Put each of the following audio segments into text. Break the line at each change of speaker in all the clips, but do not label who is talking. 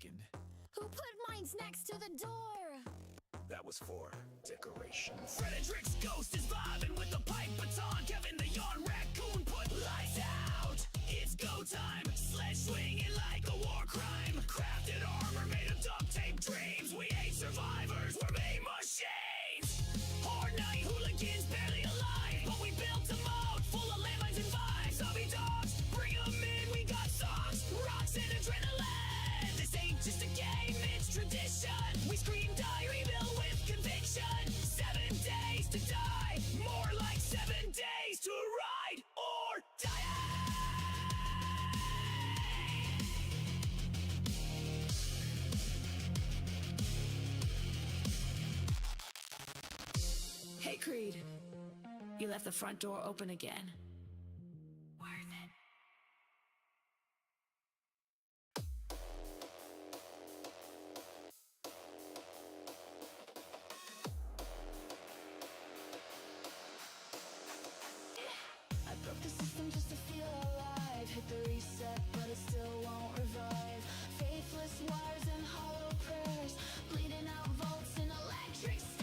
mistaken.
Who put mines next to the door?
That was for decoration.
Frederick's ghost is vibing with the pipe baton. Kevin the yawn raccoon put lights out. It's go time. Sledge swinging like a war crime. Crafted armor made of duct tape dreams. We ain't survivors, we're made machines. Hard night, hooligans barely alive, but we built a moat full of landmines and vibes. Zombie dogs, bring 'em in, we got songs, rocks and adrenaline. This ain't just a game, it's tradition. We scream die, rebuild with conviction. 7 days to die, more like 7 days to ride or die. Hey Creed, you left the front door open again. Worth it.
I broke the system just to feel alive. Hit the reset, but it still won't revive. Faithless wires and hollow prayers, bleeding out volts and electric stairs.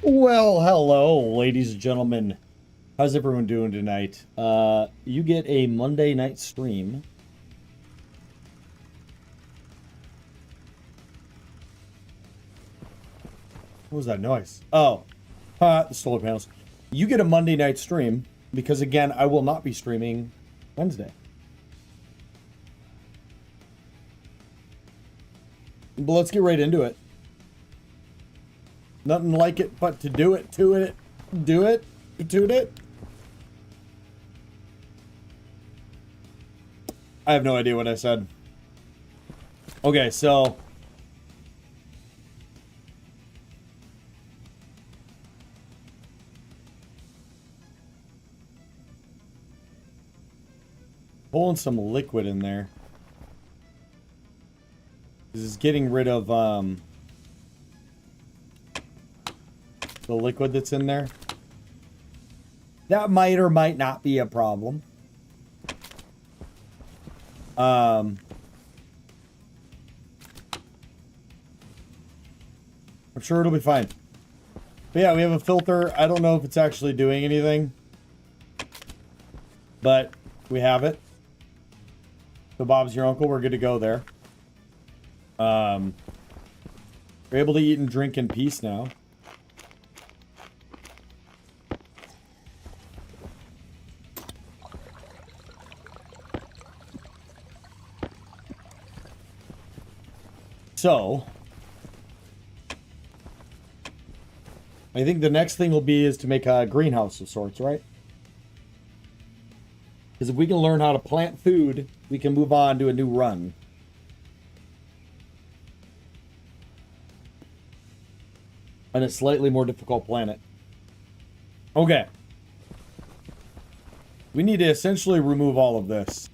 Well, hello, ladies and gentlemen. How's everyone doing tonight? You get a Monday night stream. What was that noise? Oh, the solar panels. You get a Monday night stream because, again, I will not be streaming Wednesday. But let's get right into it. Nothing like it but to do it, to it, do it, to it. I have no idea what I said. Okay, so pulling some liquid in there. This is getting rid of the liquid that's in there. That might or might not be a problem. I'm sure it'll be fine. But yeah, we have a filter. I don't know if it's actually doing anything, but we have it. So Bob's your uncle. We're good to go there. We're able to eat and drink in peace now. So, I think the next thing will be is to make a greenhouse of sorts, right? Because if we can learn how to plant food, we can move on to a new run. on a slightly more difficult planet. Okay. We need to essentially remove all of this.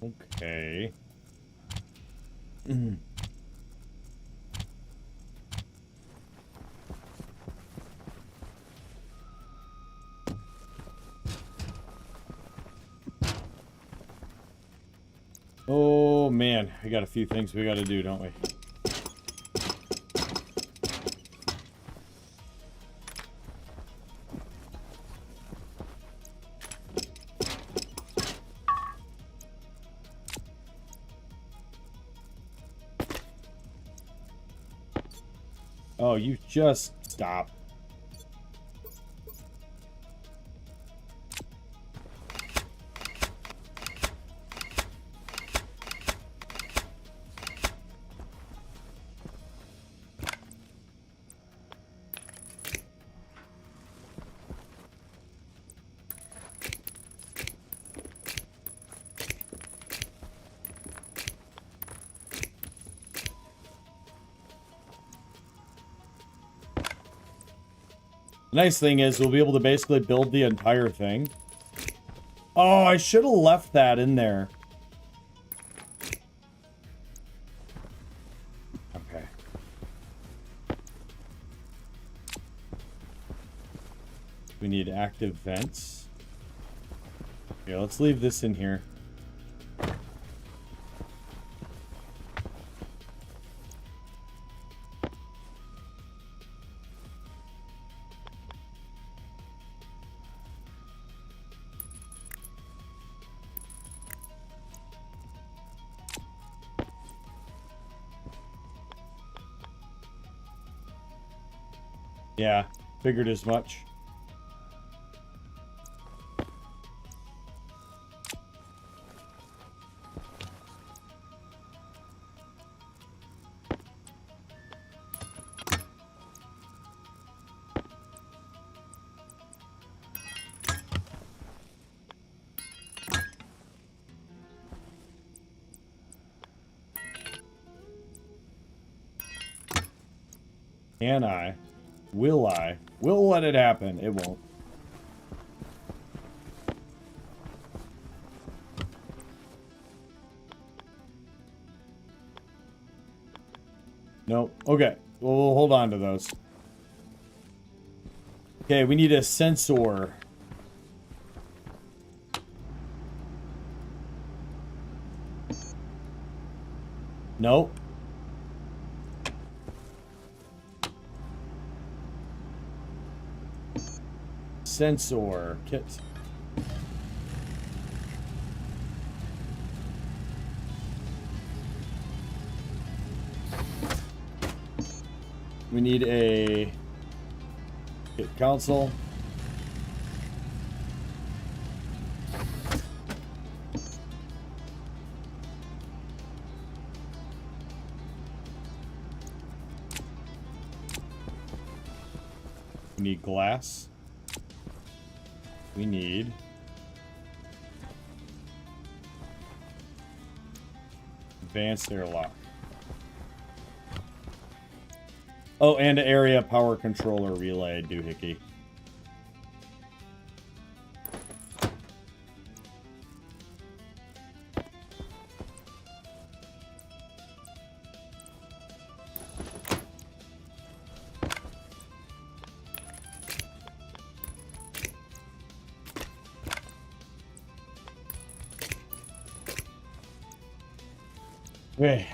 Okay. Oh man, we got a few things we got to do, don't we? Oh, you just stop. The nice thing is we'll be able to basically build the entire thing. Oh, I should have left that in there. Okay. We need active vents. Okay, let's leave this in here. Yeah, figured as much. Can I? Will I? We'll let it happen. It won't. Nope. Okay. Well, we'll hold on to those. Okay, we need a sensor. Nope. Sensor kit. We need a kit console. We need glass. We need advanced airlock. Oh, and area power controller relay doohickey. Okay,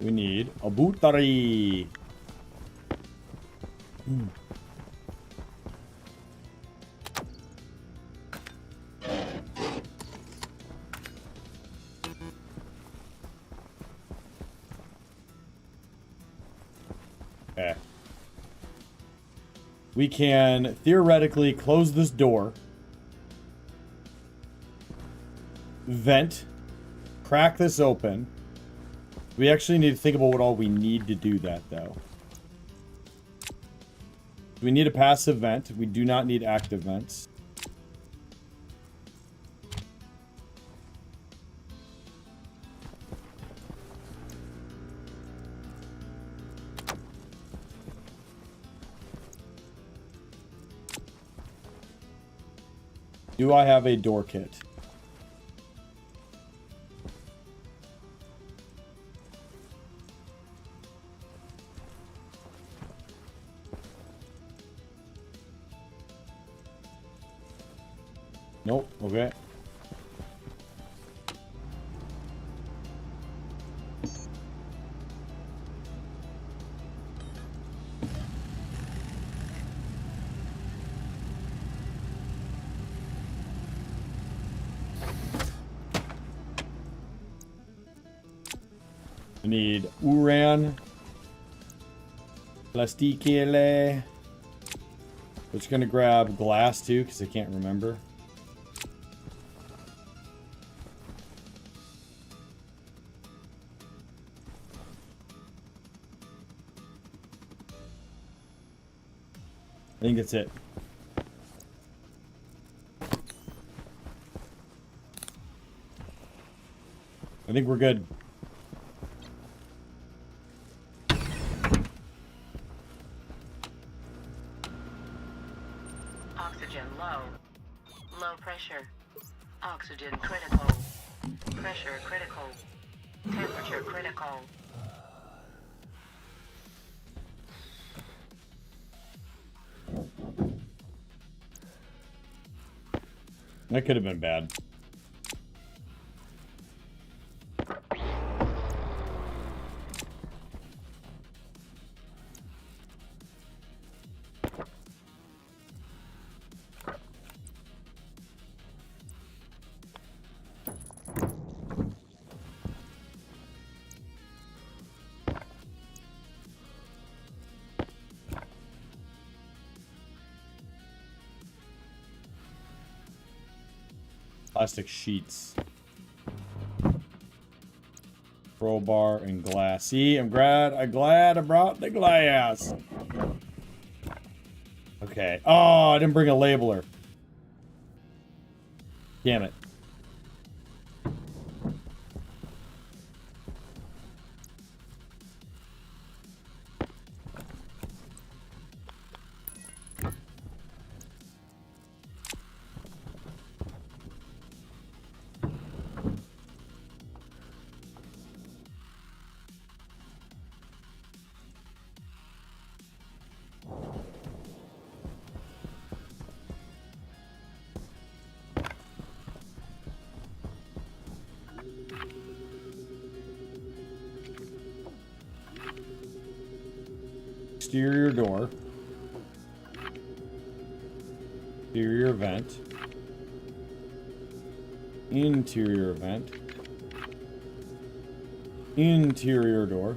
We need a battery. Okay. We can theoretically close this door, vent, crack this open. We actually need to think about what all we need to do that, though. We need a passive vent. We do not need active vents. Do I have a door kit? Nope. Okay. I need Uran. Plasticele. We're just gonna grab glass too, because I can't remember. I think that's it. I think we're good.
Oxygen low. Low pressure. Oxygen critical. Pressure critical. Temperature critical.
That could have been bad. Plastic sheets. Crowbar and glass. See, I'm glad I brought the glass. Okay. Oh, I didn't bring a labeler. Damn it. Exterior door. Exterior vent. Interior vent. Interior door.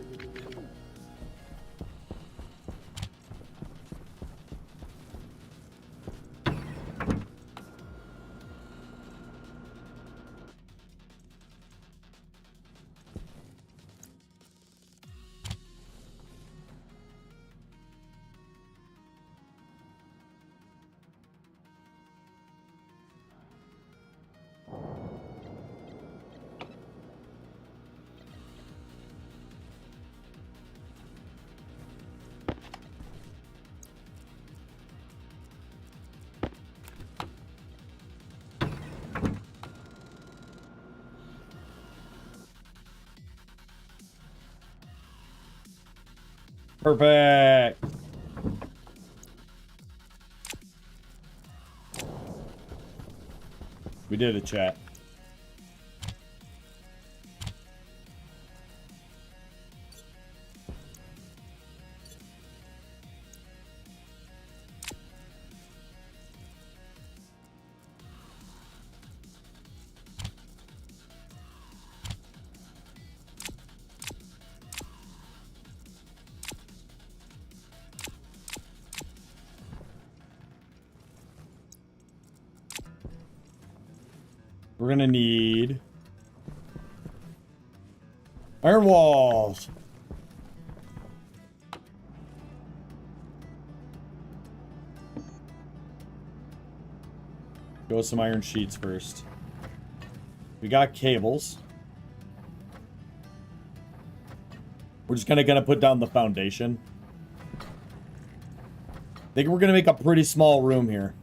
Perfect. We did it, chat. We're gonna need iron walls. Go with some iron sheets first. We got cables. We're just gonna put down the foundation. I think we're gonna make a pretty small room here.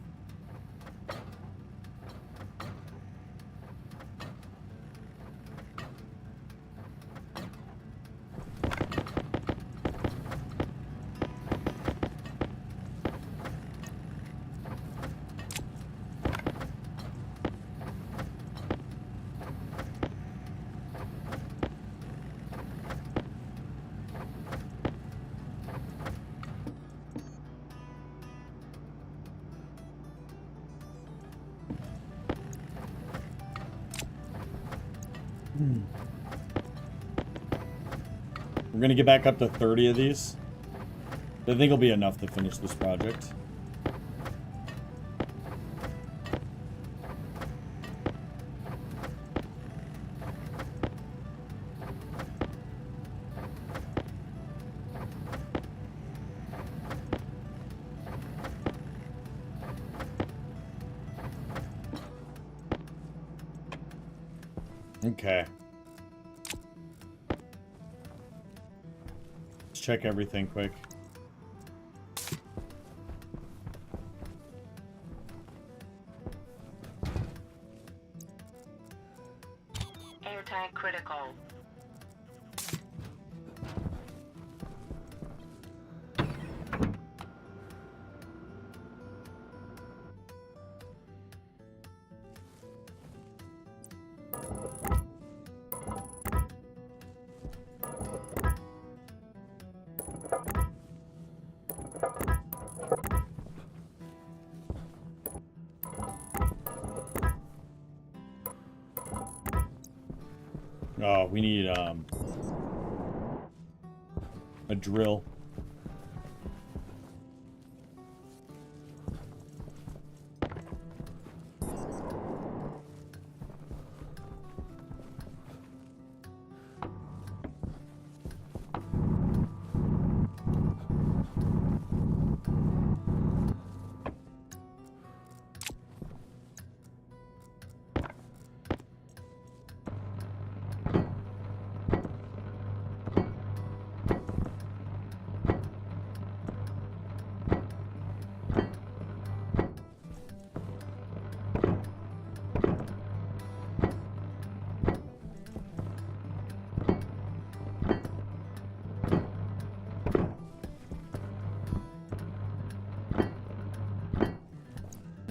We're gonna get back up to 30 of these. I think it'll be enough to finish this project. Okay. Let's check everything quick.
Airtight critical.
Oh, we need a drill.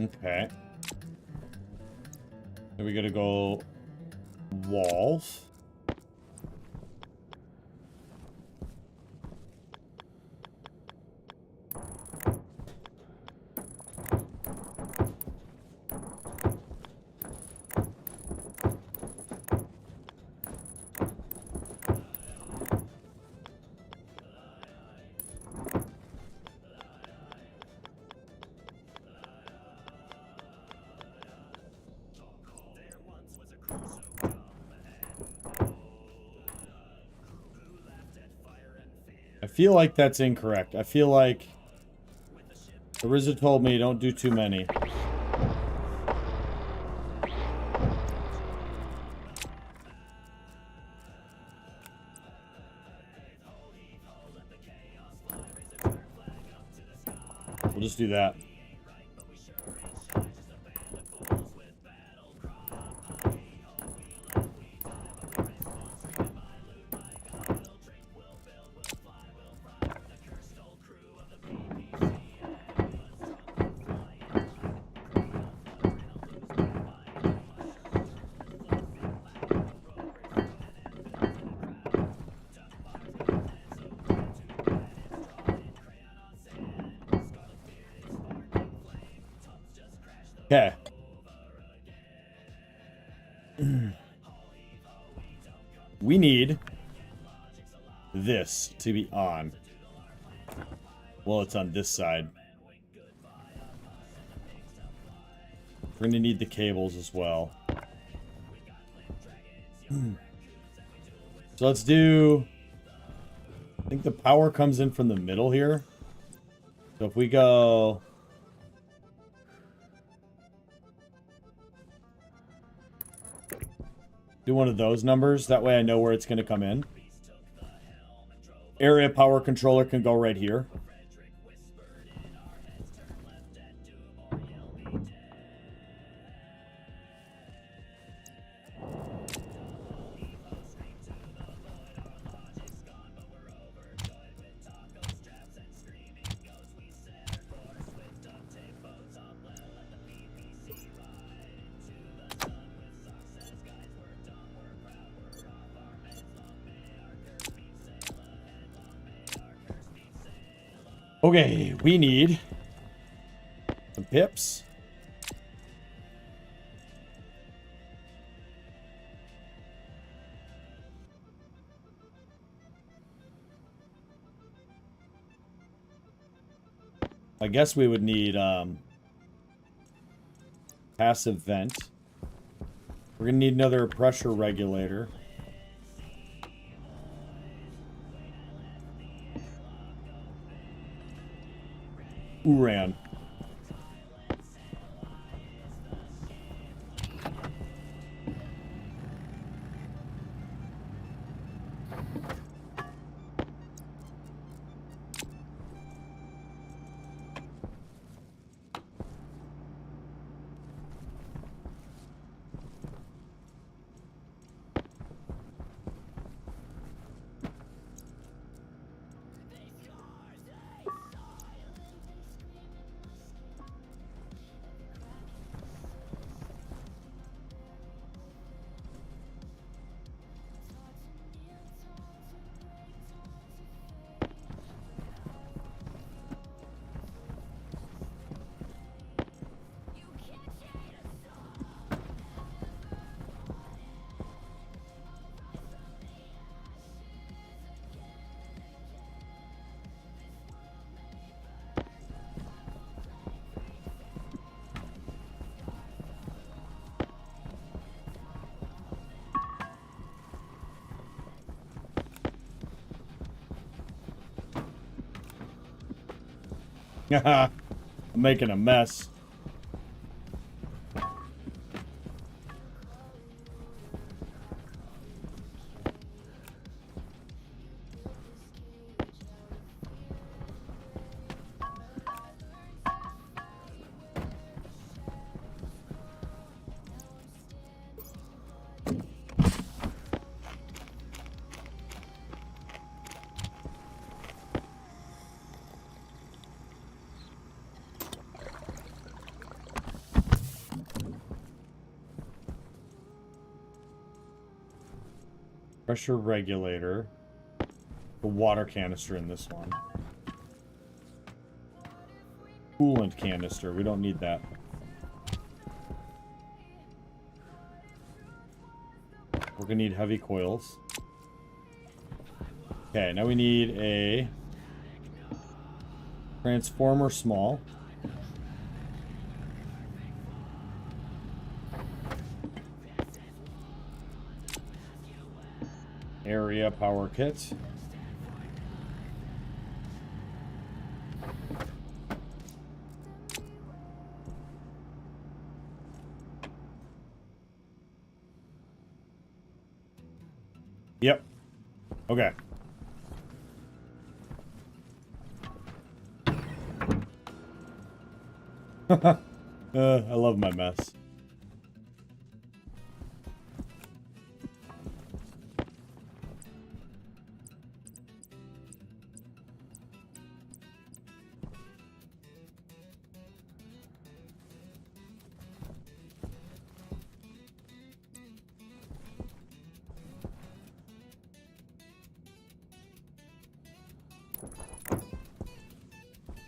Okay. Then we gotta go walls. I feel like that's incorrect. I feel like the RZA told me don't do too many. We'll just do that. Okay. We need this to be on. Well, it's on this side. We're going to need the cables as well. So let's do... I think the power comes in from the middle here. So if we go... do one of those numbers. That way I know where it's going to come in. Area power controller can go right here. Okay, we need some pips. I guess we would need passive vent. We're gonna need another pressure regulator. Uran. I'm making a mess. Pressure regulator. The water canister in this one. Coolant canister. We don't need that. We're gonna need heavy coils. Okay, now we need a transformer small. Area power kit. Yep. Okay. I love my mess.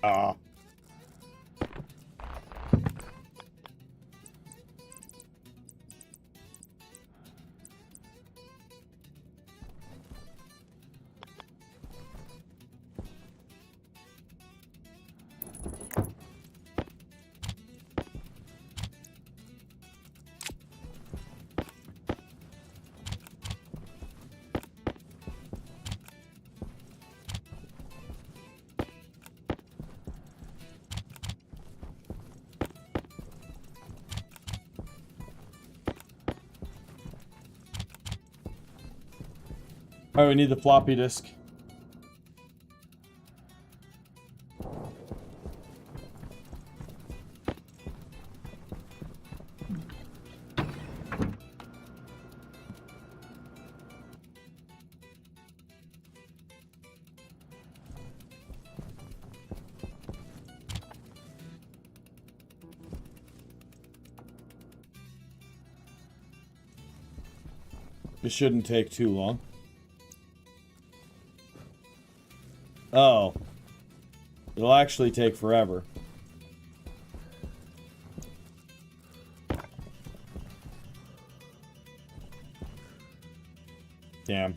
Ah. Oh, we need the floppy disk. It shouldn't take too long. Oh. It'll actually take forever. Damn.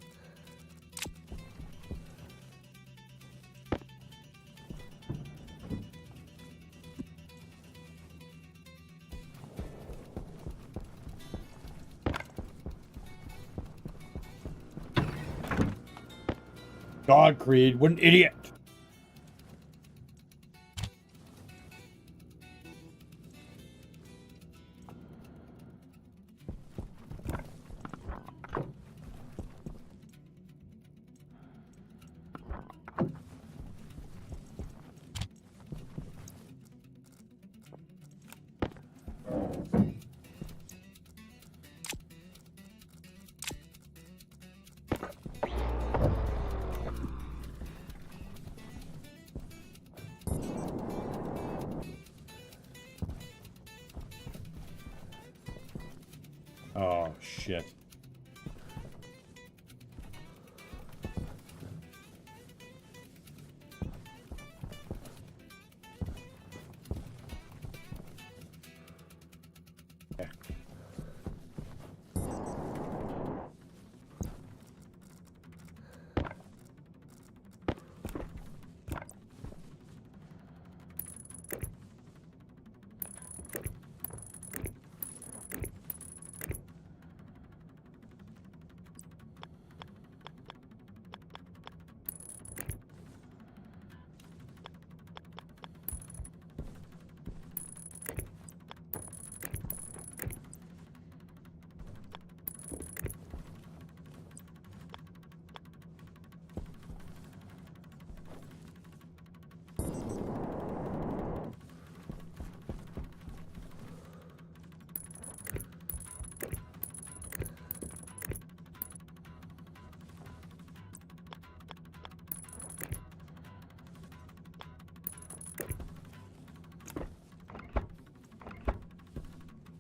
God, Creed, what an idiot! Oh, shit. Okay.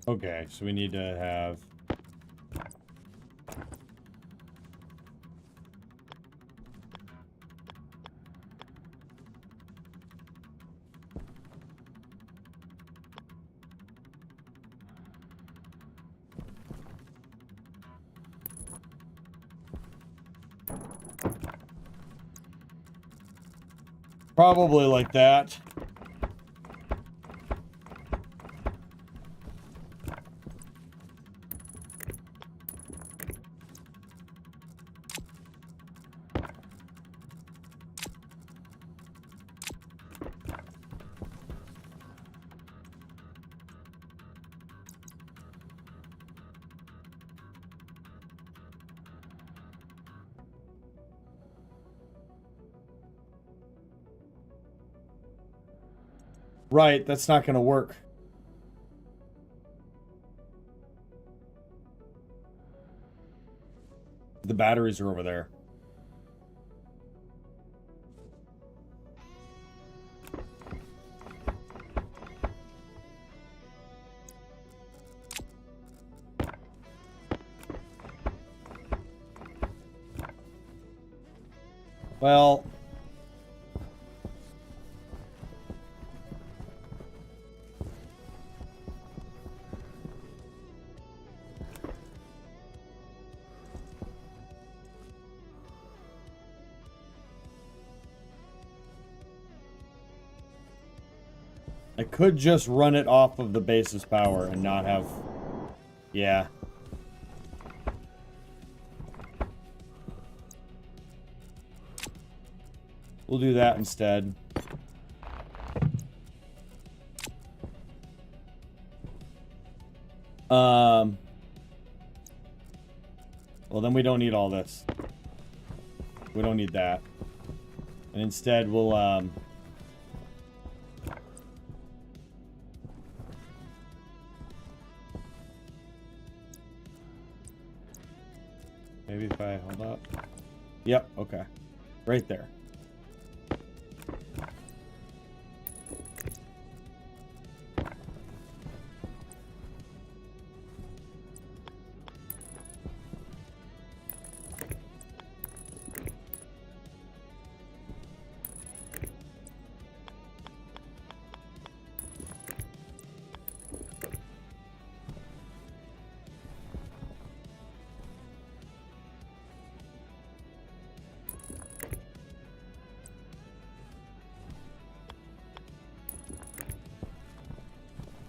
Okay, so we need to have... Probably like that. Right, that's not gonna work. The batteries are over there. Well... I could just run it off of the base's power and not have... Yeah. We'll do that instead. Well, then we don't need all this. We don't need that. And instead we'll maybe if I hold up. Yep, okay. Right there.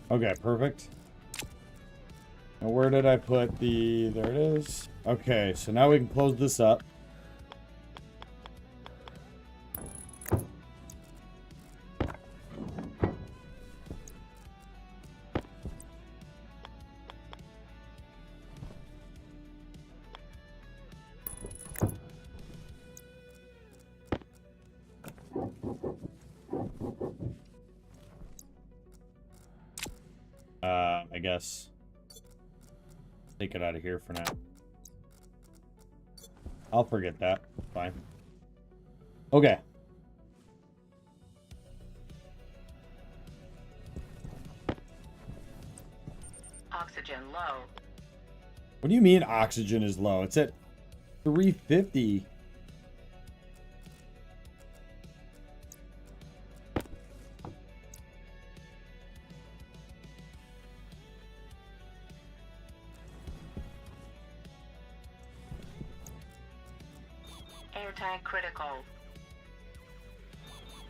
Okay, perfect. Now where did I put the... There it is. Okay, so now we can close this up. I guess take it out of here for now. I'll forget that. Fine. Okay.
Oxygen low.
What do you mean oxygen is low? It's at 350.
Air tank critical.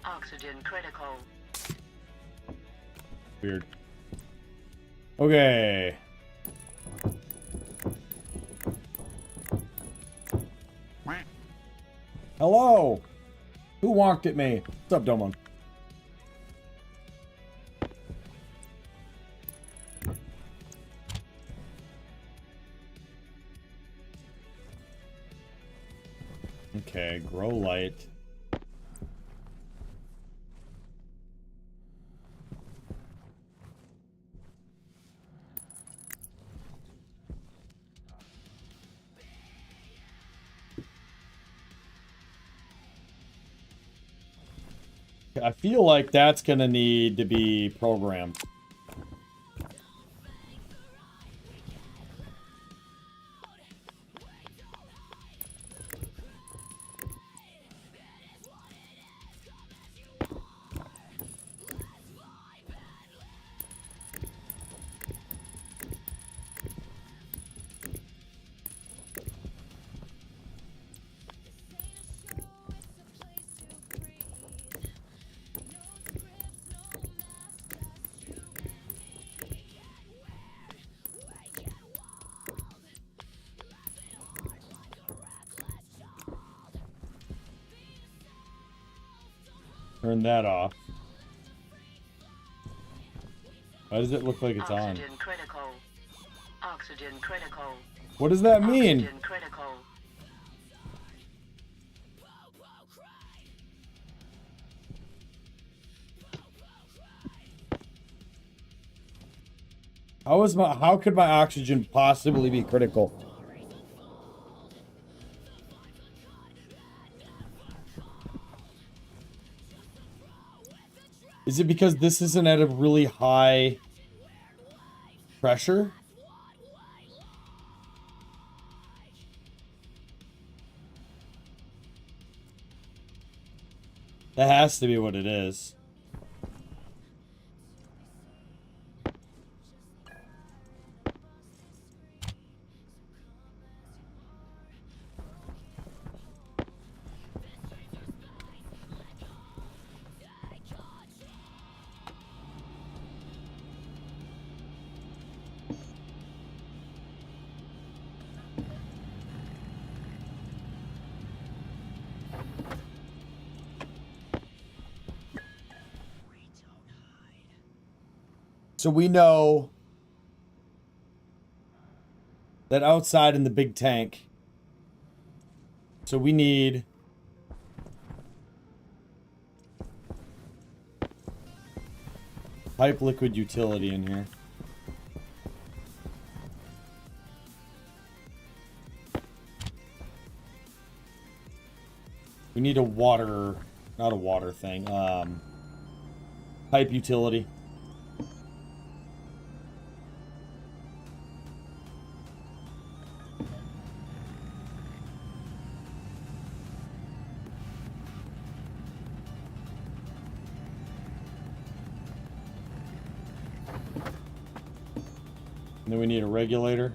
Oxygen critical.
Weird. Okay. Hello. Who wonked at me? What's up, Domon? Okay, grow light. I feel like that's gonna need to be programmed. Turn that off. Why does it look like it's on?
Oxygen critical. Oxygen critical.
What does that mean?
Oxygen critical.
How could my oxygen possibly be critical? Is it because this isn't at a really high pressure? That has to be what it is. So we know that outside in the big tank. So we need Pipe liquid utility in here. We need a water, not a water thing, pipe utility. And then we need a regulator.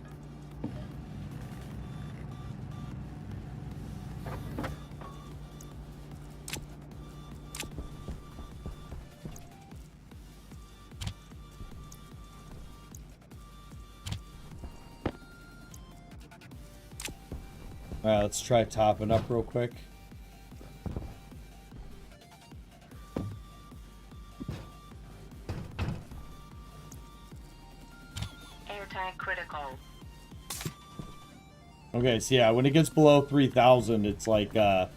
Alright, let's try topping up real quick.
Airtag critical.
Okay, so yeah, when it gets below 3,000, it's like, not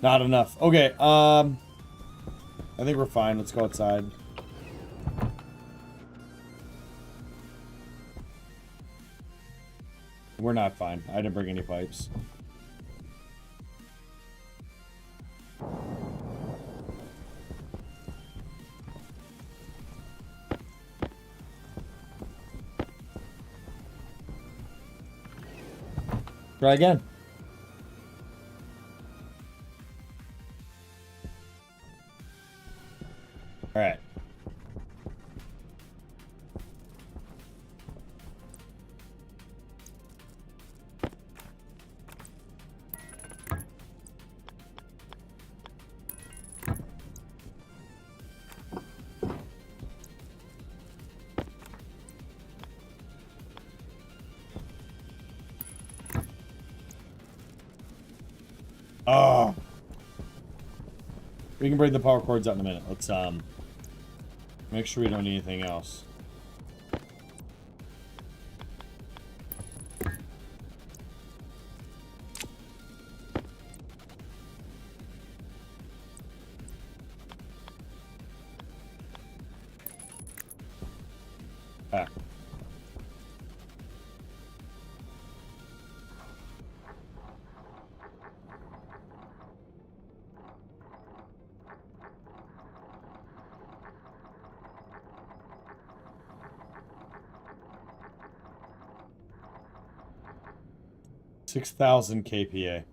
enough. Okay, I think we're fine. Let's go outside. We're not fine. I didn't bring any pipes. Try again. All right. Oh. We can bring the power cords out in a minute. Let's make sure we don't need anything else. Ah. $6,000 kPa.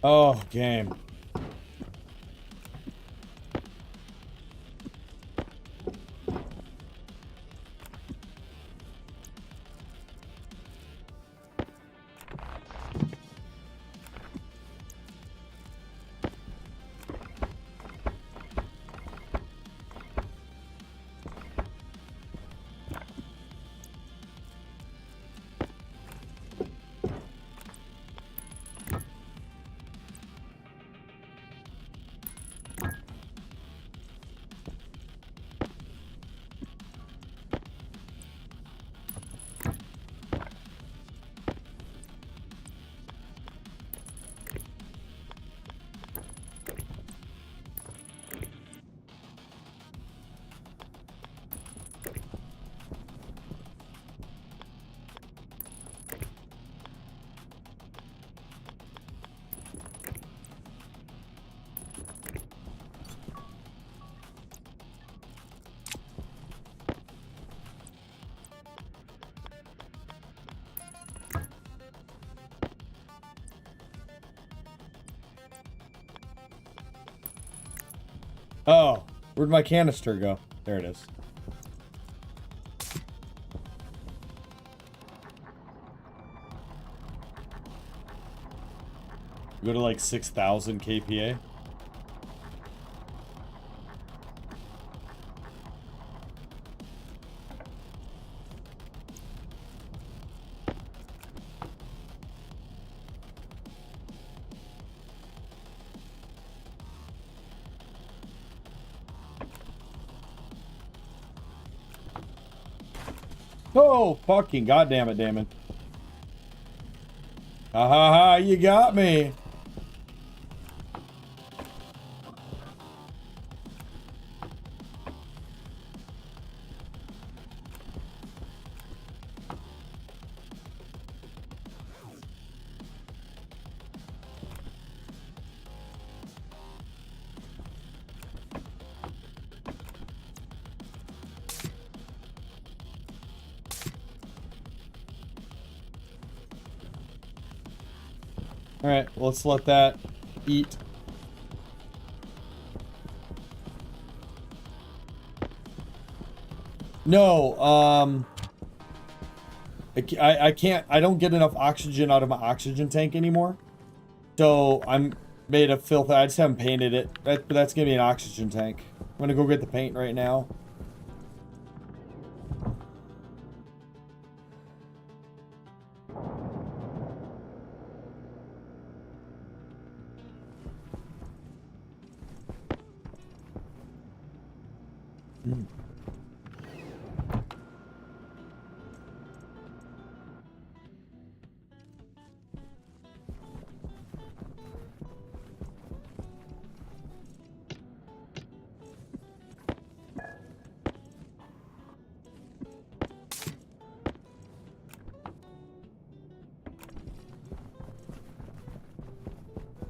Oh, game. Oh, where'd my canister go? There it is. Go to like 6,000 kPa. Oh, fucking goddamn it, Damon. Ha ha ha, you got me. All right, let's let that eat. No, I can't, I don't get enough oxygen out of my oxygen tank anymore. So I'm made of filth. I just haven't painted it. That's gonna be an oxygen tank. I'm gonna go get the paint right now.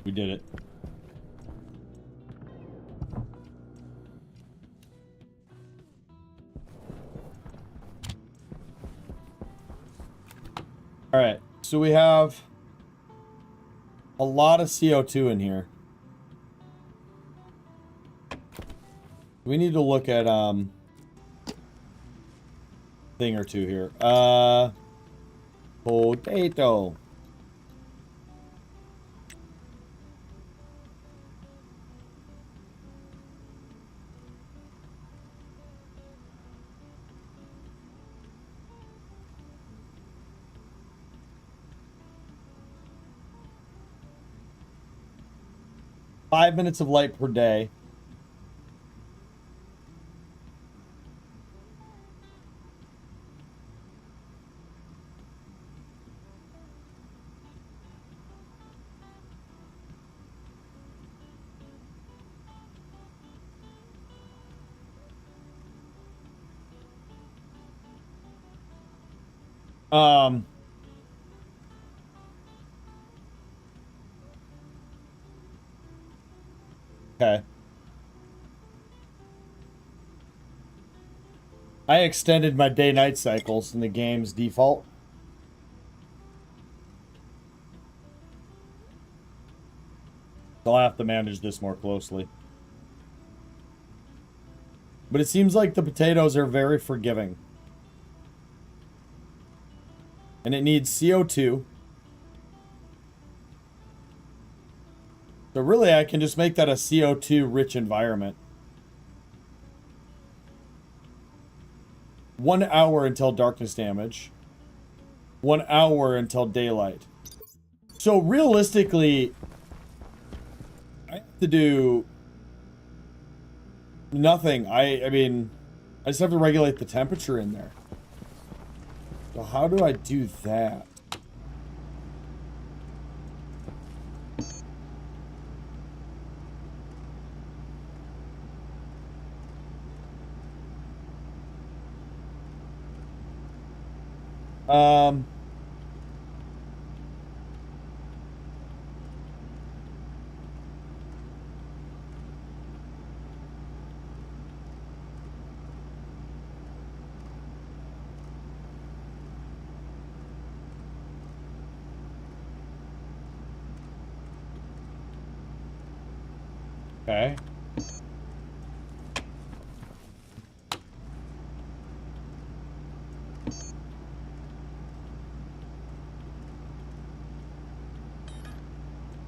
We did it. All right, so we have a lot of CO2 in here. We need to look at thing or two here. Potato. Five minutes of light per day. Okay. I extended my day-night cycles in the game's default. So I'll have to manage this more closely. But it seems like the potatoes are very forgiving. And it needs CO2. So really, I can just make that a CO2-rich environment. 1 hour until darkness damage. 1 hour until daylight. So realistically, I have to do nothing. I mean, I just have to regulate the temperature in there. So how do I do that? Okay.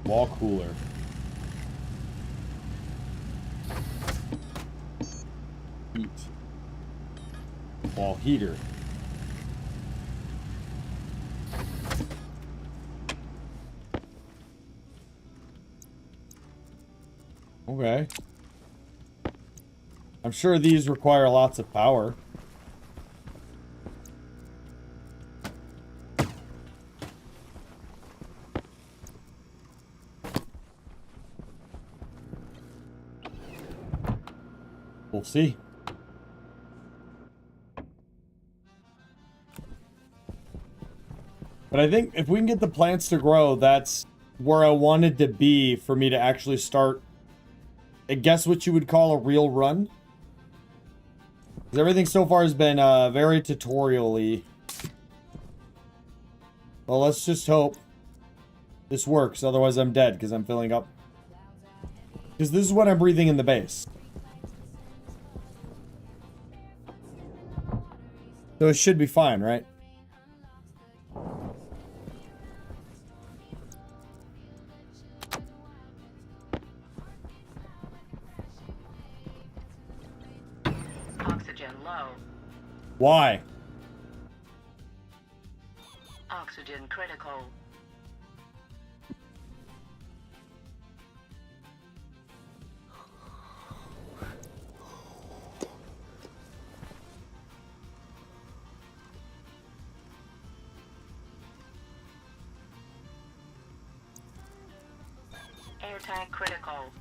Wall cooler. Heat. Wall heater. Okay. I'm sure these require lots of power. We'll see. But I think if we can get the plants to grow, that's where I wanted to be for me to actually start, I guess what you would call a real run. 'Cause everything so far has been very tutorial-y. Well, let's just hope this works. Otherwise, I'm dead because I'm filling up. Because this is what I'm breathing in the base. So it should be fine, right?
Oxygen low.
Why?
Oxygen critical. Air tank critical.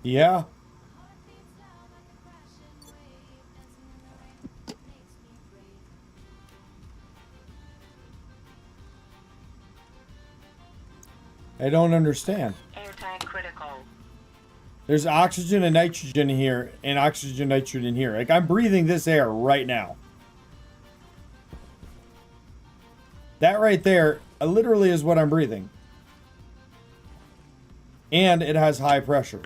Yeah. I don't understand.
Air tank critical.
There's oxygen and nitrogen here, and oxygen, nitrogen here. Like, I'm breathing this air right now. That right there literally is what I'm breathing. And it has high pressure.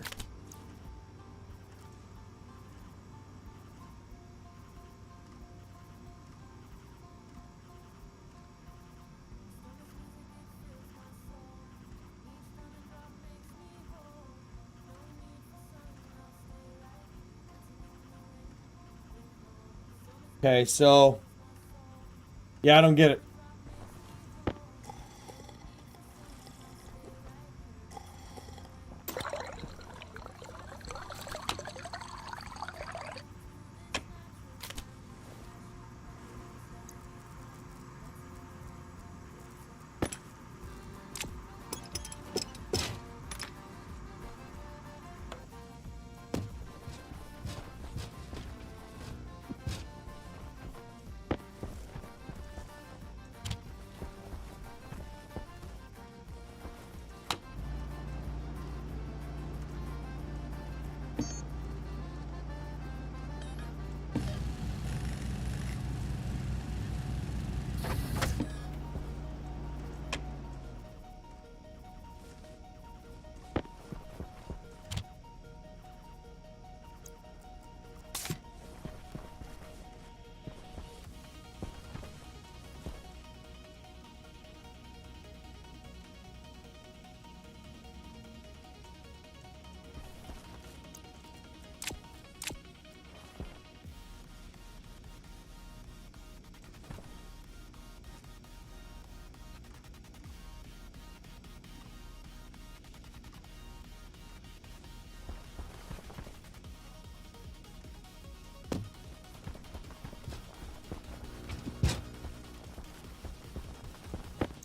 Okay, so yeah, I don't get it.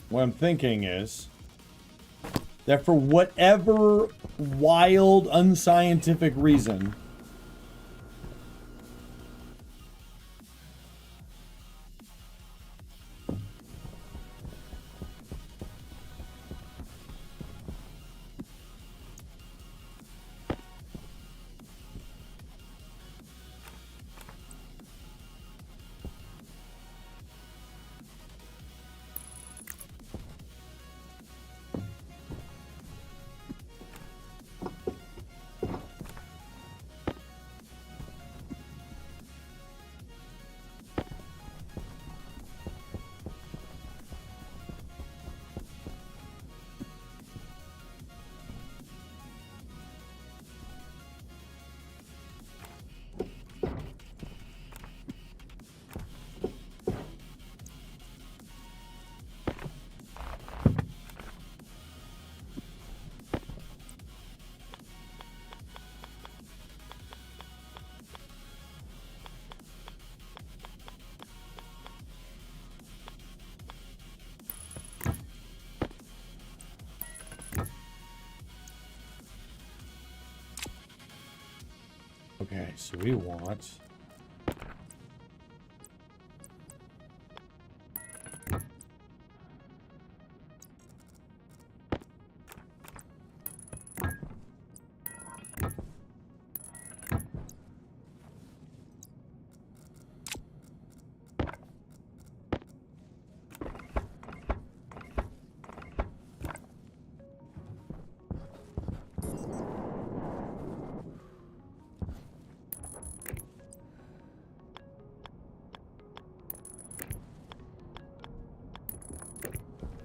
What I'm thinking is that for whatever wild, unscientific reason, Okay, so we want...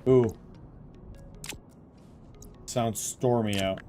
Ooh. Sounds stormy out.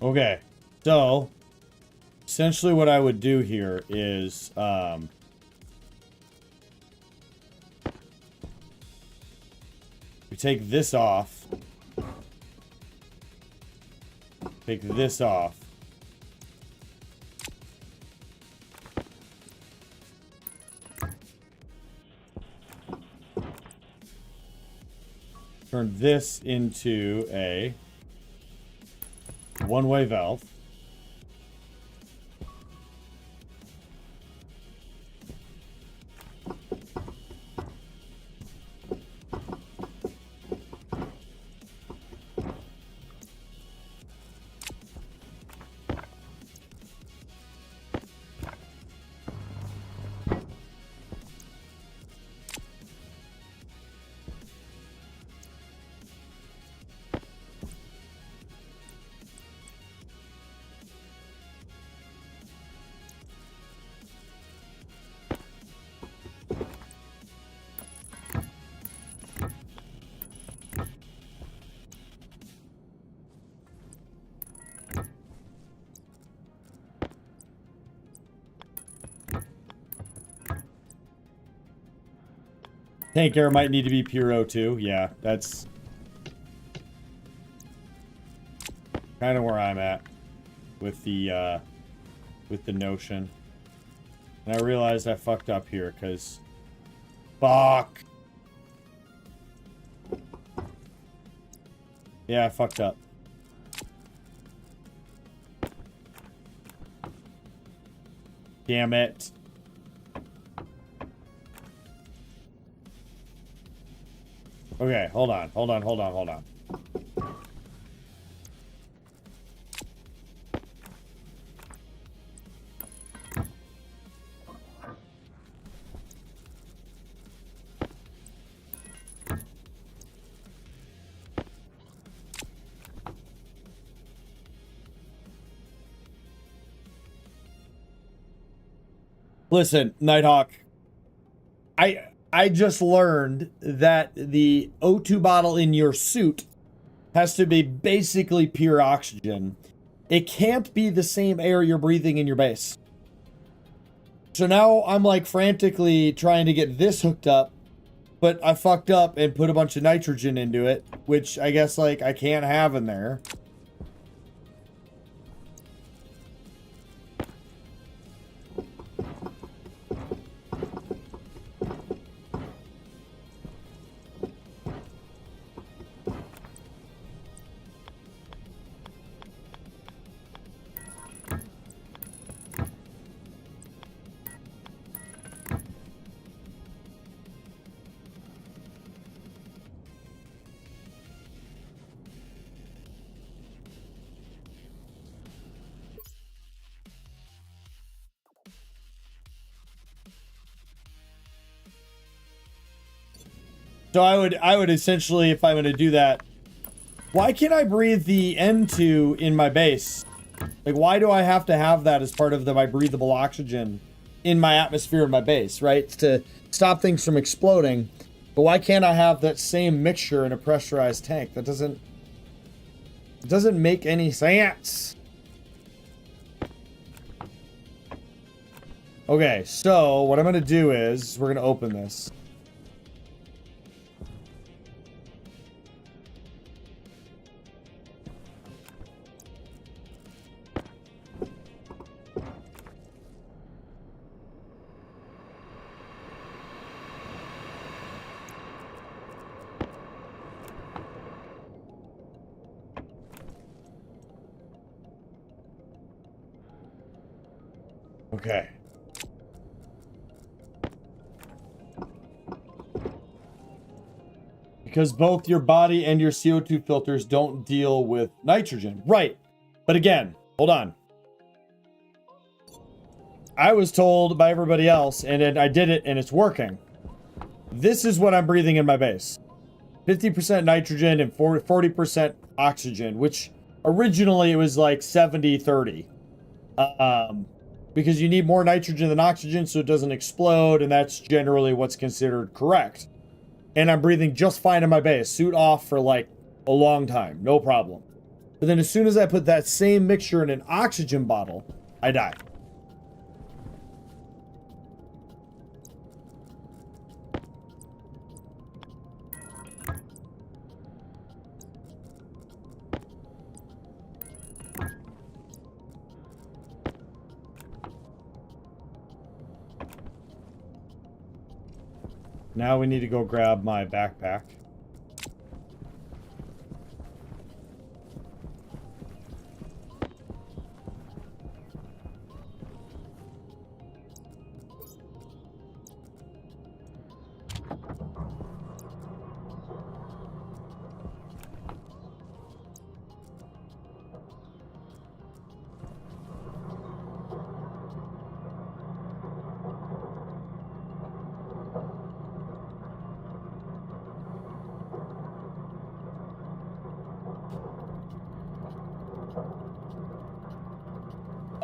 Okay, so essentially what I would do here is we take this off, take this off, turn this into a one-way valve. Tank air might need to be Puro too. Yeah, that's kind of where I'm at with the notion. And I realized I fucked up here because fuck. Yeah, I fucked up. Damn it. Okay, hold on. Listen, Nighthawk. I just learned that the O2 bottle in your suit has to be basically pure oxygen. It can't be the same air you're breathing in your base. So now I'm like frantically trying to get this hooked up, but I fucked up and put a bunch of nitrogen into it, which I guess like I can't have in there. So I would essentially, if I'm going to do that, why can't I breathe the N2 in my base? Like, why do I have to have that as part of my breathable oxygen in my atmosphere in my base, right? To stop things from exploding. But why can't I have that same mixture in a pressurized tank? That doesn't make any sense. Okay, so what I'm going to do is we're going to open this. Okay. Because both your body and your CO2 filters don't deal with nitrogen. Right. But again, hold on. I was told by everybody else, and then I did it, and it's working. This is what I'm breathing in my base. 50% nitrogen and 40% oxygen, which originally it was like 70-30. Because you need more nitrogen than oxygen so it doesn't explode, and that's generally what's considered correct. And I'm breathing just fine in my base. Suit off for like a long time. No problem. But then as soon as I put that same mixture in an oxygen bottle, I die. Now we need to go grab my backpack.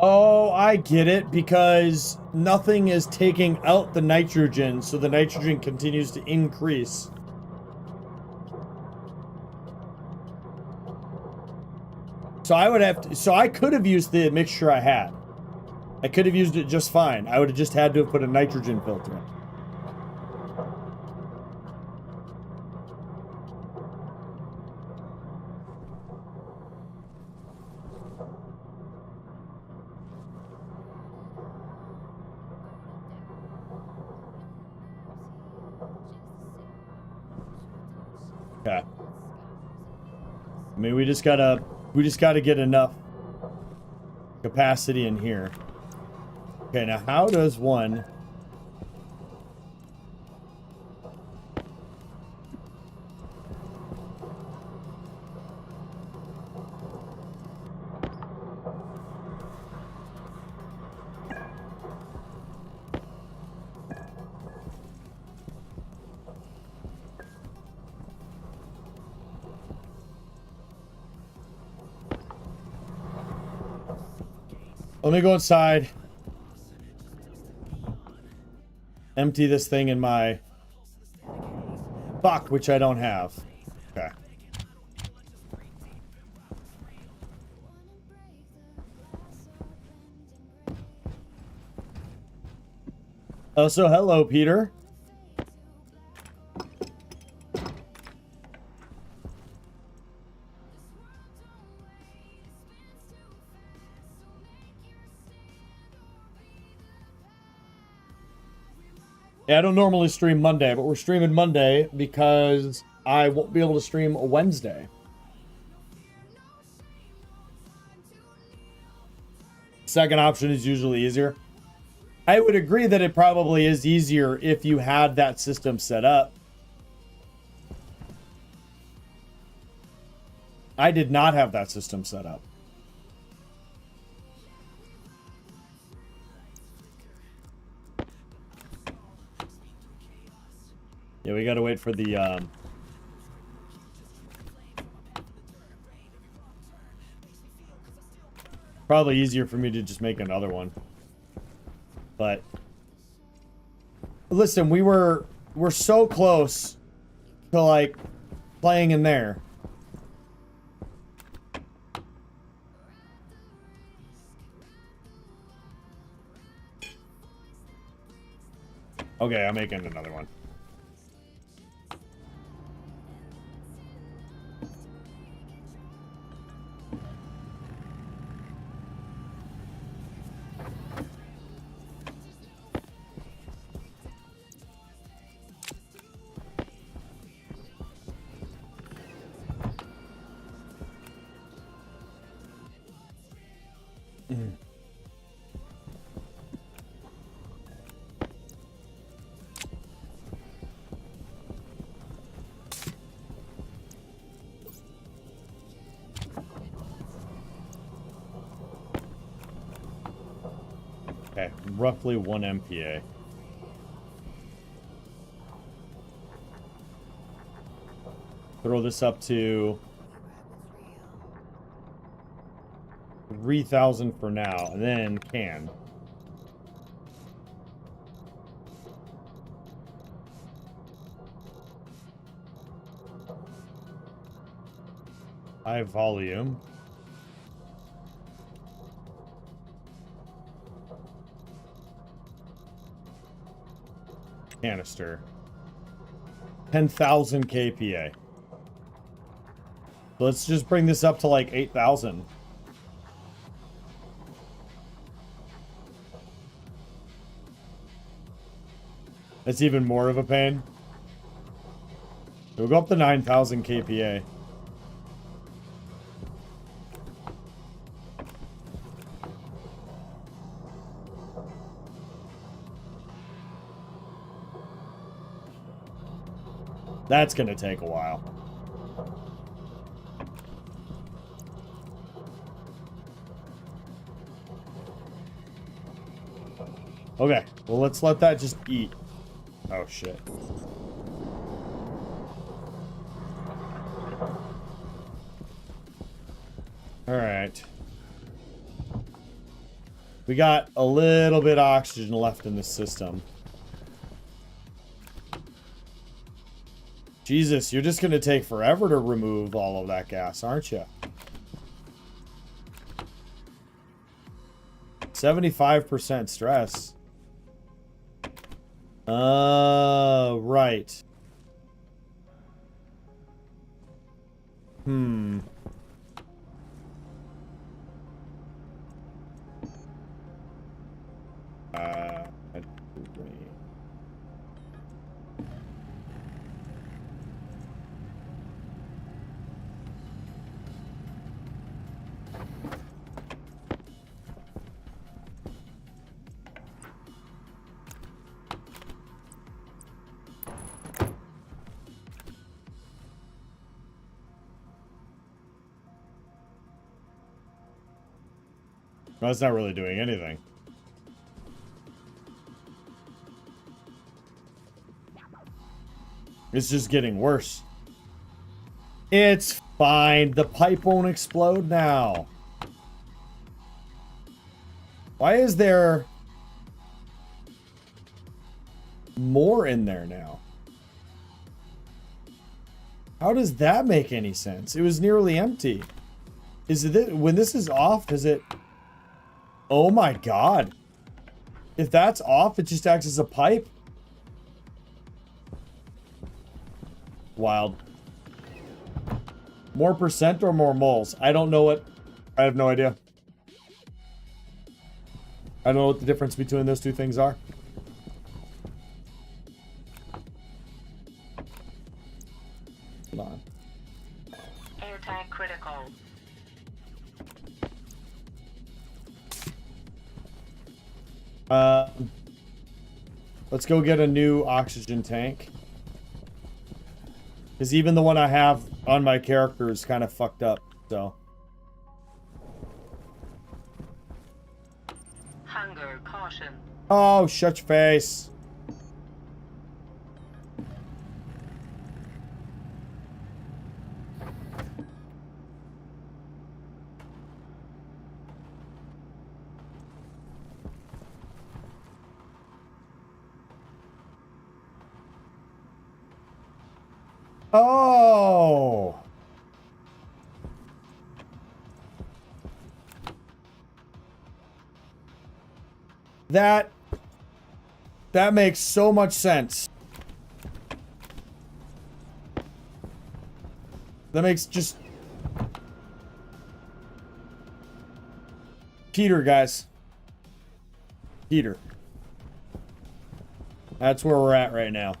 Oh, I get it, because nothing is taking out the nitrogen, so the nitrogen continues to increase. So I could have used the mixture I had. I could have used it just fine. I would have just had to have put a nitrogen filter in. Okay. I mean, we just gotta get enough capacity in here. Okay, now how does one... Let me go inside. Empty this thing in my buck, which I don't have. Okay. Oh, so hello, Peter. Yeah, I don't normally stream Monday, but we're streaming Monday because I won't be able to stream a Wednesday. Second option is usually easier. I would agree that it probably is easier if you had that system set up. I did not have that system set up. Yeah, we gotta wait for the, probably easier for me to just make another one. But listen, we're so close to like playing in there. Okay, I'm making another one. Okay, roughly 1 MPA. Throw this up to 3,000 for now, and then can. High volume. Canister. 10,000 kPa. Let's just bring this up to like 8,000. That's even more of a pain. We'll go up to 9,000 kPa. That's gonna take a while. Okay, well, let's let that just eat. Oh, shit. Alright. We got a little bit of oxygen left in this system. Jesus, you're just gonna take forever to remove all of that gas, aren't you? 75% stress. Right. Hmm. Well, that's not really doing anything. It's just getting worse. It's fine. The pipe won't explode now. Why is there more in there now? How does that make any sense? It was nearly empty. Is it when this is off, does it... Oh my god. If that's off, it just acts as a pipe. Wild. More percent or more moles? I don't know what... I have no idea. I don't know what the difference between those two things are. Hold on.
Air tank critical.
Let's go get a new oxygen tank. Because even the one I have on my character is kind of fucked up, so.
Hunger caution.
Oh, shut your face. Oh. That makes so much sense. That makes just... Peter, guys. Peter. That's where we're at right now.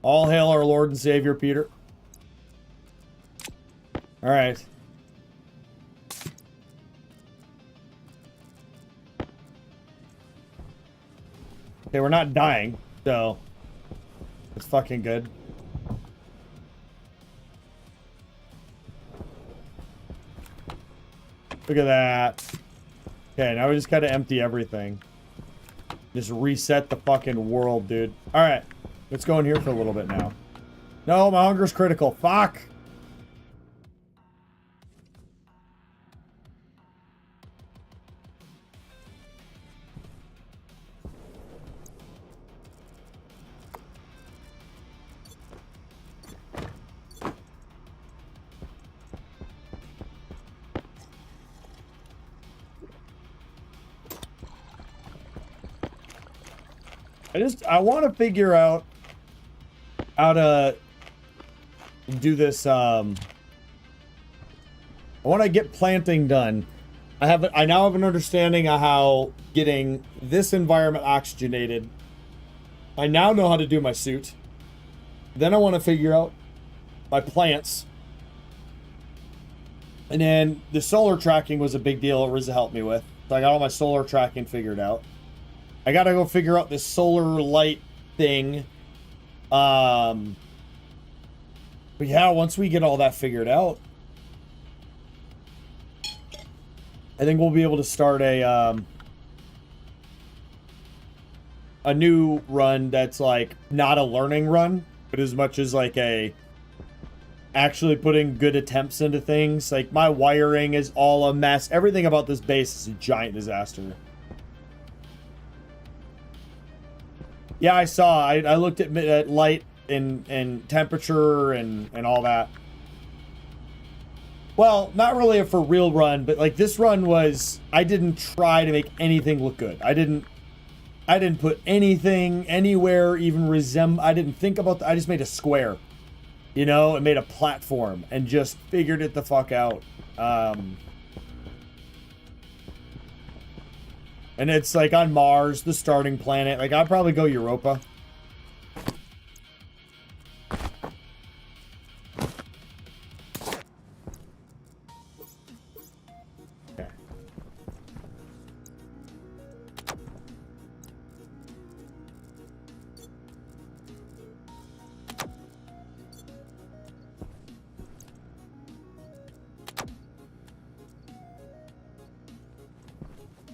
All hail our Lord and Savior, Peter. Alright. Okay, we're not dying, so... It's fucking good. Look at that. Okay, now we just gotta empty everything. Just reset the fucking world, dude. Alright. Let's go in here for a little bit now. No, my hunger's critical. Fuck! I want to figure out how to do this. I want to get planting done. I now have an understanding of how getting this environment oxygenated. I now know how to do my suit. Then I want to figure out my plants. And then the solar tracking was a big deal Riza helped me with. So I got all my solar tracking figured out. I gotta go figure out this solar light thing. But yeah, once we get all that figured out, I think we'll be able to start a new run that's like not a learning run, but as much as like a actually putting good attempts into things. Like my wiring is all a mess. Everything about this base is a giant disaster. Yeah, I saw. I looked at light and temperature and all that. Well, not really a for real run, but like this run was, I didn't try to make anything look good. I didn't put anything anywhere even I didn't think about that. I just made a square, you know, and made a platform and just figured it the fuck out. And it's like on Mars, the starting planet. Like, I'd probably go Europa. Okay.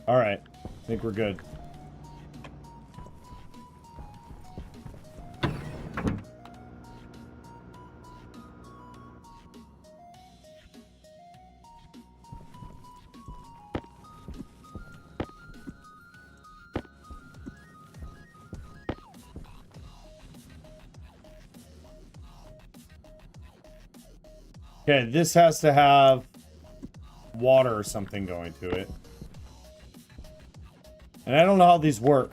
All right. I think we're good. Okay, this has to have water or something going to it. And I don't know how these work.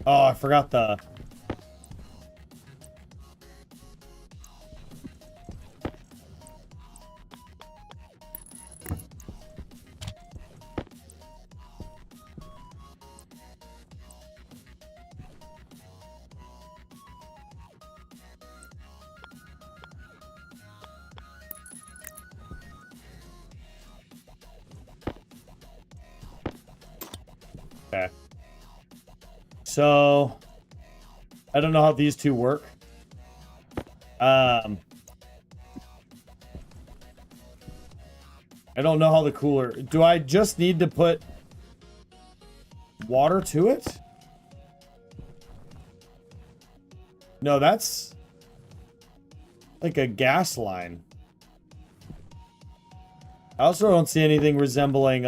Oh, I forgot the... Okay. So, I don't know how these two work. I don't know how the cooler... Do I just need to put water to it? No, that's like a gas line. I also don't see anything resembling...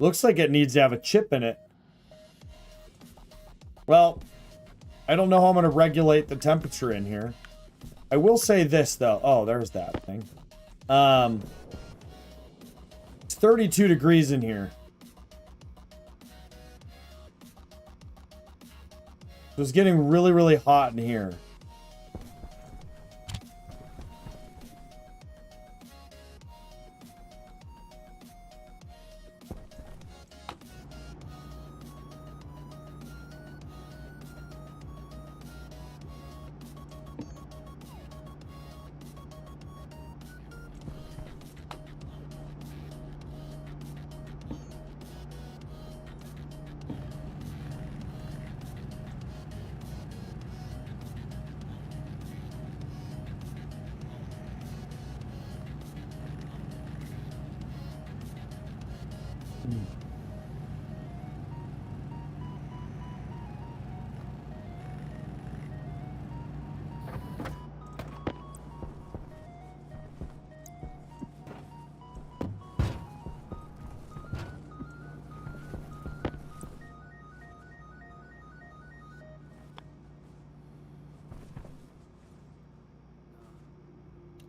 Looks like it needs to have a chip in it. Well, I don't know how I'm going to regulate the temperature in here. I will say this, though. Oh, there's that thing. It's 32 degrees in here. So it's getting really, really hot in here.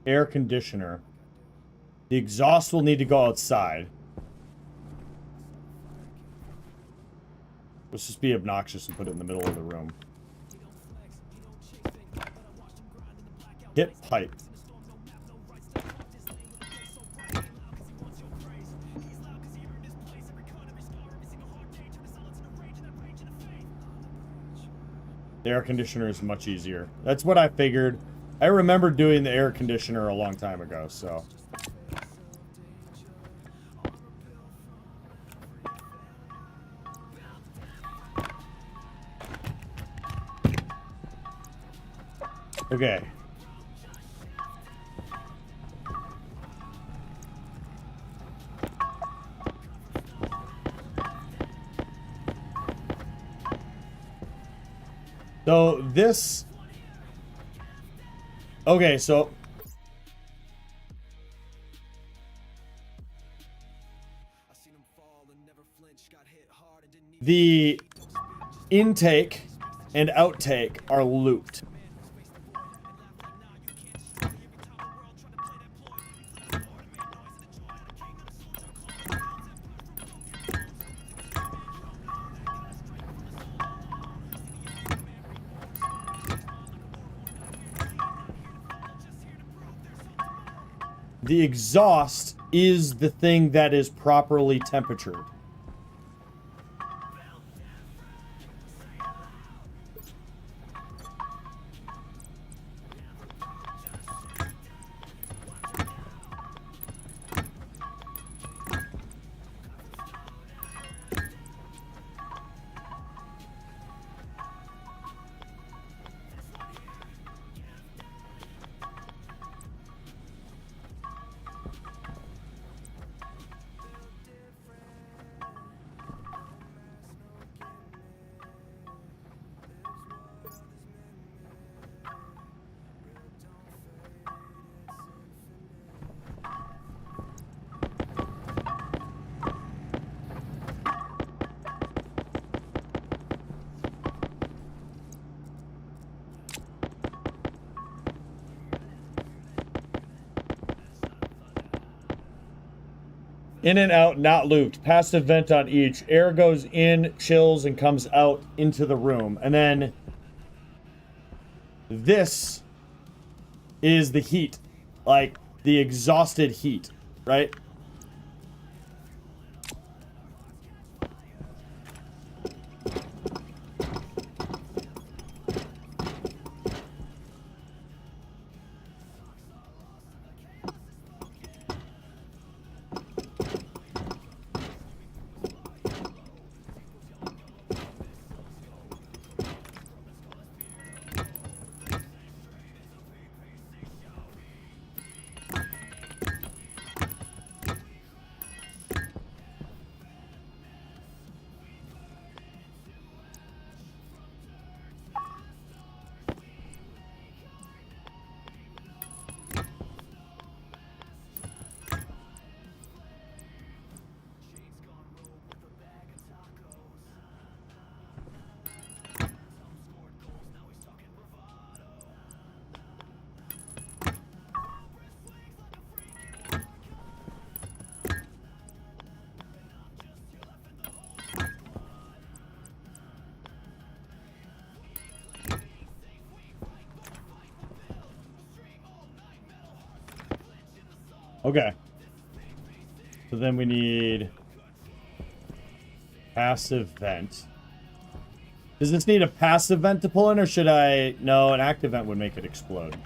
Air conditioner. The exhaust will need to go outside. Let's just be obnoxious and put it in the middle of the room. Hit pipe. The air conditioner is much easier. That's what I figured. I remember doing the air conditioner a long time ago, so. Okay. So this... Okay, so... The intake and outtake are looped. The exhaust is the thing that is properly temperatured. In and out, not looped. Passive vent on each. Air goes in, chills, and comes out into the room. And then this is the heat. Like, the exhausted heat, right? Okay. So then we need passive vent. Does this need a passive vent to pull in, or should I... No, an active vent would make it explode.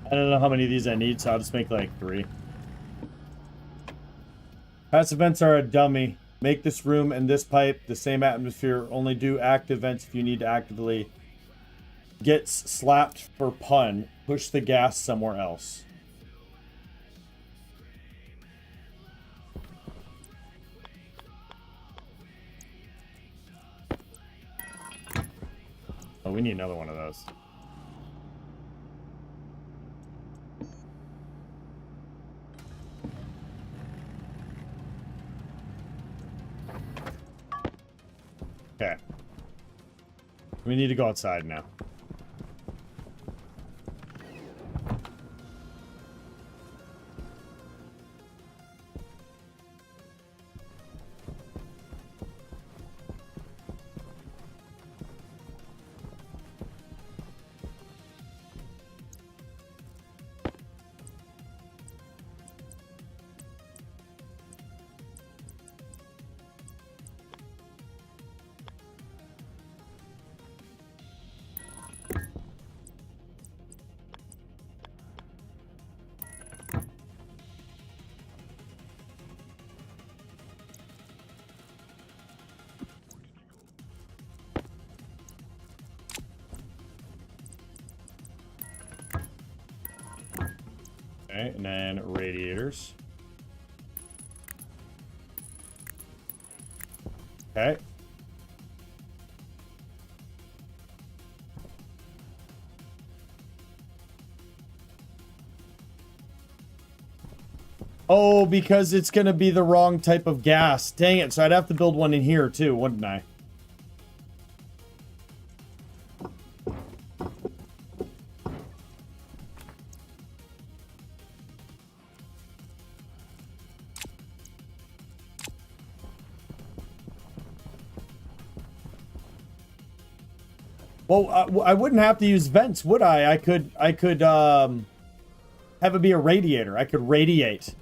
I don't know how many of these I need, so I'll just make like 3. Passive vents are a dummy. Make this room and this pipe the same atmosphere. Only do active vents if you need to actively get slapped for pun. Push the gas somewhere else. Oh, we need another one of those. Okay. We need to go outside now. Okay, and then radiators. Okay. Oh, because it's going to be the wrong type of gas. Dang it. So I'd have to build one in here too, wouldn't I? Well, I wouldn't have to use vents, would I? I could have it be a radiator. I could radiate.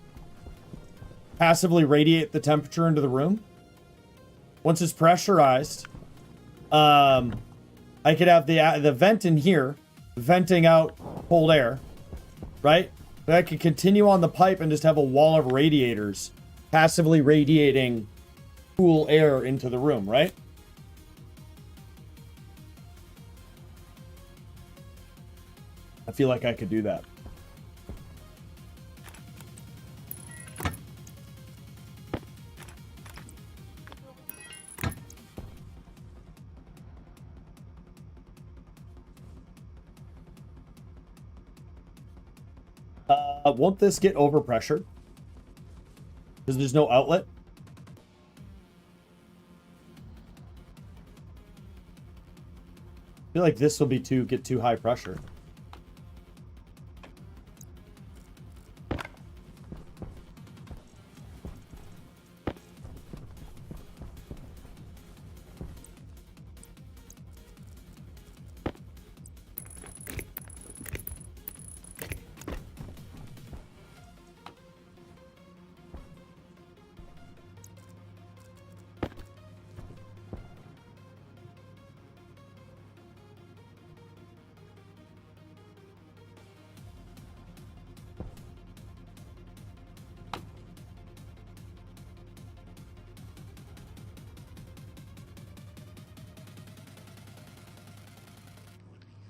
Passively radiate the temperature into the room. Once it's pressurized, I could have the vent in here, venting out cold air, right? But I could continue on the pipe and just have a wall of radiators passively radiating cool air into the room, right? I feel like I could do that. Won't this get overpressured? Because there's no outlet? I feel like this will be get too high pressure.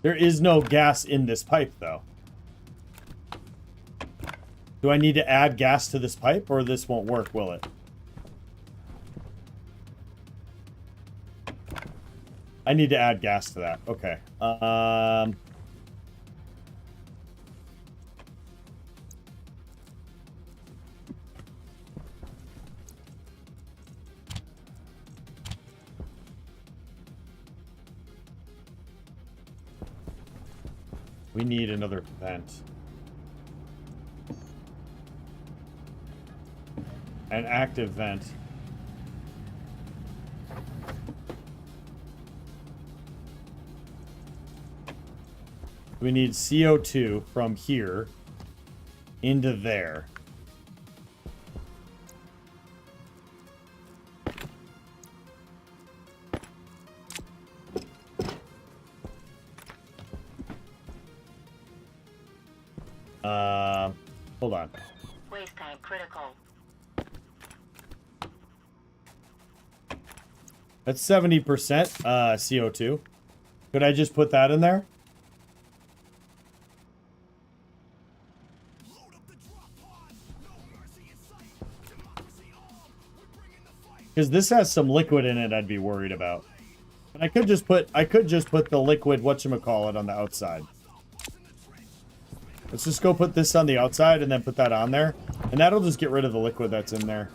There is no gas in this pipe, though. Do I need to add gas to this pipe, or this won't work, will it? I need to add gas to that. Okay. We need another vent. An active vent. We need CO2 from here into there. Hold on.
Waste time critical.
That's 70% CO2. Could I just put that in there? Because this has some liquid in it I'd be worried about. But I could just put the liquid whatchamacallit on the outside. Let's just go put this on the outside and then put that on there. And that'll just get rid of the liquid that's in there.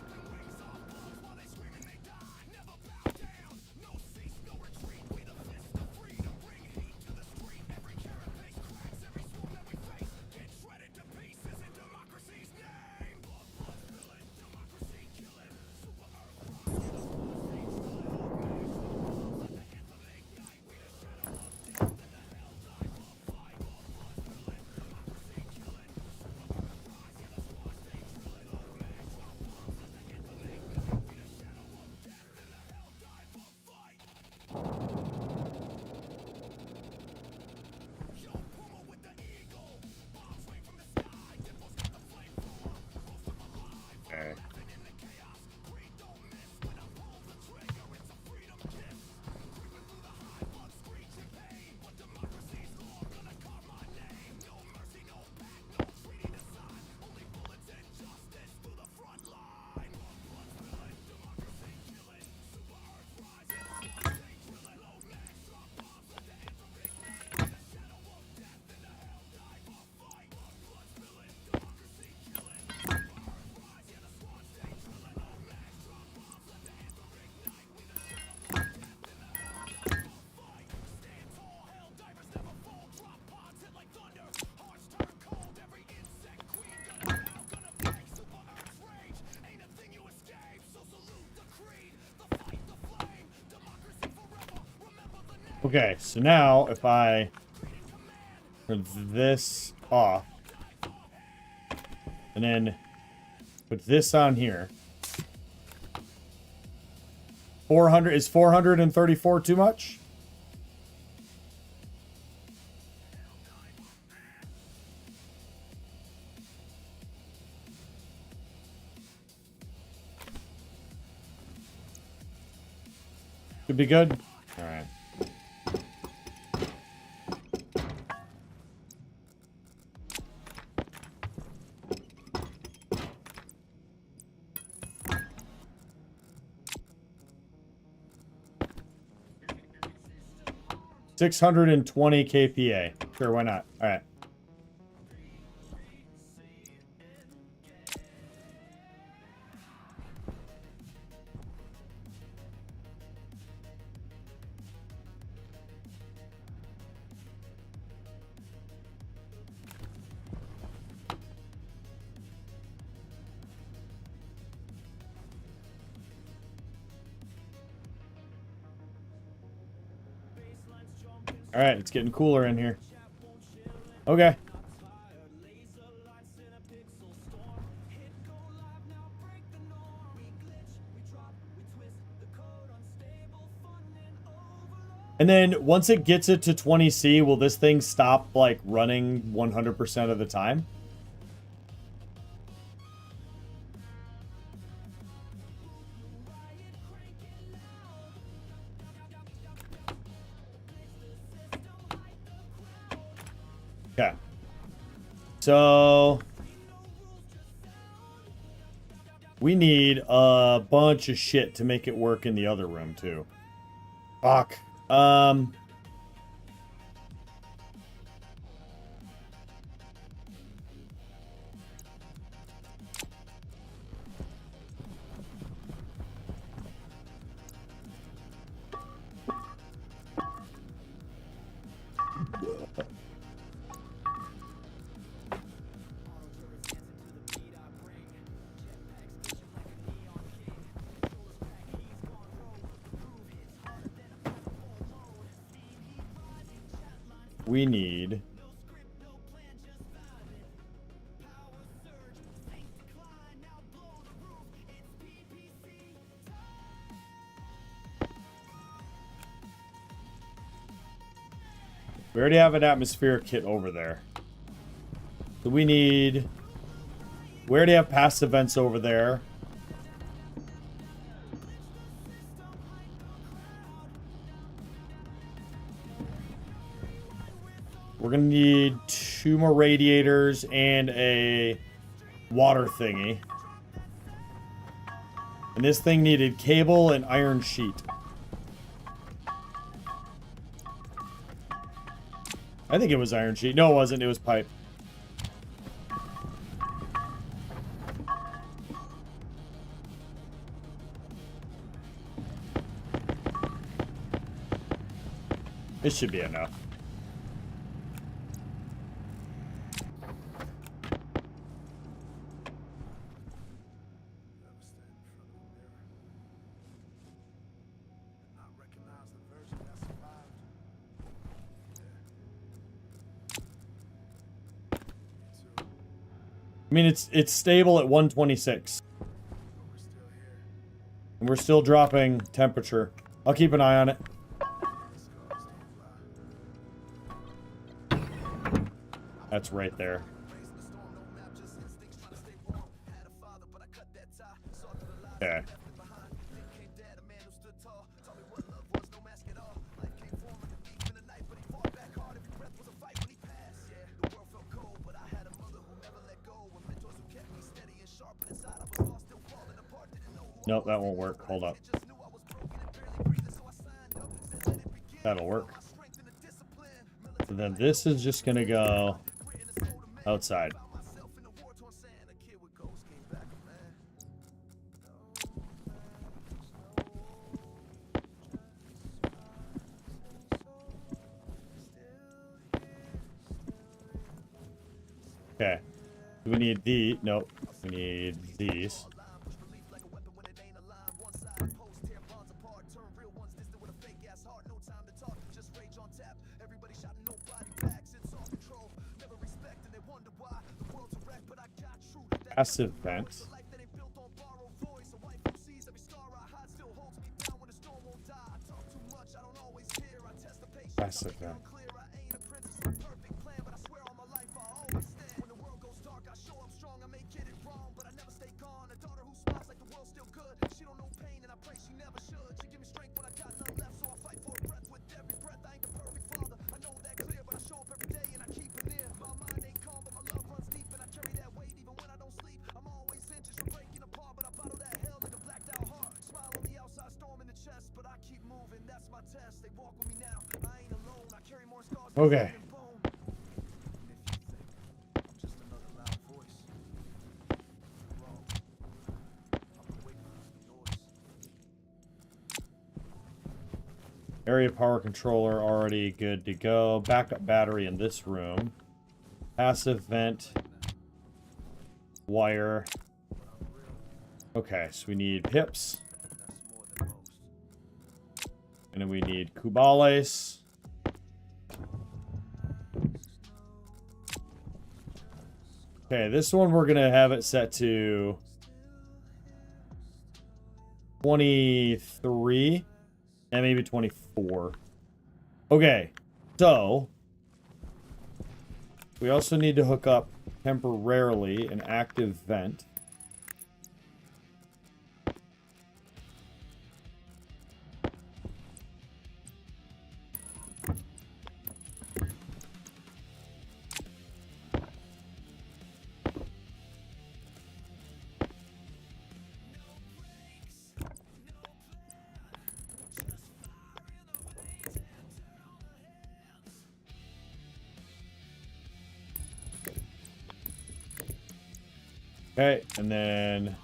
Okay, so now if I turn this off and then put this on here, 400 is 434 too much? Should be good. All right. $620 kPa. Sure, why not? All right. All right, it's getting cooler in here. Okay. And then once it gets it to 20C, will this thing stop like running 100% of the time? Okay. So we need a bunch of shit to make it work in the other room too. Fuck. we need... We already have an atmospheric kit over there. So we need... We already have passive vents over there. We're gonna need 2 more radiators and a water thingy. And this thing needed cable and iron sheet. I think it was iron sheet. No, it wasn't. It was pipe. This should be enough. I mean, it's stable at 126. And we're still dropping temperature. I'll keep an eye on it. That's right there. Okay. Nope, that won't work. Hold up. That'll work. And then this is just gonna go outside. Okay. Do we need the... Nope. We need these. Passive vent. Passive vent. Okay. Area power controller already good to go. Backup battery in this room. Passive vent. Wire. Okay, so we need pips. And then we need Kubales. Okay, this one we're gonna have it set to 23 and maybe 24. Okay, so we also need to hook up temporarily an active vent. Okay, and then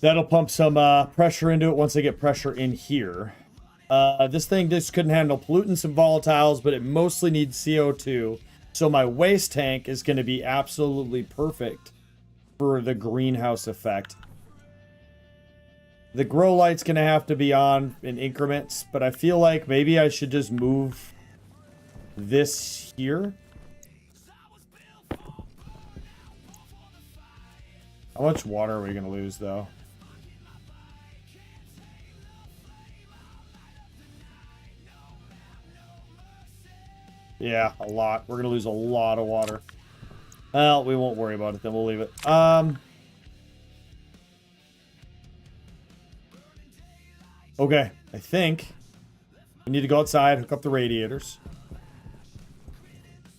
that'll pump some pressure into it once I get pressure in here. This thing just couldn't handle pollutants and volatiles, but it mostly needs CO2. So my waste tank is going to be absolutely perfect for the greenhouse effect. The grow light's gonna have to be on in increments, but I feel like maybe I should just move this here. How much water are we gonna lose, though? Yeah, a lot. We're gonna lose a lot of water. Well, we won't worry about it then. We'll leave it. Okay, I think we need to go outside, hook up the radiators.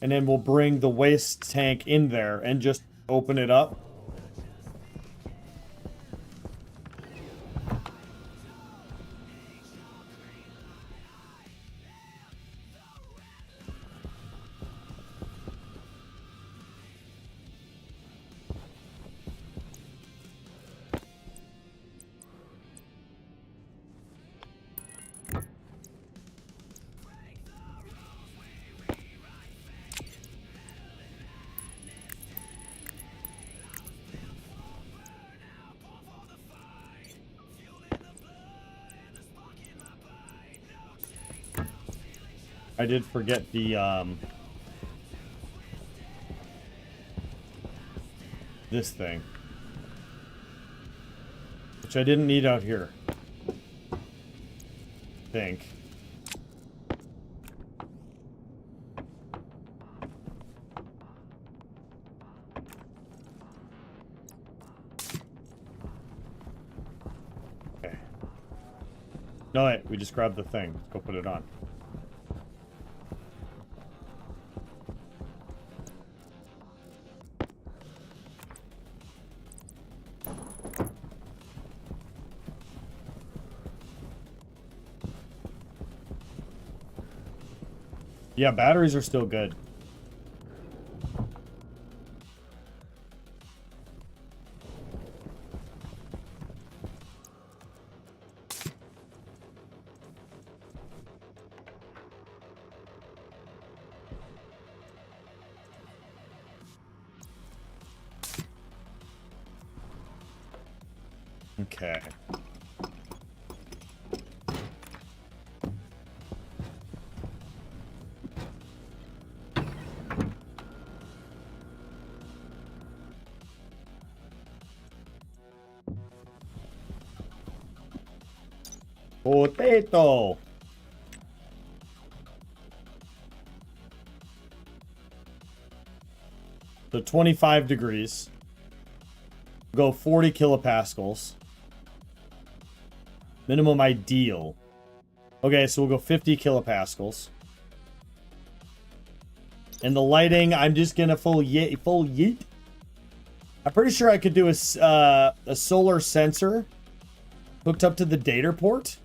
And then we'll bring the waste tank in there and just open it up. I did forget the, this thing. Which I didn't need out here. I think. Okay. No, wait, we just grabbed the thing. Let's go put it on. Yeah, batteries are still good. Okay. Potato. So 25 degrees. Go 40 kilopascals. Minimum ideal. Okay, so we'll go 50 kilopascals. And the lighting, I'm just gonna full yeet. I'm pretty sure I could do a solar sensor hooked up to the data port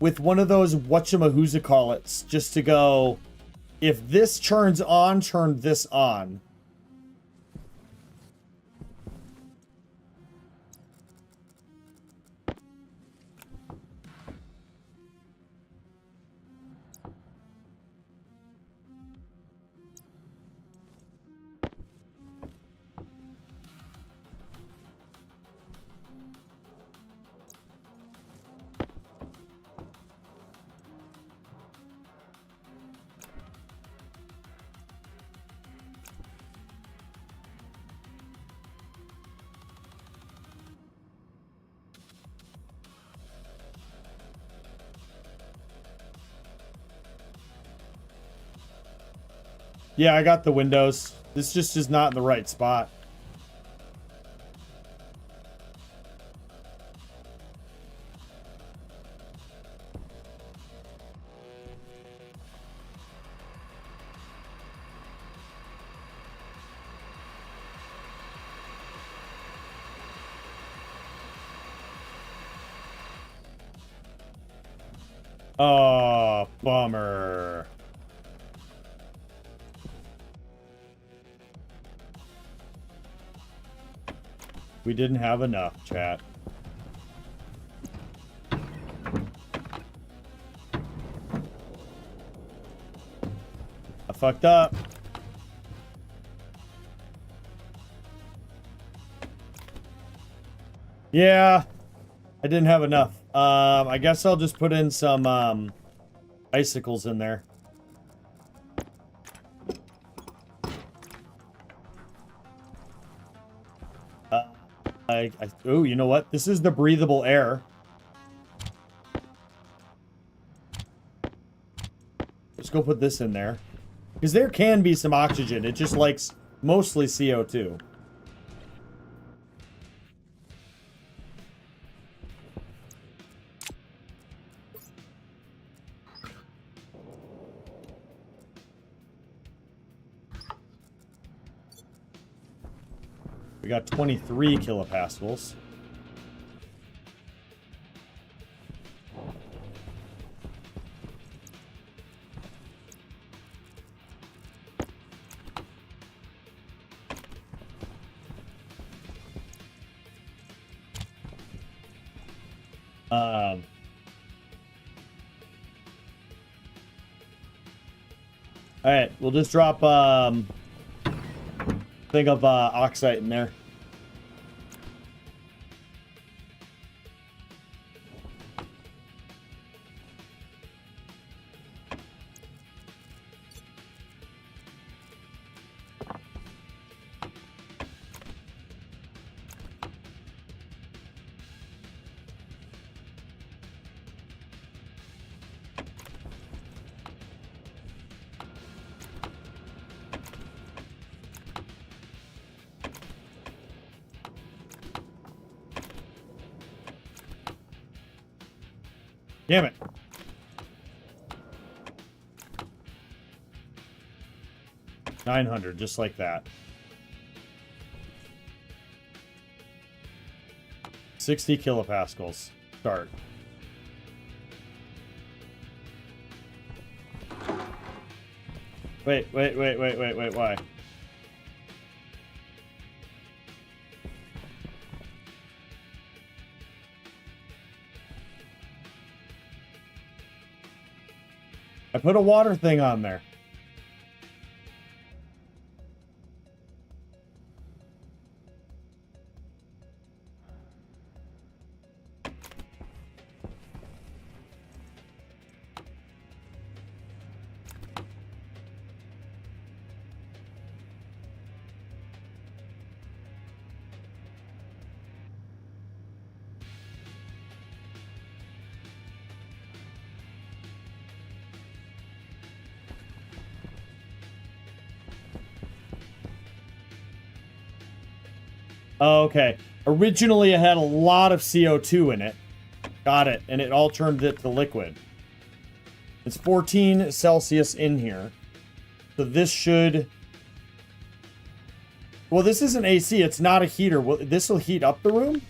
with one of those whatchamahoozacallits, just to go, if this turns on, turn this on. Yeah, I got the windows. This just is not in the right spot. Oh, bummer. We didn't have enough, chat. I fucked up. Yeah. I didn't have enough. I guess I'll just put in some icicles in there. Oh, you know what? This is the breathable air. Let's go put this in there. Because there can be some oxygen. It just likes mostly CO2. We got 23 kilopascals. All right, we'll just drop thing of oxide in there. Damn it. $900, just like that. 60 kilopascals. Start. Wait, why? I put a water thing on there. Okay. Originally, it had a lot of CO2 in it. Got it. And it all turned it to liquid. It's 14 Celsius in here. So this should... Well, this isn't AC. It's not a heater. This will heat up the room?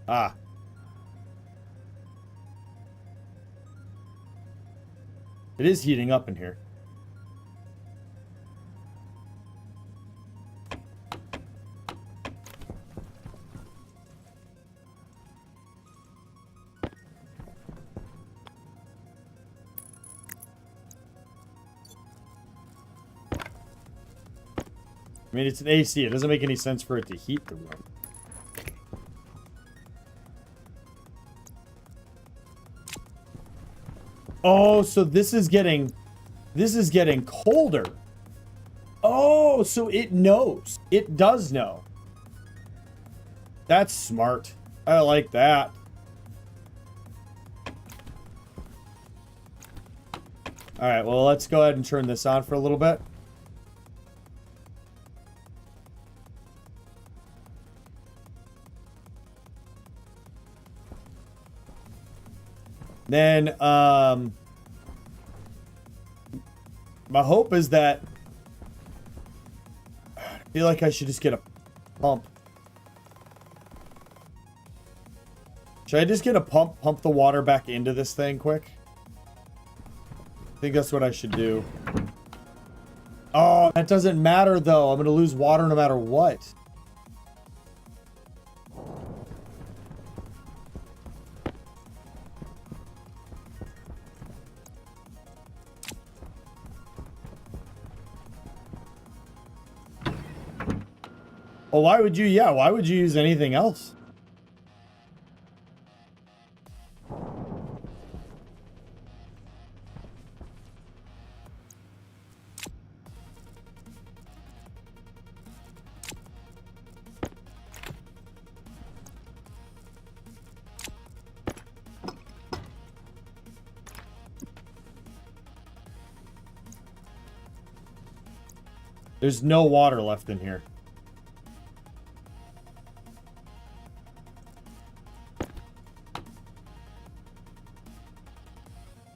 Ah. It is heating up in here. I mean, it's an AC. It doesn't make any sense for it to heat the room. Oh, so this is getting colder. Oh, so it knows. It does know. That's smart. I like that. All right, well, let's go ahead and turn this on for a little bit. Then, my hope is that I feel like I should just get a pump. Should I just get a pump the water back into this thing quick? I think that's what I should do. Oh, that doesn't matter though. I'm going to lose water no matter what. Well, why would you? Yeah, why would you use anything else? There's no water left in here.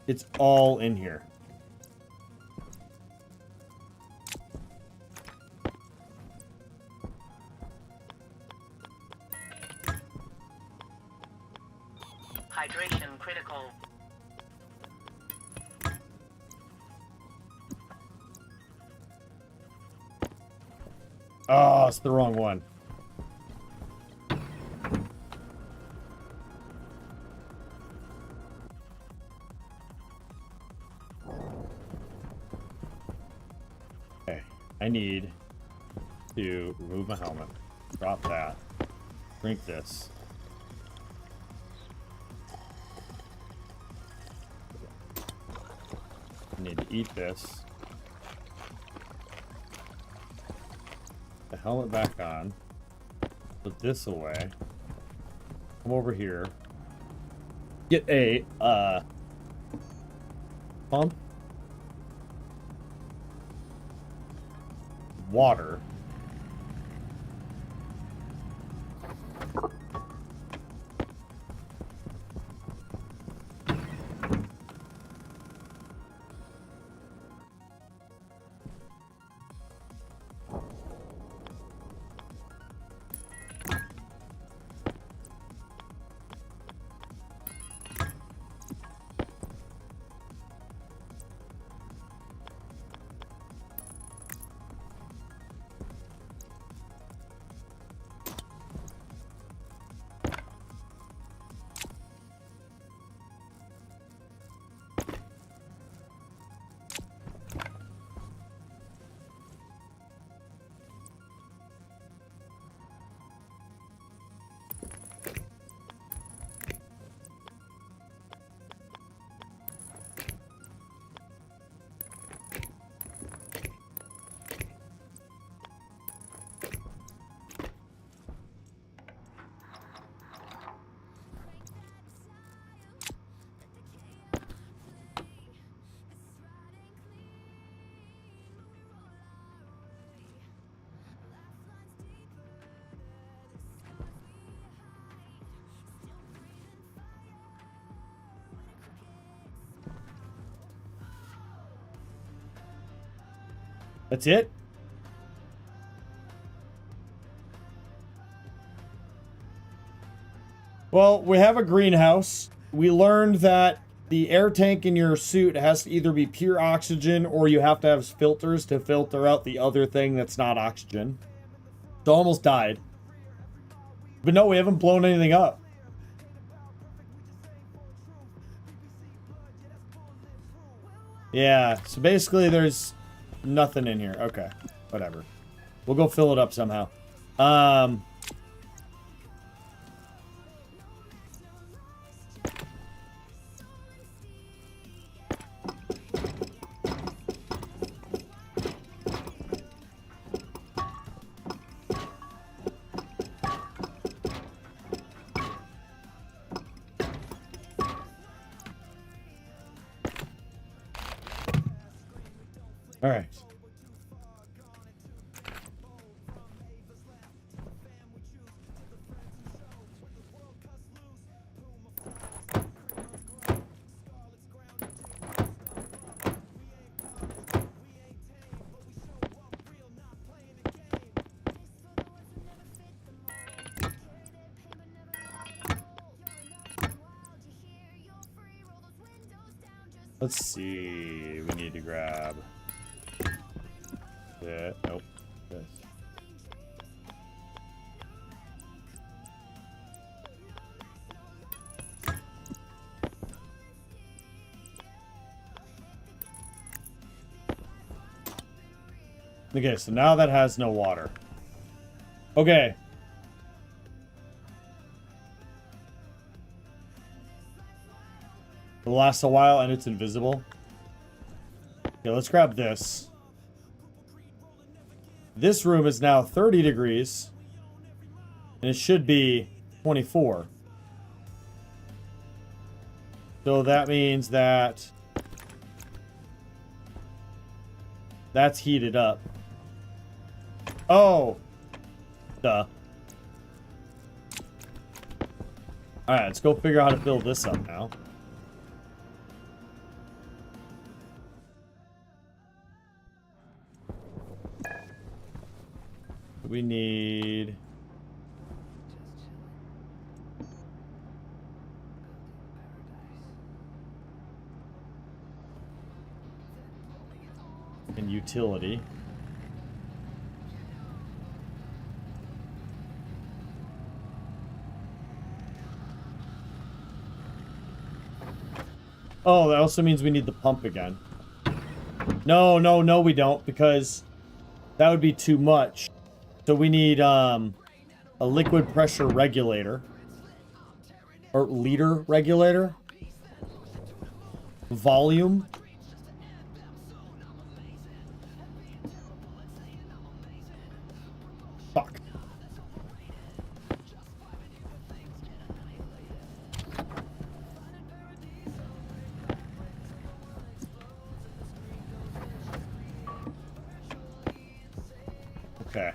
It's all in here.
Hydration critical.
Oh, it's the wrong one. Okay, I need to remove my helmet. Drop that. Drink this. I need to eat this. The helmet back on. Put this away. Come over here. Get a pump. Water. That's it? Well, we have a greenhouse. We learned that the air tank in your suit has to either be pure oxygen or you have to have filters to filter out the other thing that's not oxygen. So almost died. But no, we haven't blown anything up. Yeah, so basically there's nothing in here. Okay, whatever. We'll go fill it up somehow. All right. Let's see. We need to grab that. Nope. This. Okay, so now that has no water. Okay. It lasts a while and it's invisible. Okay, let's grab this. This room is now 30 degrees. And it should be 24. So that means that that's heated up. Oh! Duh. Alright, let's go figure out how to fill this up now. We need... and utility. Oh, that also means we need the pump again. No, no, no, we don't, because that would be too much. So we need a liquid pressure regulator. Or liter regulator. Volume. Fuck. Okay.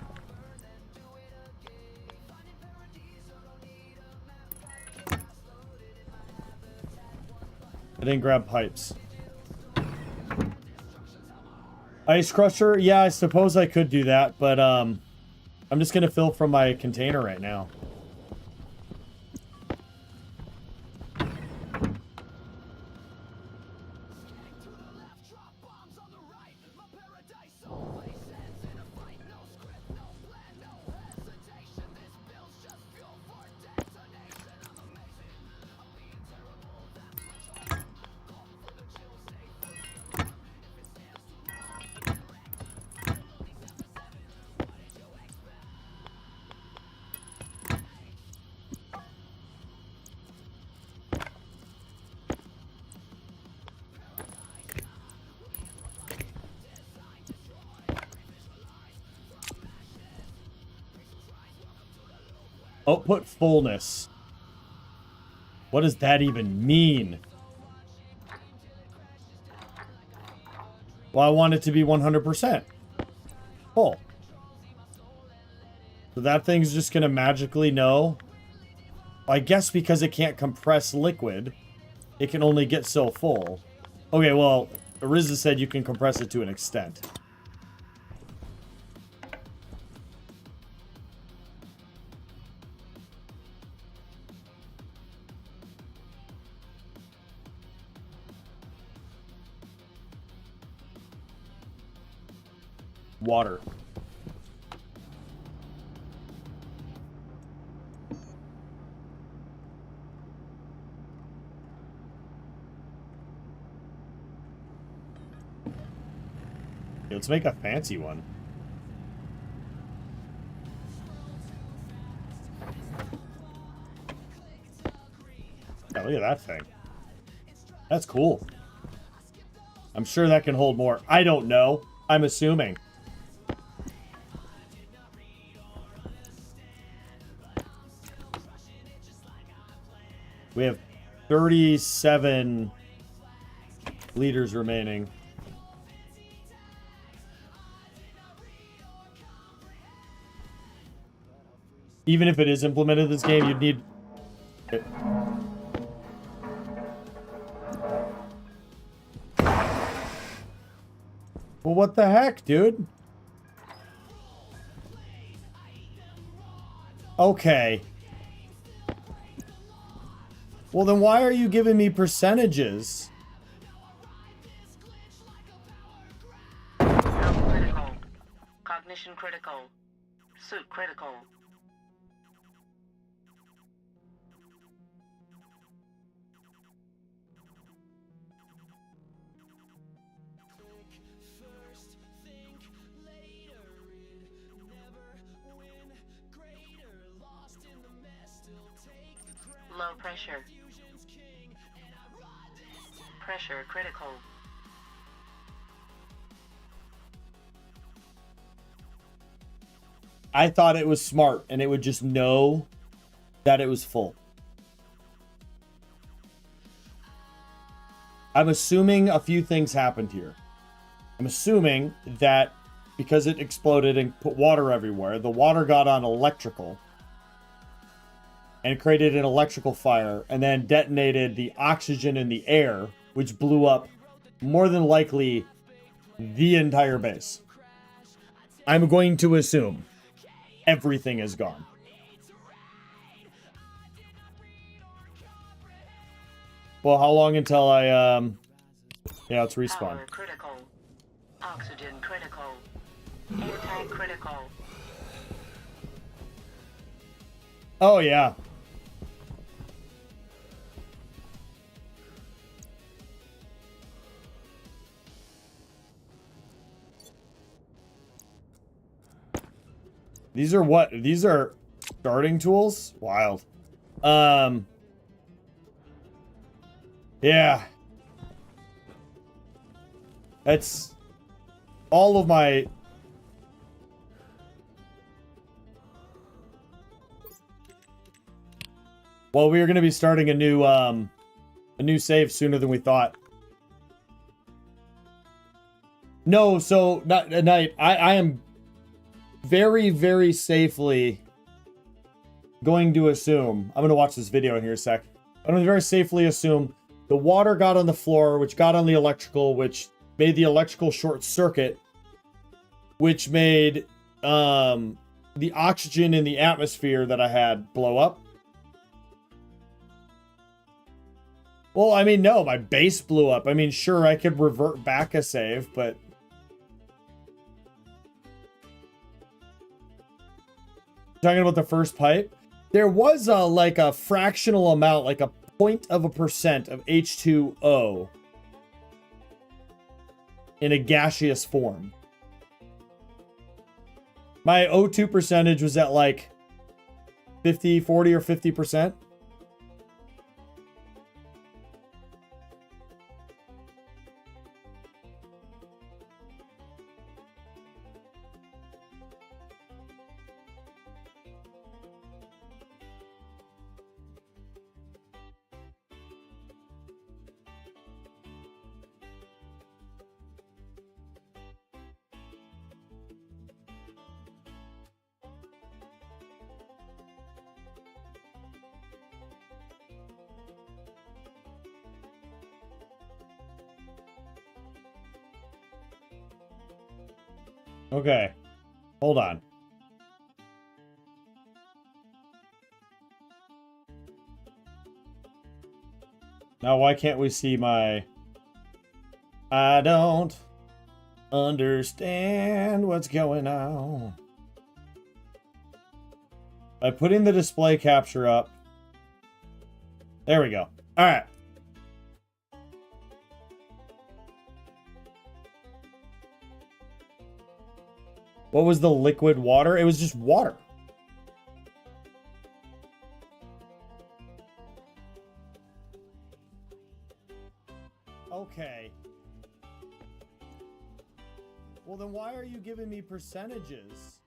I didn't grab pipes. Ice crusher? Yeah, I suppose I could do that, but I'm just gonna fill from my container right now. Output fullness. What does that even mean? Well, I want it to be 100% full. So that thing's just gonna magically know. I guess because it can't compress liquid, it can only get so full. Okay, well, Ariza said you can compress it to an extent. Water. Okay, let's make a fancy one. Yeah, look at that thing. That's cool. I'm sure that can hold more. I don't know. I'm assuming. We have 37 liters remaining. Even if it is implemented this game, you'd need... Well, what the heck, dude? Okay. Well, then why are you giving me percentages?
Health critical. Cognition critical. Suit critical. Low pressure. Pressure critical.
I thought it was smart and it would just know that it was full. I'm assuming a few things happened here. I'm assuming that because it exploded and put water everywhere, the water got on electrical and created an electrical fire and then detonated the oxygen in the air, which blew up more than likely the entire base. I'm going to assume everything is gone. Well, how long until I, yeah, let's respawn.
Power critical. Oxygen critical. Air tank critical.
Oh, yeah. These are what? These are starting tools? Wild. Yeah. That's all of my... Well, we are going to be starting a new save sooner than we thought. No, so not at night. I am very, very safely going to assume, I'm going to watch this video in here a sec. I'm going to very safely assume the water got on the floor, which got on the electrical, which made the electrical short circuit, which made the oxygen in the atmosphere that I had blow up. Well, I mean, no, my base blew up. I mean, sure, I could revert back a save, but... Talking about the first pipe, there was like a fractional amount, like a 0.1% of H2O in a gaseous form. My O2 percentage was at like 50, 40 or 50%. Okay, hold on. Now, why can't we see my... I don't understand what's going on. By putting the display capture up. There we go. All right. What was the liquid water? It was just water. Okay. Well, then why are you giving me percentages?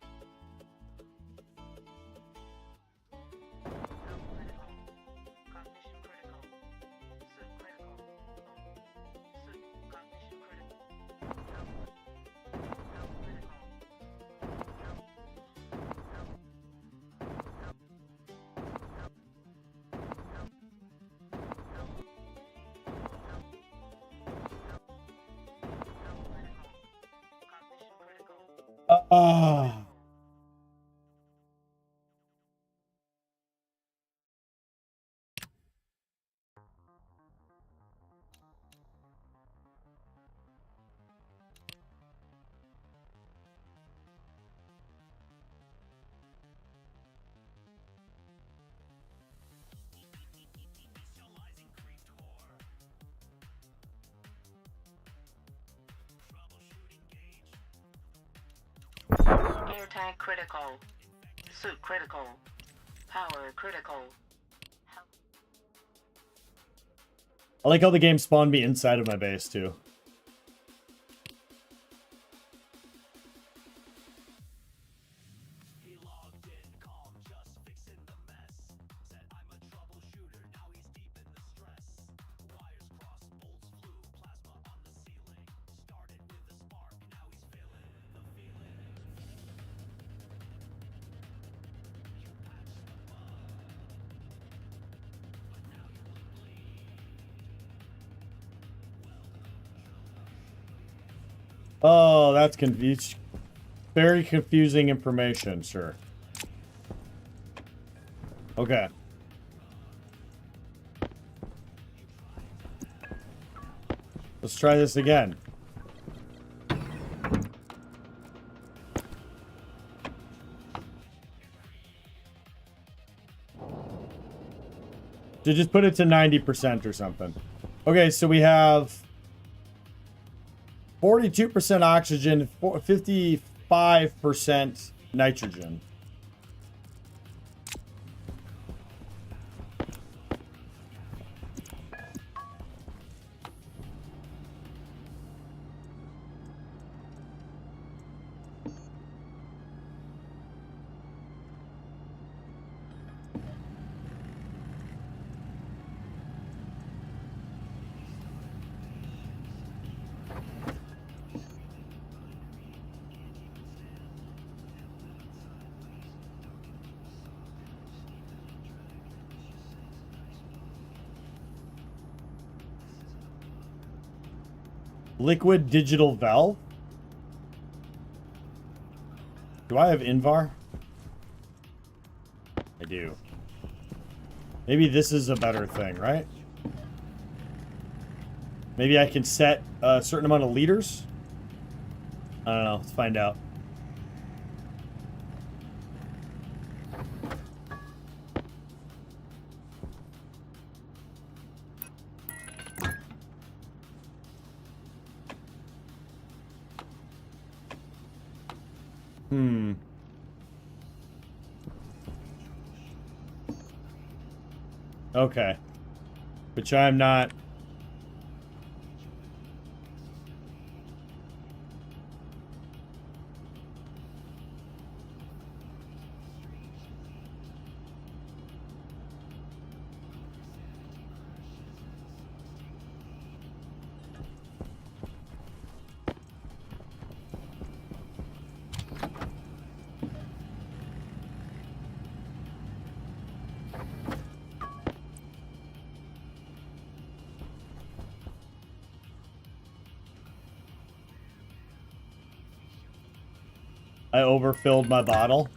Air tank critical. Suit critical. Power critical.
I like how the game spawned me inside of my base, too.
He logged in, calm, just fixing the mess. Said I'm a troubleshooter, now he's deep in the stress. Wires crossed, bolts flew, plasma on the ceiling. Started with a spark, now he's feeling the feeling. You patched the bug, but now you will bleed.
Oh, that's confused. Very confusing information, sir. Okay. Let's try this again. To just put it to 90% or something. Okay, so we have 42% oxygen, 55% nitrogen. Liquid digital valve? Do I have Invar? I do. Maybe this is a better thing, right? Maybe I can set a certain amount of liters? I don't know. Let's find out. Okay. Which I'm not... I overfilled my bottle.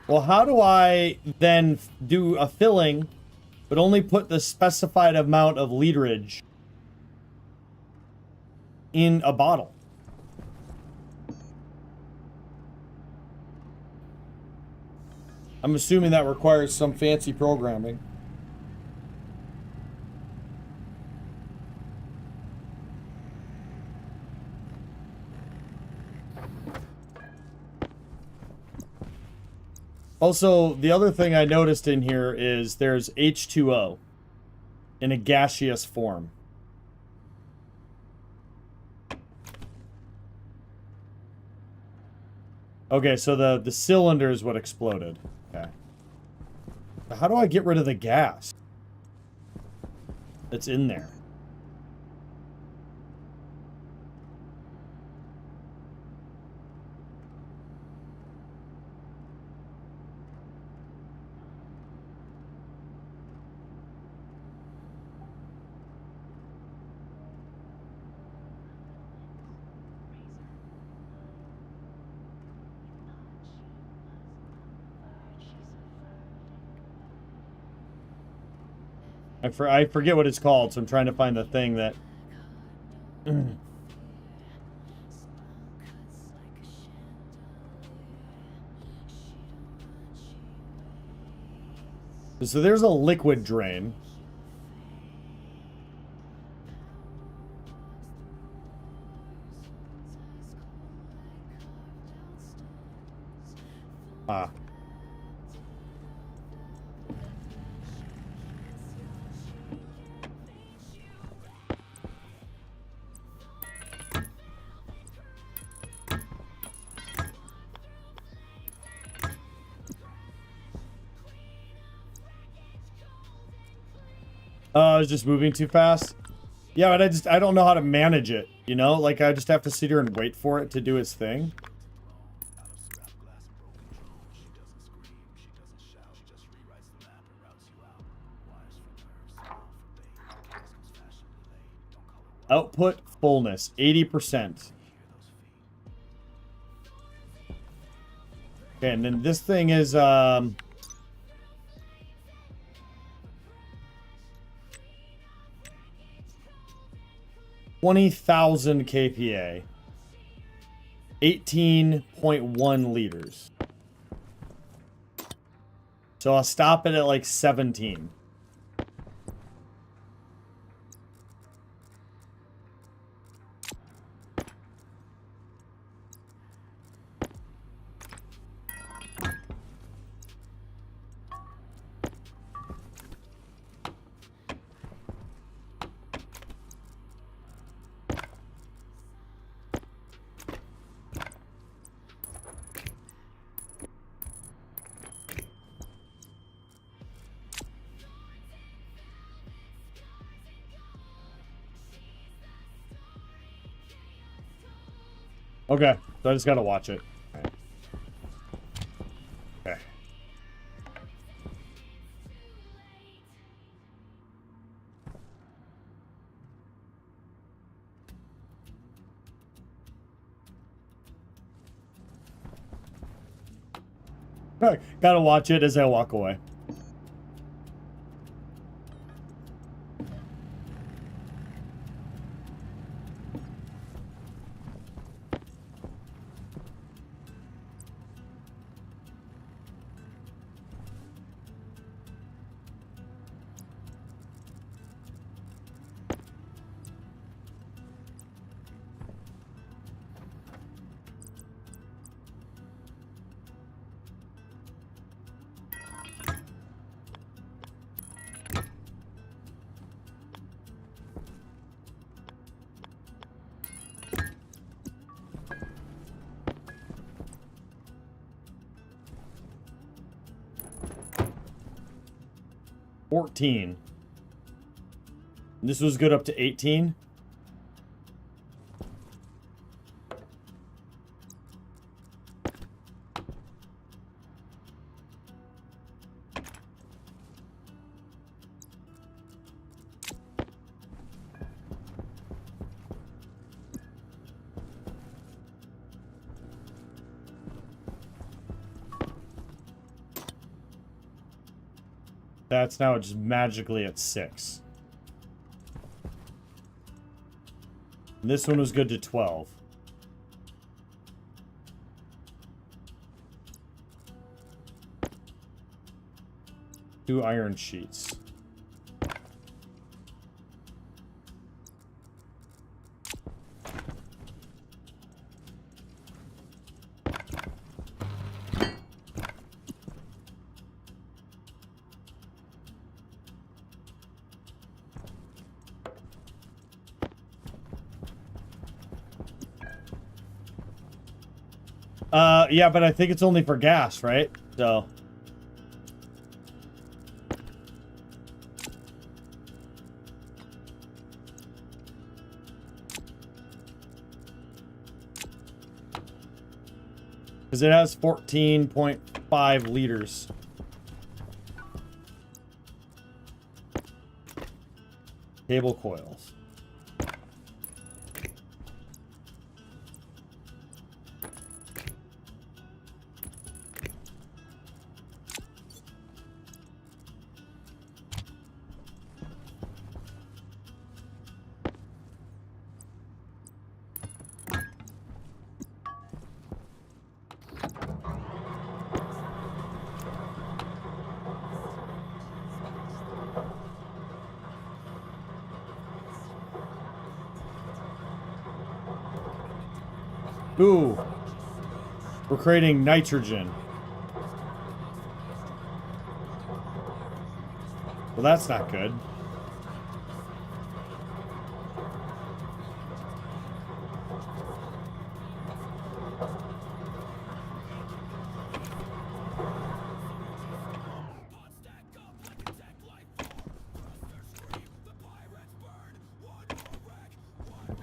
Well, how do I then do a filling, but only put the specified amount of literage in a bottle? I'm assuming that requires some fancy programming. Also, the other thing I noticed in here is there's H2O in a gaseous form. Okay, so the cylinder is what exploded. Okay. How do I get rid of the gas that's in there? I forget what it's called, so I'm trying to find the thing that... So there's a liquid drain. Ah. I was just moving too fast. Yeah, but I don't know how to manage it, you know? Like, I just have to sit here and wait for it to do its thing. Output fullness, 80%. Okay, and then this thing is, 20,000 kPa. 18.1 liters. So I'll stop it at like 17. Okay, so I just gotta watch it. Okay. Gotta watch it as I walk away. $14. This was good up to 18. That's now just magically at 6. And this one was good to 12. Two iron sheets. Yeah, but I think it's only for gas, right? So. Because it has 14.5 liters. Cable coils. Ooh. We're creating nitrogen. Well, that's not good.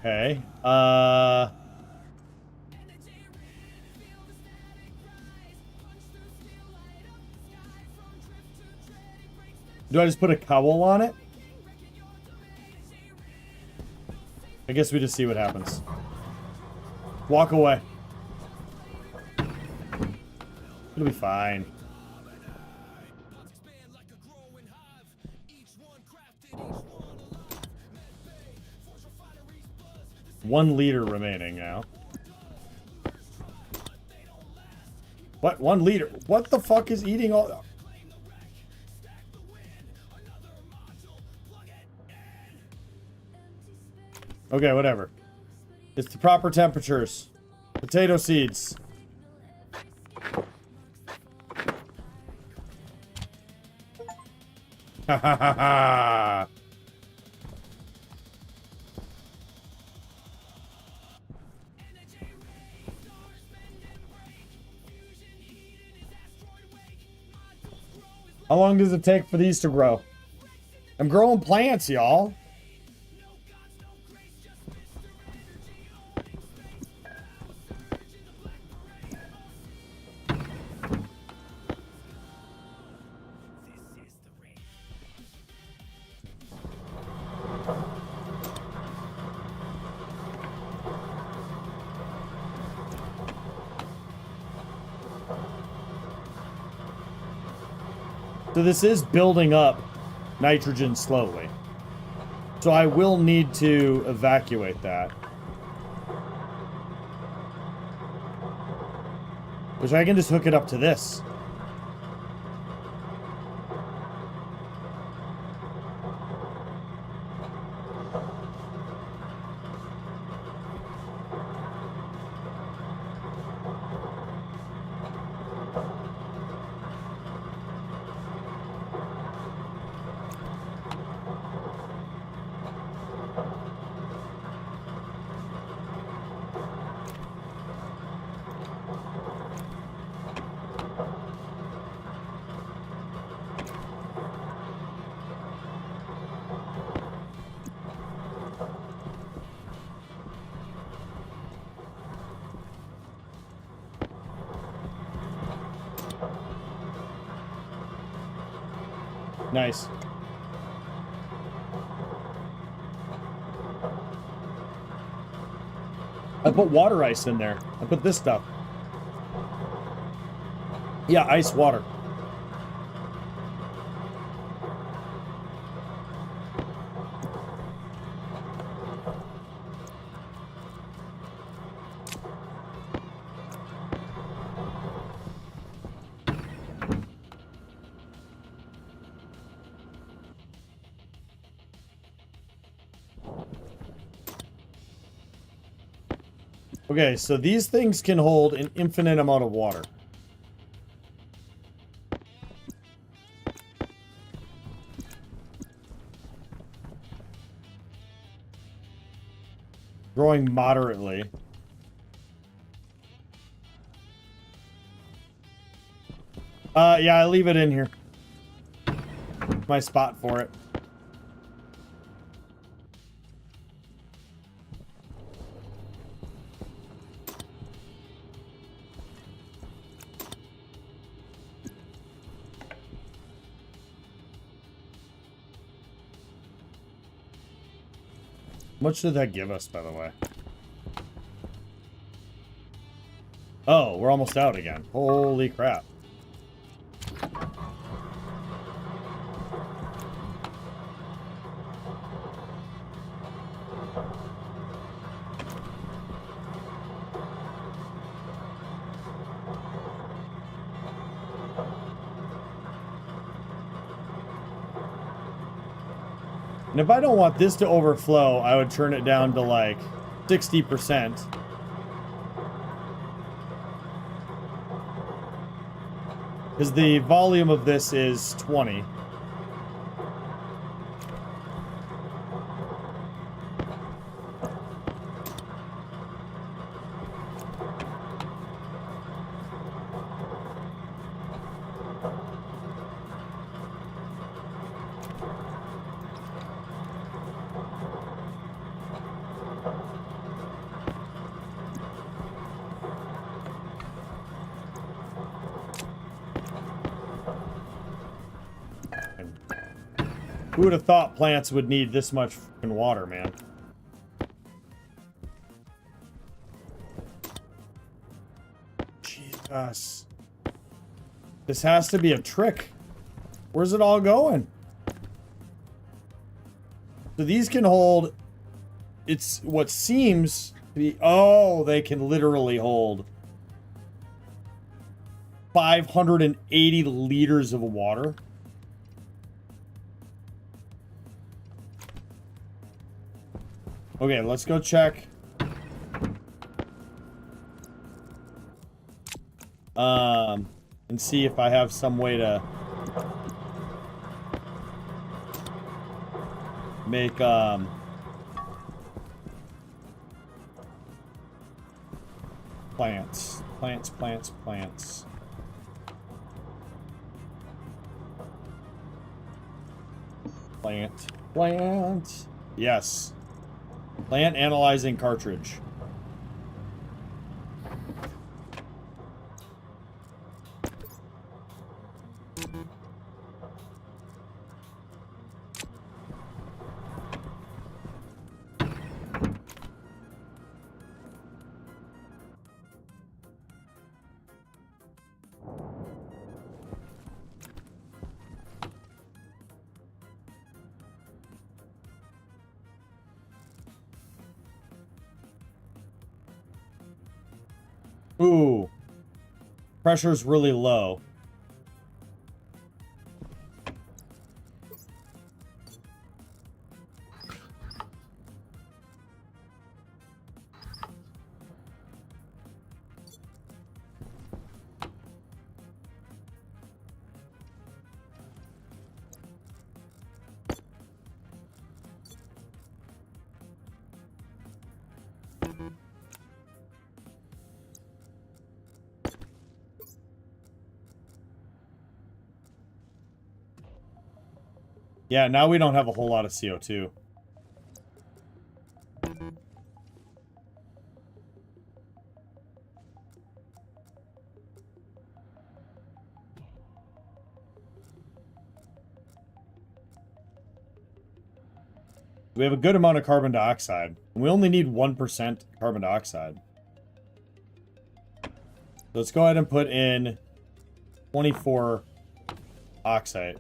Okay. Do I just put a cowl on it? I guess we just see what happens. Walk away. It'll be fine. One liter remaining now. What? 1 liter? What the fuck is eating all... Okay, whatever. It's the proper temperatures. Potato seeds. Ha ha ha ha! How long does it take for these to grow? I'm growing plants, y'all. So this is building up nitrogen slowly. So I will need to evacuate that. Which I can just hook it up to this. Nice. I put water ice in there. I put this stuff. Yeah, ice water. Okay, so these things can hold an infinite amount of water. Growing moderately. Yeah, I leave it in here. My spot for it. How much did that give us, by the way? Oh, we're almost out again. Holy crap. And if I don't want this to overflow, I would turn it down to like 60%. Because the volume of this is 20. Who would have thought plants would need this much fucking water, man? Jesus. This has to be a trick. Where's it all going? So these can hold... It's what seems to be... Oh, they can literally hold 580 liters of water. Okay, let's go check. And see if I have some way to make, plants. Plant. Yes. Plant analyzing cartridge. Ooh. Pressure's really low. Yeah, now we don't have a whole lot of CO2. We have a good amount of carbon dioxide. We only need 1% carbon dioxide. So let's go ahead and put in 24 oxide.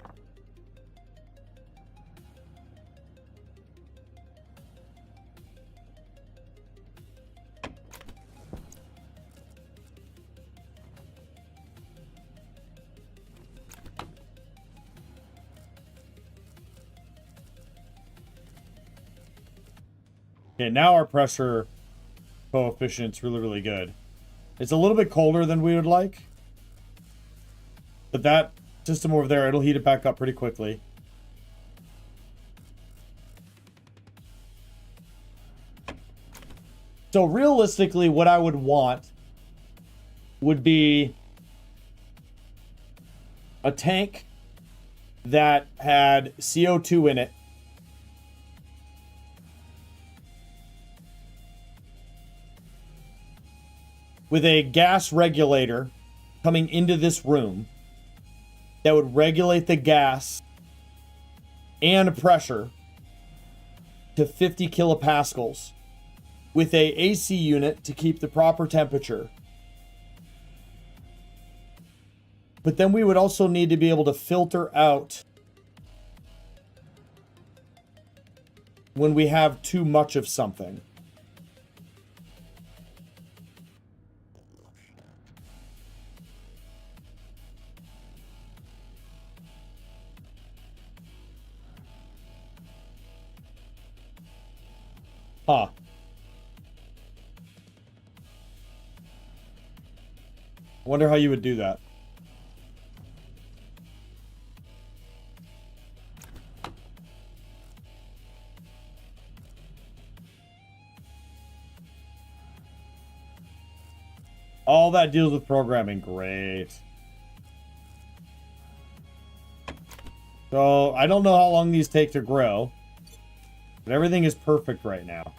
Okay, now our pressure coefficient's really, really good. It's a little bit colder than we would like. But that system over there, it'll heat it back up pretty quickly. So realistically, what I would want would be a tank that had CO2 in it. With a gas regulator coming into this room that would regulate the gas and pressure to 50 kilopascals with a AC unit to keep the proper temperature. But then we would also need to be able to filter out when we have too much of something. Huh. I wonder how you would do that. All that deals with programming. Great. So, I don't know how long these take to grow. But everything is perfect right now.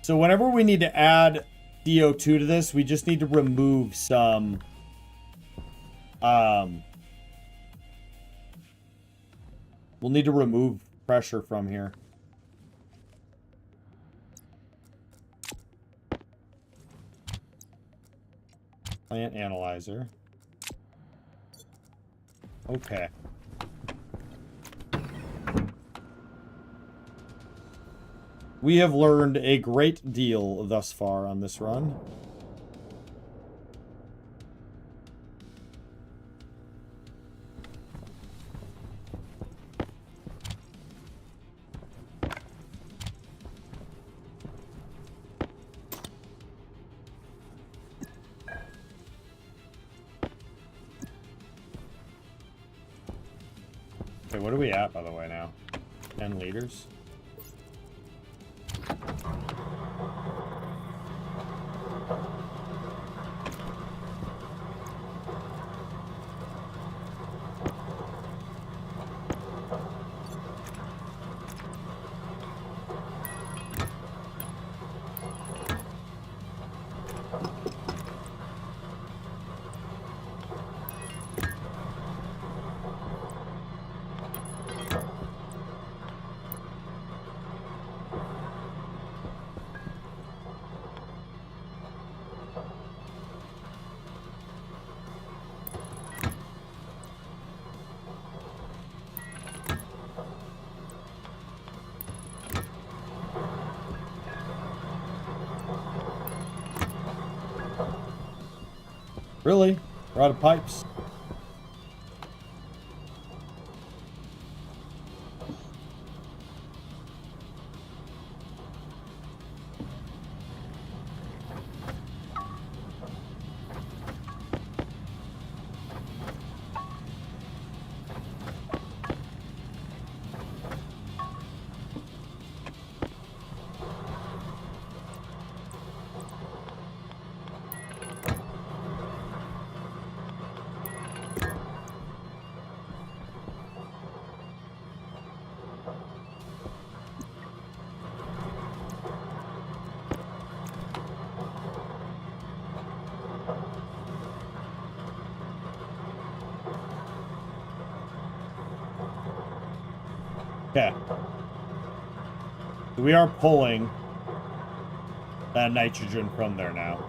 So whenever we need to add CO2 to this, we just need to remove some We'll need to remove pressure from here. Plant analyzer. Okay. We have learned a great deal thus far on this run. Okay, what are we at, by the way, now? 10 liters? Really? We're out of pipes. Okay. We are pulling that nitrogen from there now.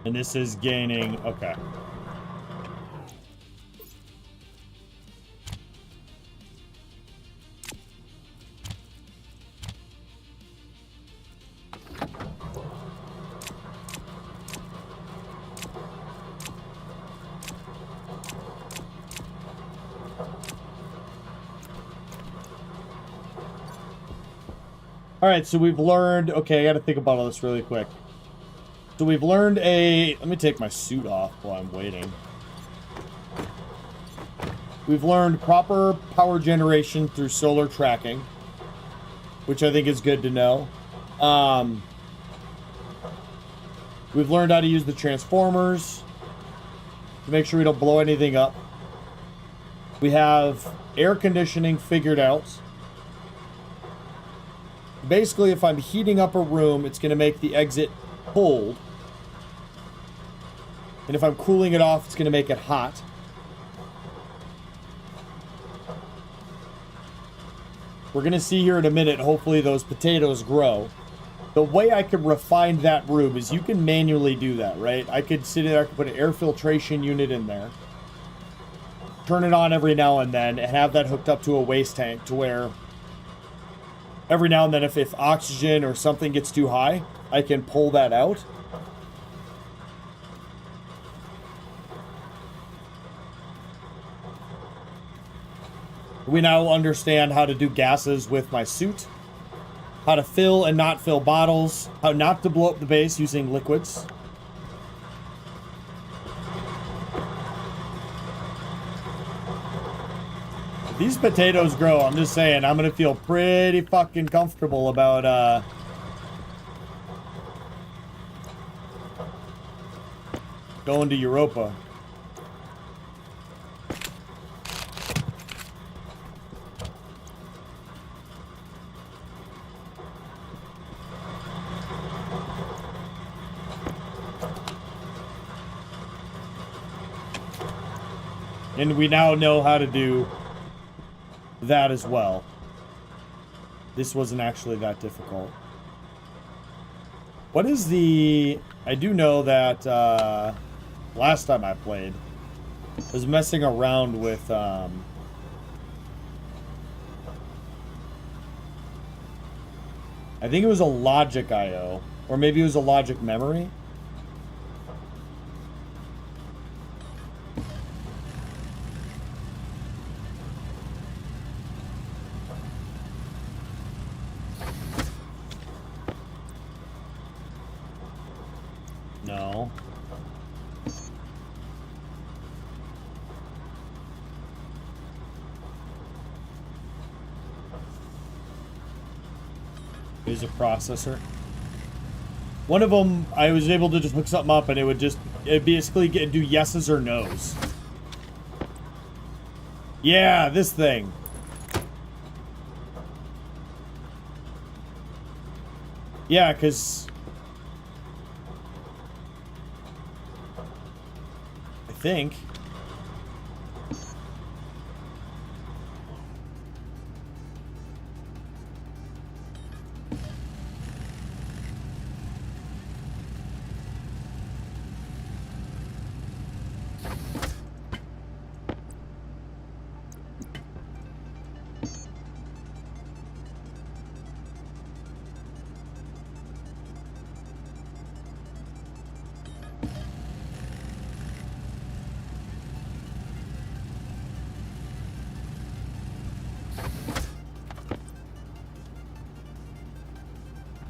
And this is gaining... Okay. Alright, so we've learned... Okay, I gotta think about all this really quick. So we've learned a... Let me take my suit off while I'm waiting. We've learned proper power generation through solar tracking, which I think is good to know. We've learned how to use the transformers to make sure we don't blow anything up. We have air conditioning figured out. Basically, if I'm heating up a room, it's going to make the exit cold. And if I'm cooling it off, it's going to make it hot. We're going to see here in a minute, hopefully those potatoes grow. The way I could refine that room is you can manually do that, right? I could sit there, I could put an air filtration unit in there. Turn it on every now and then and have that hooked up to a waste tank to where every now and then if oxygen or something gets too high, I can pull that out. We now understand how to do gases with my suit, how to fill and not fill bottles, how not to blow up the base using liquids. If these potatoes grow, I'm just saying, I'm gonna feel pretty fucking comfortable about going to Europa. And we now know how to do that as well. This wasn't actually that difficult. What is the... I do know that last time I played, I was messing around with... I think it was a logic IO. Or maybe it was a logic memory. No. Use a processor. One of them, I was able to just hook something up and it basically do yeses or nos. Yeah, this thing. Yeah, because I think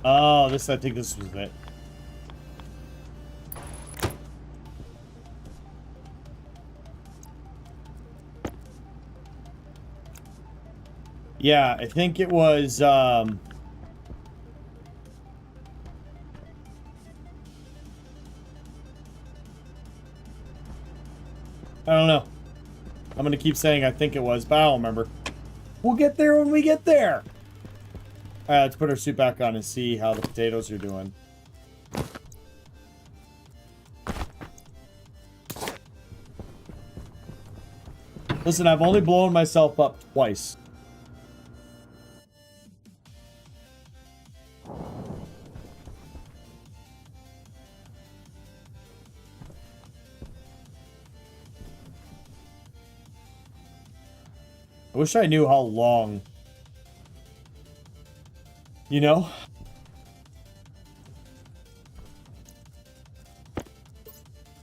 oh, I think this was it. Yeah, I think it was, I don't know. I'm gonna keep saying I think it was, but I don't remember. We'll get there when we get there. Alright, let's put our suit back on and see how the potatoes are doing. Listen, I've only blown myself up twice. I wish I knew how long. You know?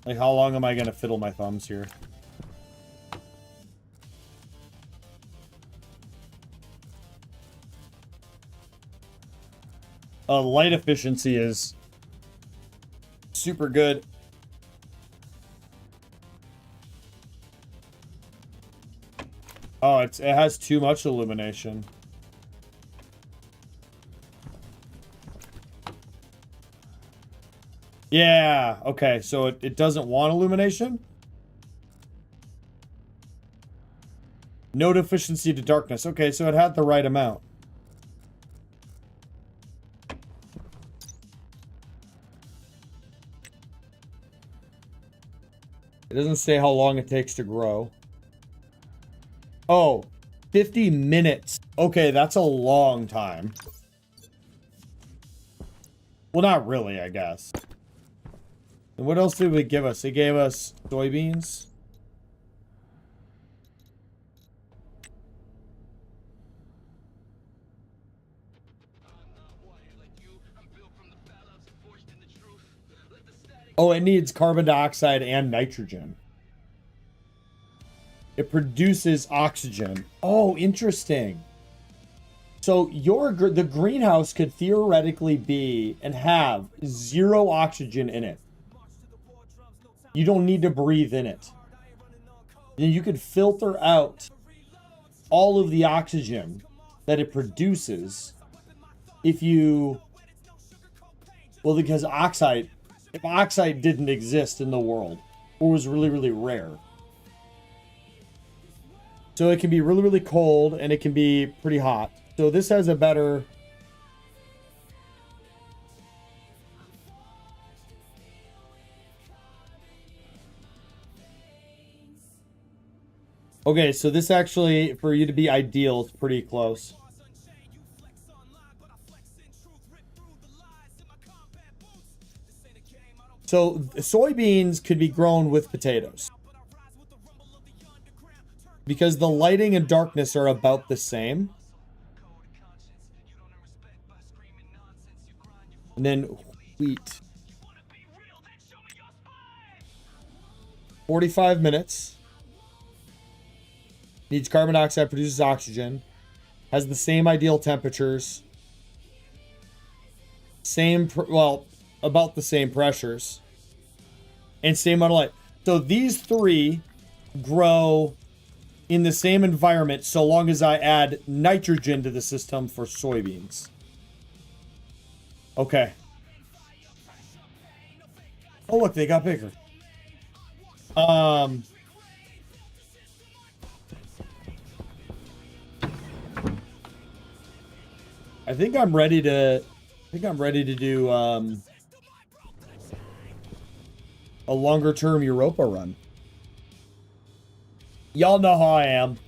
Like, how long am I gonna fiddle my thumbs here? Light efficiency is super good. Oh, it has too much illumination. Yeah, okay, so it doesn't want illumination? Node efficiency to darkness. Okay, so it had the right amount. It doesn't say how long it takes to grow. Oh, 50 minutes. Okay, that's a long time. Well, not really, I guess. And what else did we give us? They gave us soybeans. Oh, it needs carbon dioxide and nitrogen. It produces oxygen. Oh, interesting. So the greenhouse could theoretically be and have 0 oxygen in it. You don't need to breathe in it. Then you could filter out all of the oxygen that it produces if you... Well, because oxide... If oxide didn't exist in the world, or was really, really rare. So it can be really, really cold, and it can be pretty hot. So this has a better... Okay, so this actually, for you to be ideal, is pretty close. So soybeans could be grown with potatoes. Because the lighting and darkness are about the same. And then wheat. 45 minutes. Needs carbon dioxide, produces oxygen. Has the same ideal temperatures. Well, about the same pressures. And same amount of light. So these three grow in the same environment so long as I add nitrogen to the system for soybeans. Okay. Oh, look, they got bigger. I think I'm ready to do a longer term Europa run. Y'all know how I am.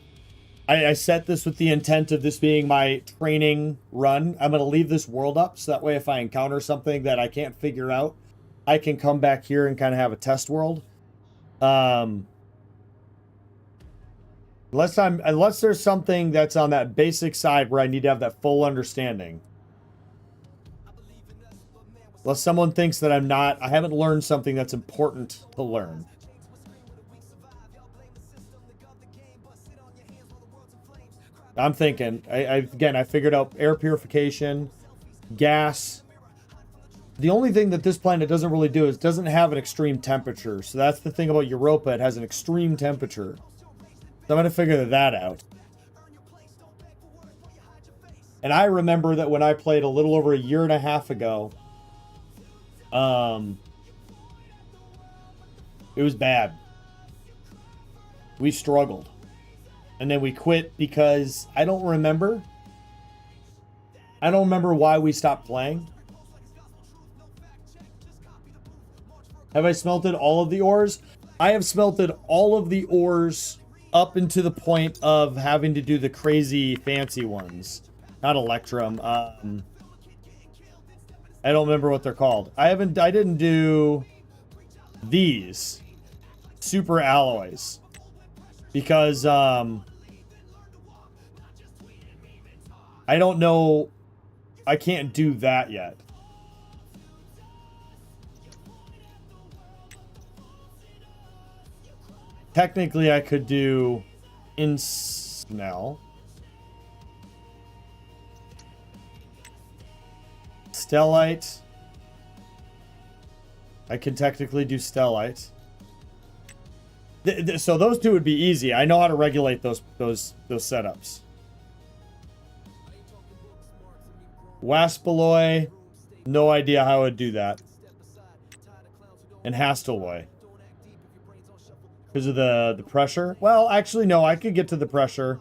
I set this with the intent of this being my training run. I'm going to leave this world up so that way if I encounter something that I can't figure out, I can come back here and kind of have a test world. Unless there's something that's on that basic side where I need to have that full understanding. Unless someone thinks that I haven't learned something that's important to learn. I'm thinking, again, I figured out air purification, gas. The only thing that this planet doesn't really do is doesn't have an extreme temperature. So that's the thing about Europa. It has an extreme temperature. So I'm going to figure that out. And I remember that when I played a little over a year and a half ago, it was bad. We struggled. And then we quit because I don't remember why we stopped playing. Have I smelted all of the ores? I have smelted all of the ores up into the point of having to do the crazy fancy ones. Not Electrum. I don't remember what they're called. I didn't do these super alloys because I don't know. I can't do that yet. Technically, I could do in smell. Stellite. I can technically do stellite. So those two would be easy. I know how to regulate those setups. Waspaloy, no idea how I would do that. And Hastaloy. Because of the pressure? Well, actually, no, I could get to the pressure.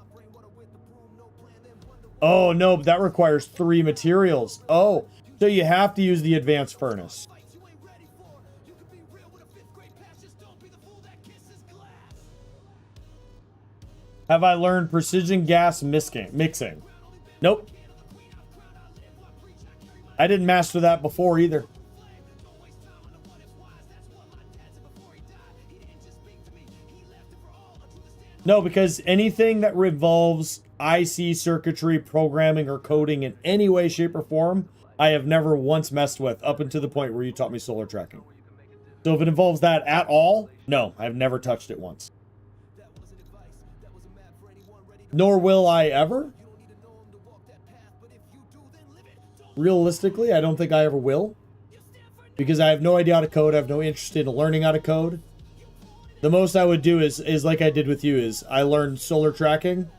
Oh, no, but that requires 3 materials. Oh, so you have to use the advanced furnace. Have I learned precision gas mixing? Nope. I didn't master that before either. No, because anything that revolves IC circuitry, programming, or coding in any way, shape, or form, I have never once messed with up until the point where you taught me solar tracking. So if it involves that at all, no, I've never touched it once. Nor will I ever. Realistically, I don't think I ever will. Because I have no idea how to code. I have no interest in learning how to code. The most I would do is like I did with you, is I learned solar tracking.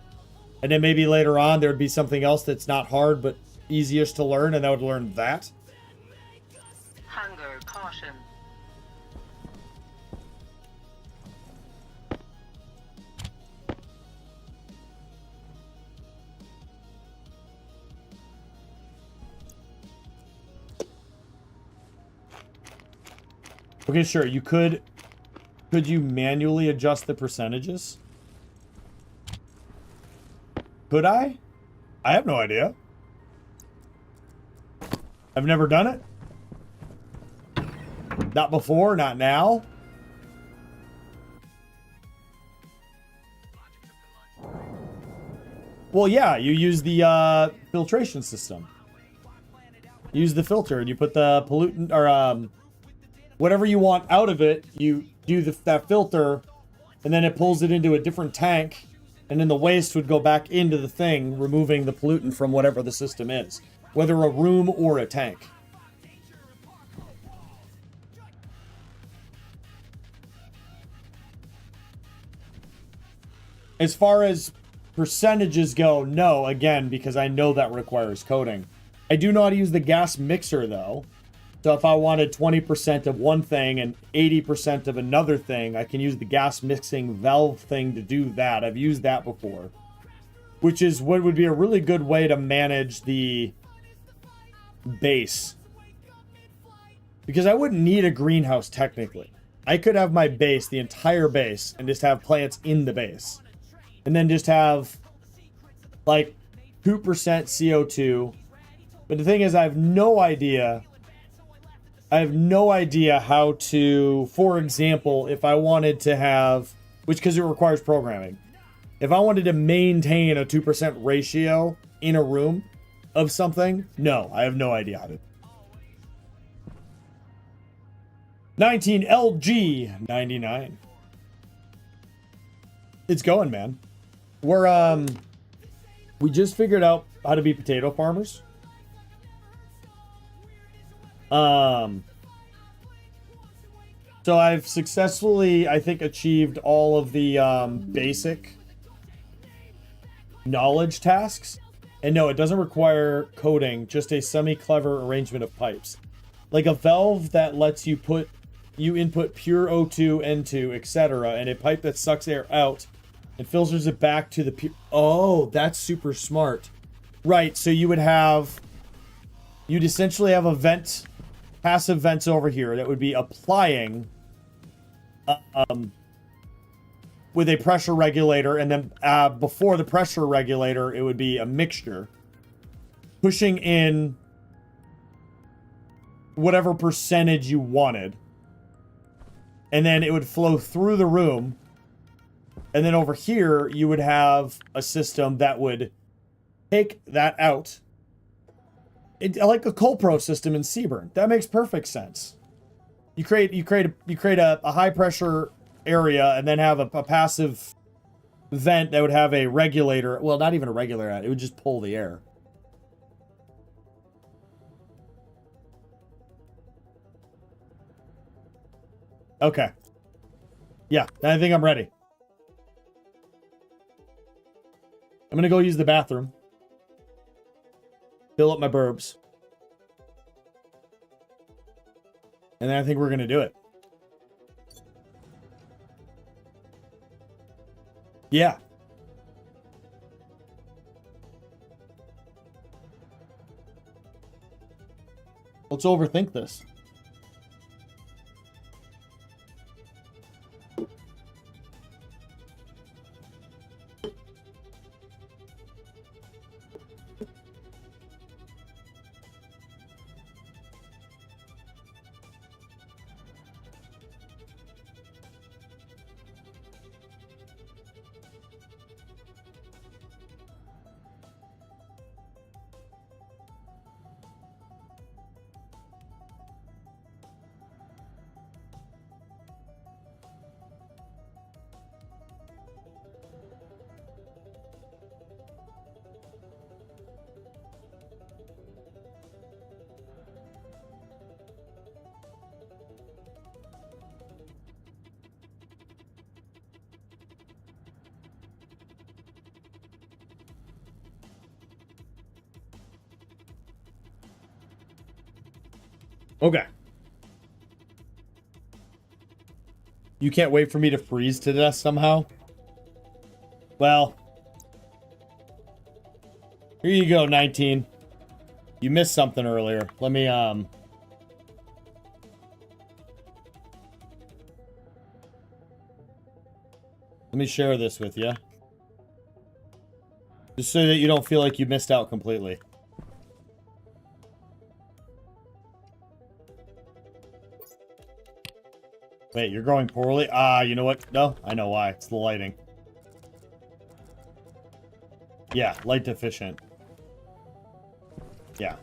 And then maybe later on there would be something else that's not hard but easiest to learn, and I would learn that.
Hunger, caution.
Okay, sure. Could you manually adjust the percentages? Could I? I have no idea. I've never done it. Not before, not now. Well, yeah, you use the filtration system. Use the filter and you put the pollutant or whatever you want out of it. You do that filter, and then it pulls it into a different tank, and then the waste would go back into the thing, removing the pollutant from whatever the system is, whether a room or a tank. As far as percentages go, no, again, because I know that requires coding. I do know how to use the gas mixer, though. So if I wanted 20% of one thing and 80% of another thing, I can use the gas mixing valve thing to do that. I've used that before. Which is what would be a really good way to manage the base. Because I wouldn't need a greenhouse, technically. I could have my base, the entire base, and just have plants in the base. And then just have, like, 2% CO2. But the thing is, I have no idea how to, for example, if I wanted to have, which because it requires programming, if I wanted to maintain a 2% ratio in a room of something, no, I have no idea how to. 19LG99. It's going, man. We just figured out how to be potato farmers. So I've successfully, I think, achieved all of the basic knowledge tasks. And no, it doesn't require coding, just a semi-clever arrangement of pipes. Like a valve that lets you input pure O2, N2, etc., and a pipe that sucks air out and filters it back to the pure... Oh, that's super smart. Right, so you'd essentially have a vent, passive vents over here that would be applying with a pressure regulator, and then before the pressure regulator, it would be a mixture pushing in whatever percentage you wanted, and then it would flow through the room, and then over here you would have a system that would take that out. Like a CoalPro system in Seaburn. That makes perfect sense. You create a high pressure area and then have a passive vent that would have a regulator. Well, not even a regulator. It would just pull the air. Okay. Yeah, I think I'm ready. I'm gonna go use the bathroom. Fill up my burbs. And then I think we're going to do it. Yeah. Let's overthink this. Okay. You can't wait for me to freeze to death somehow? Well. Here you go, 19. You missed something earlier. Let me share this with you. Just so that you don't feel like you missed out completely. Wait, you're going poorly? Ah, you know what? No, I know why. It's the lighting. Yeah, light deficient. Yeah.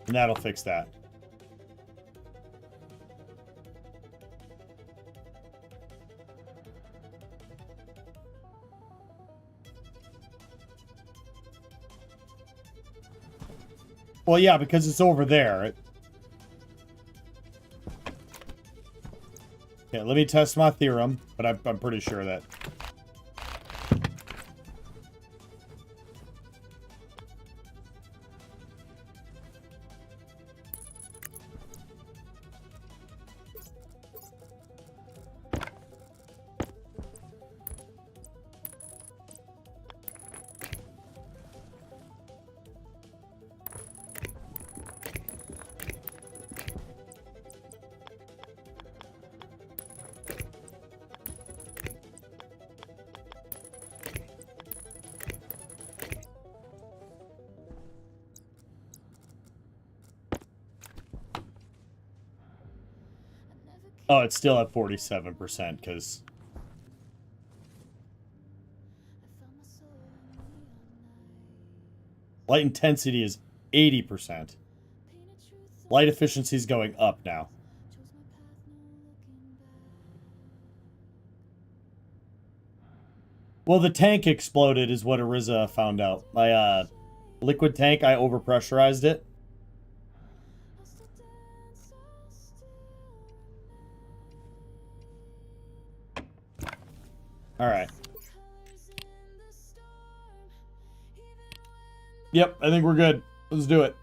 And that'll fix that. Well, yeah, because it's over there. Okay, let me test my theorem, but I'm pretty sure that... Oh, it's still at 47%, because... Light intensity is 80%. Light efficiency is going up now. Well, the tank exploded is what Ariza found out. My liquid tank, I overpressurized it. Alright. Yep, I think we're good. Let's do it.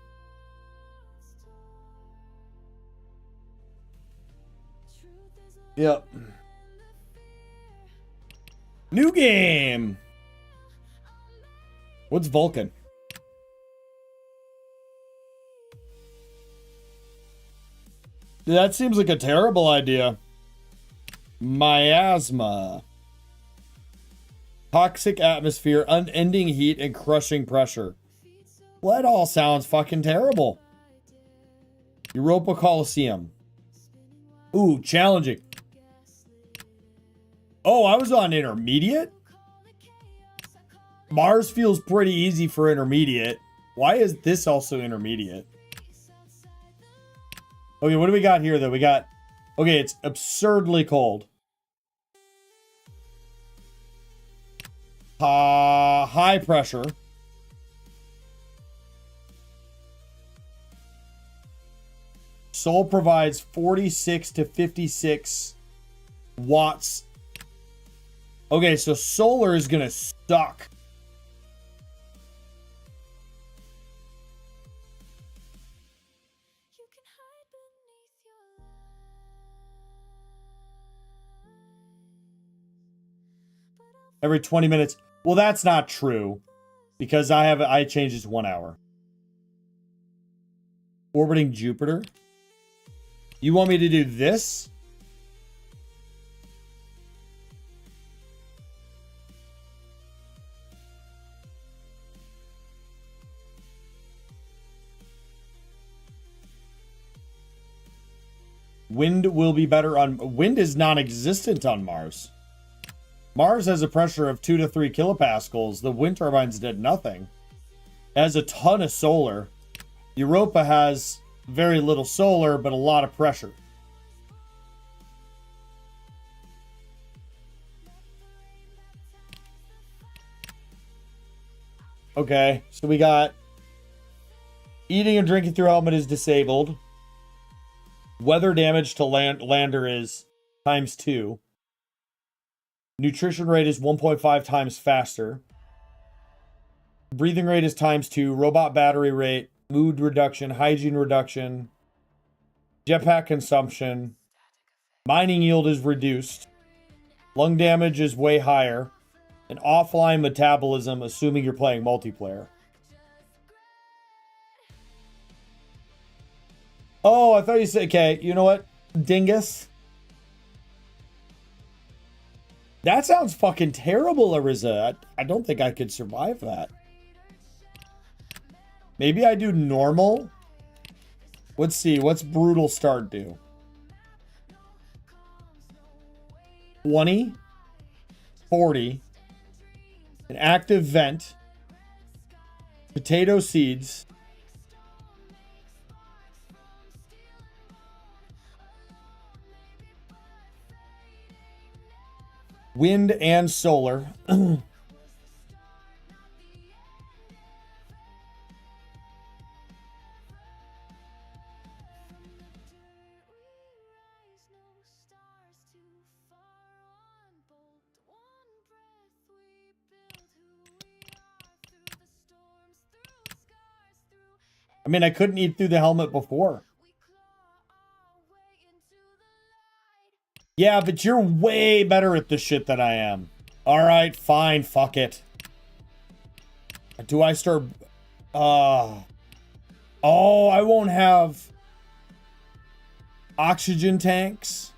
Yep. New game! What's Vulcan? That seems like a terrible idea. Miasma. Toxic atmosphere, unending heat, and crushing pressure. Well, that all sounds fucking terrible. Europa Coliseum. Ooh, challenging. Oh, I was on intermediate? Mars feels pretty easy for intermediate. Why is this also intermediate? Okay, what do we got here, though? We got... Okay, it's absurdly cold. High pressure. Sol provides 46 to 56 watts. Okay, so solar is gonna suck. Every 20 minutes. Well, that's not true. Because I changed it to 1 hour. Orbiting Jupiter. You want me to do this? Wind will be better on... Wind is non-existent on Mars. Mars has a pressure of 2 to 3 kilopascals. The wind turbines did nothing. It has a ton of solar. Europa has very little solar, but a lot of pressure. Okay, so we got... Eating and drinking through helmet is disabled. Weather damage to lander is ×2. Nutrition rate is 1.5 times faster. Breathing rate is ×2. Robot battery rate, mood reduction, hygiene reduction, jetpack consumption. Mining yield is reduced. Lung damage is way higher. And offline metabolism, assuming you're playing multiplayer. Oh, I thought you said... Okay, you know what? Dingus. That sounds fucking terrible, Ariza. I don't think I could survive that. Maybe I do normal. Let's see. What's brutal start do? 20, 40, an active vent, potato seeds, wind and solar. I mean, I couldn't eat through the helmet before. Yeah, but you're way better at this shit than I am. All right, fine, fuck it. Do I start... Oh, I won't have oxygen tanks,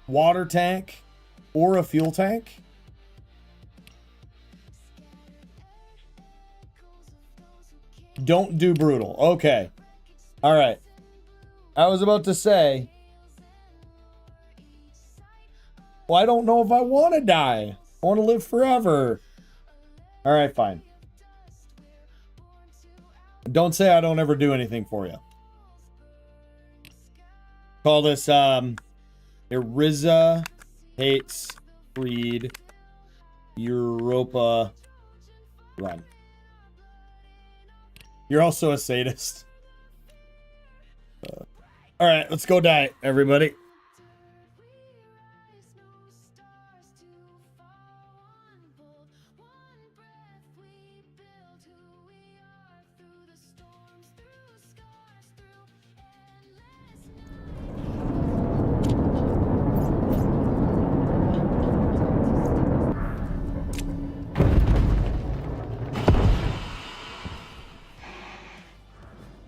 water tank, or a fuel tank. Don't do brutal. Okay. All right. I was about to say... Well, I don't know if I want to die. I want to live forever. All right, fine. Don't say I don't ever do anything for you. Call this Ariza hates Creed Europa run. You're also a sadist. All right, let's go die, everybody.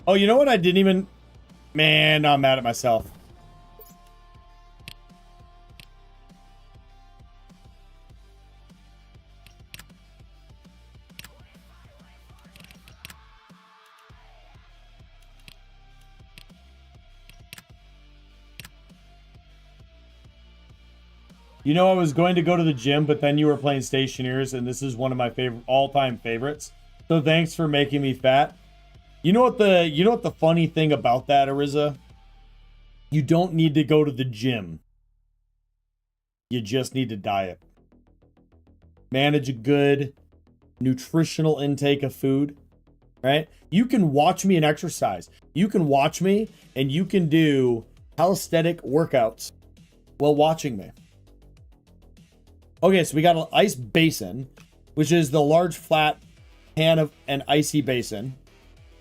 Oh, you know what? I didn't even... Man, I'm mad at myself. You know, I was going to go to the gym, but then you were playing Stationeers, and this is one of my favorite all-time favorites. So thanks for making me fat. You know what the funny thing about that, Ariza? You don't need to go to the gym. You just need to diet. Manage a good nutritional intake of food, right? You can watch me and exercise. You can watch me and you can do calisthenic workouts while watching me. Okay, so we got an ice basin, which is the large flat pan of an icy basin.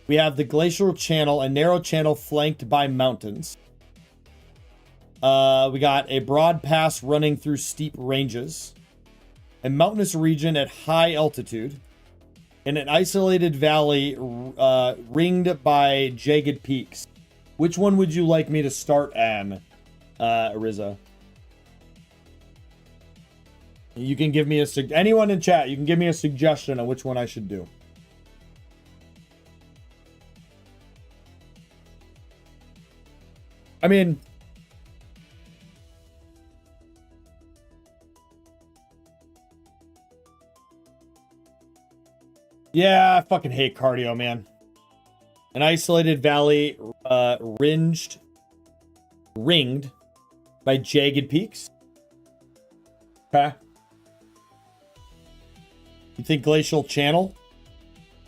We have the glacial channel, a narrow channel flanked by mountains. We got a broad pass running through steep ranges, a mountainous region at high altitude, and an isolated valley ringed by jagged peaks. Which one would you like me to start on, Ariza? You can give me anyone in chat, you can give me a suggestion on which one I should do. I mean, yeah, I fucking hate cardio, man. An isolated valley ringed by jagged peaks. Okay. You think glacial channel?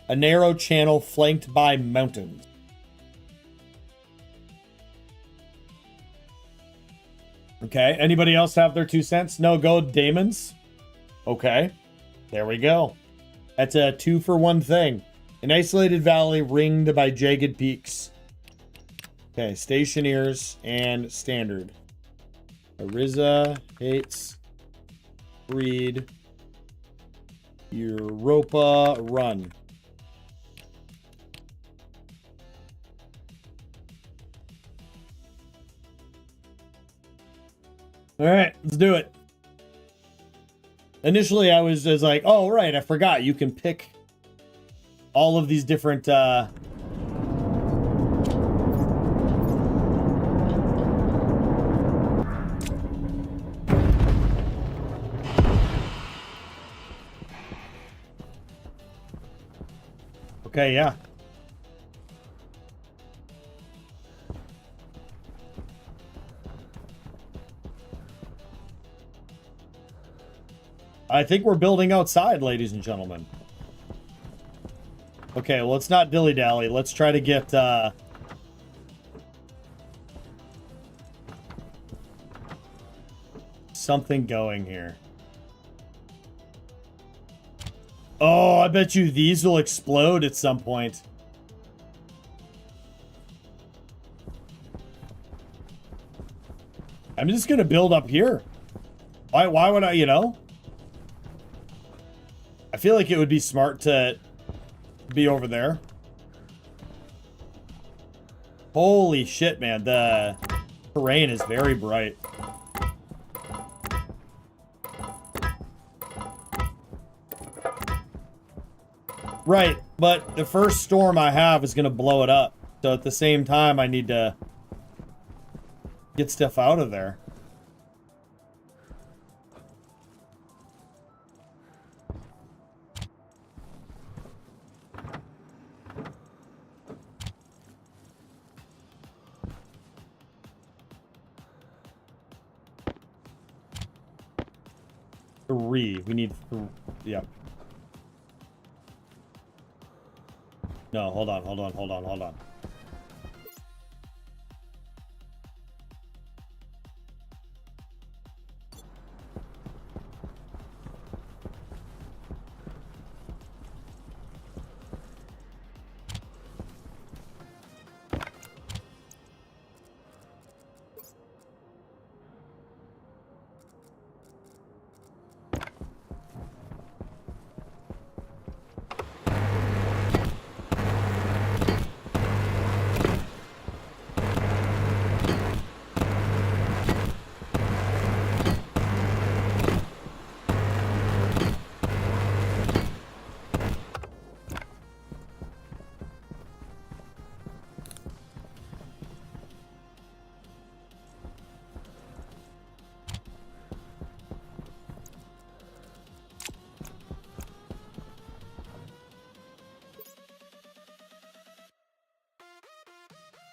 A narrow channel flanked by mountains. Okay, anybody else have their 2 cents? No, go Damon's. Okay, there we go. That's a 2-for-1 thing. An isolated valley ringed by jagged peaks. Okay, Stationeers and Standard. Ariza hates Creed Europa run. All right, let's do it. Initially, I was just like, oh, right, I forgot. You can pick all of these different, Okay, yeah. I think we're building outside, ladies and gentlemen. Okay, well, let's not dilly-dally. Let's try to get, something going here. Oh, I bet you these will explode at some point. I'm just gonna build up here. Why would I, you know? I feel like it would be smart to be over there. Holy shit, man. The terrain is very bright. Right, but the first storm I have is going to blow it up. So at the same time, I need to get stuff out of there. Three. We need three. Yep. No, hold on.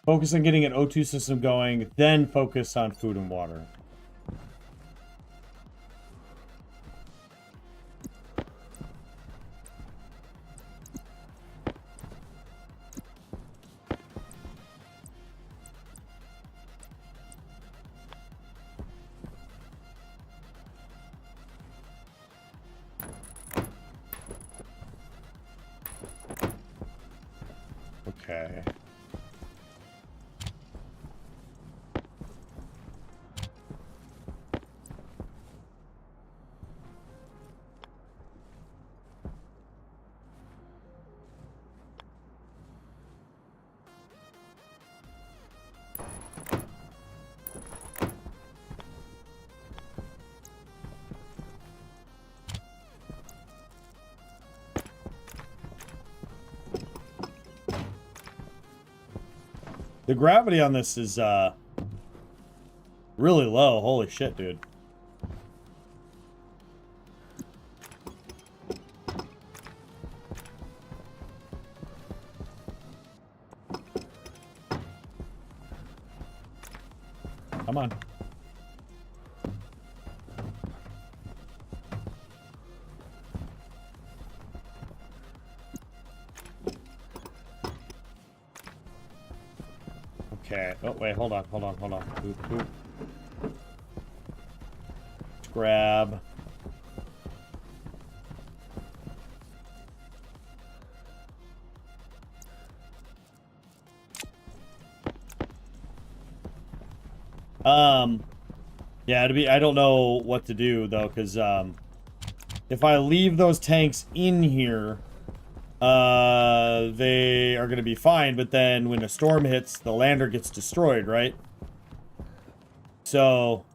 Focus on getting an O2 system going, then focus on food and water. Okay. The gravity on this is, really low. Holy shit, dude. Come on. Okay. Oh, wait. Hold on. Boop, boop. Let's grab. Yeah, I don't know what to do though, because if I leave those tanks in here, they are going to be fine, but then when a storm hits, the lander gets destroyed, right? So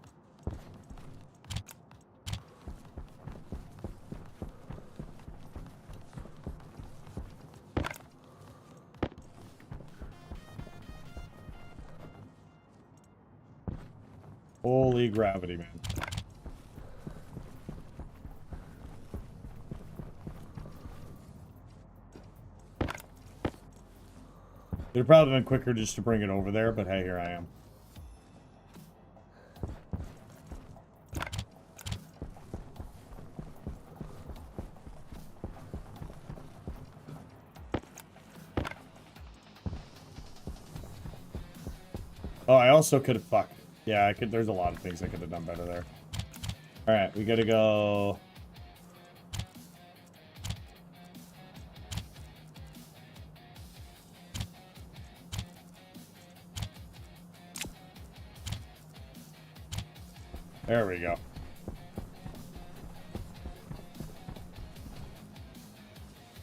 Holy gravity, man. It'd probably been quicker just to bring it over there, but hey, here I am. Oh, I also could have fucked. Yeah, I could. There's a lot of things I could have done better there. All right, we gotta go. There we go.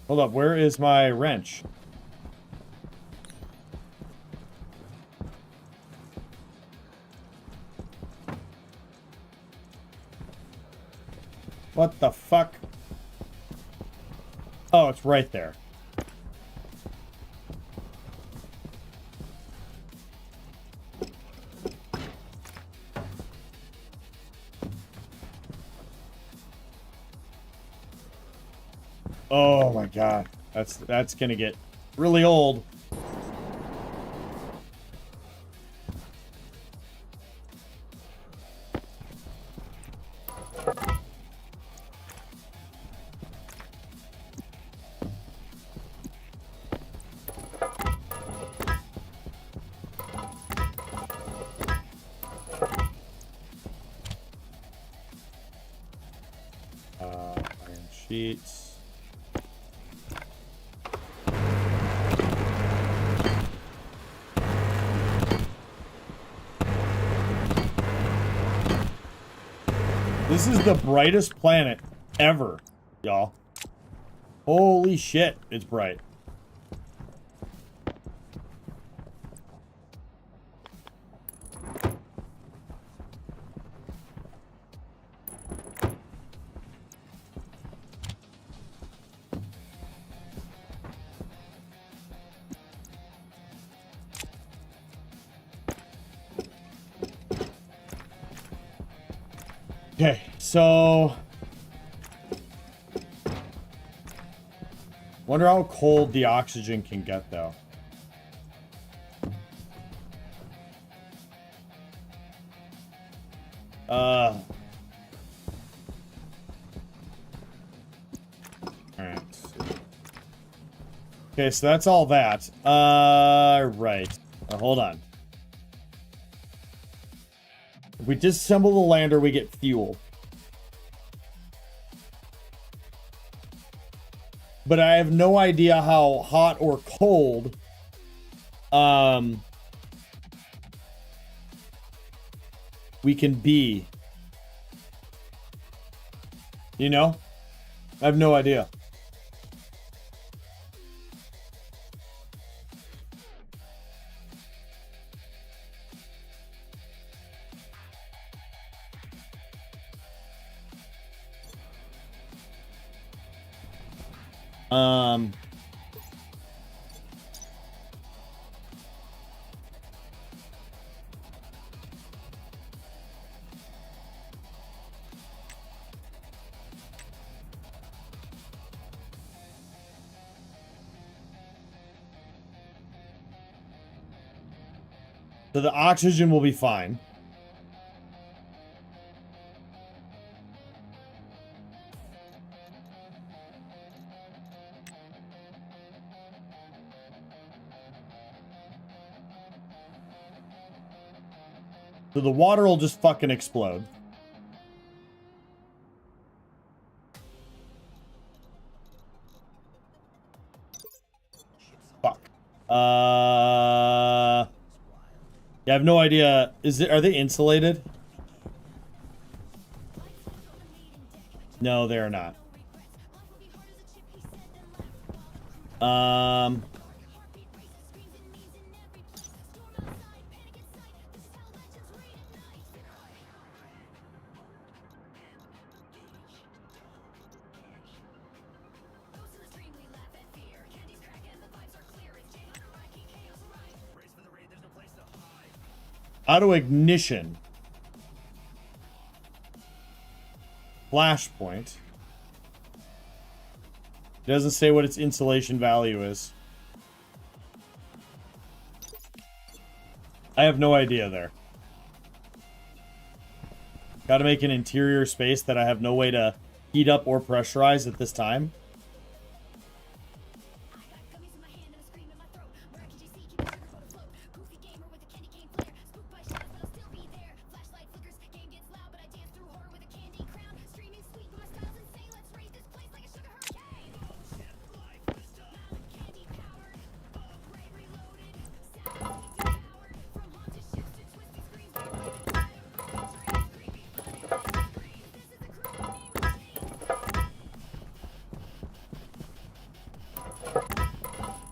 Hold up, where is my wrench? What the fuck? Oh, it's right there. Oh my god. That's gonna get really old. Iron sheets. This is the brightest planet ever, y'all. Holy shit, it's bright. Okay, so wonder how cold the oxygen can get though. All right. Okay, so that's all that. Right. Hold on. If we disassemble the lander, we get fuel. But I have no idea how hot or cold we can be. You know? I have no idea. So the oxygen will be fine. So the water will just fucking explode. Fuck. Yeah, I have no idea. Are they insulated? No, they're not. Auto ignition. flashpoint. It doesn't say what its insulation value is. I have no idea there. Got to make an interior space that I have no way to heat up or pressurize at this time.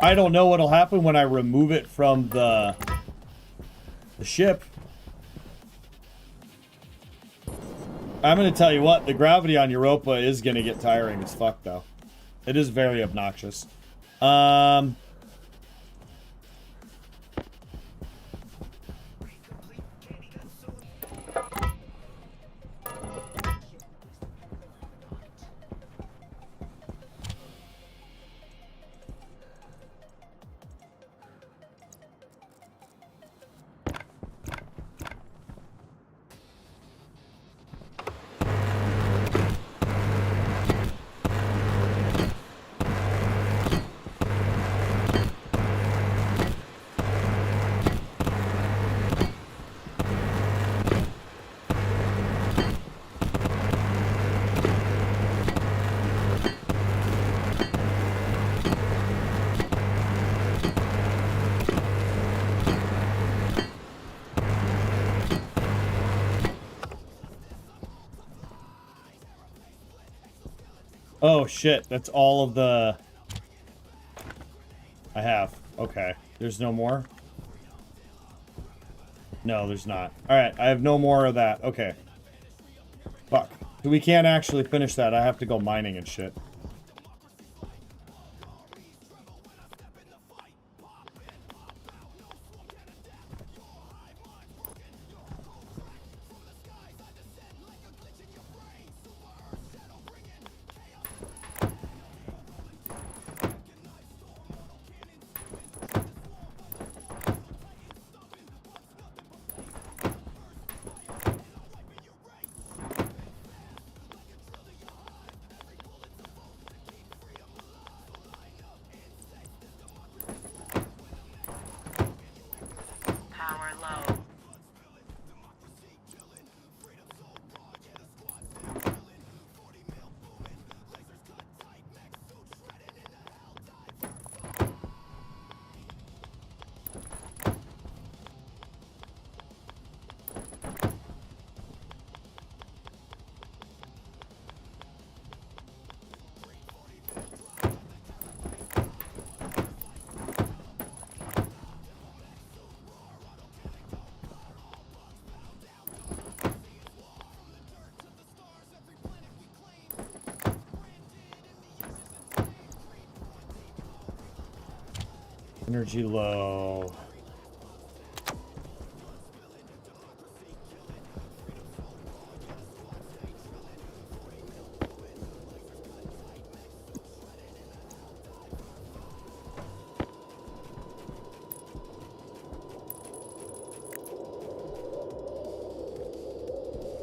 I don't know what'll happen when I remove it from the ship. I'm going to tell you what, the gravity on Europa is going to get tiring as fuck, though. It is very obnoxious. Oh shit, that's all of the... I have. Okay. There's no more? No, there's not. Alright, I have no more of that. Okay. Fuck. We can't actually finish that. I have to go mining and shit.
Power low.
Energy low.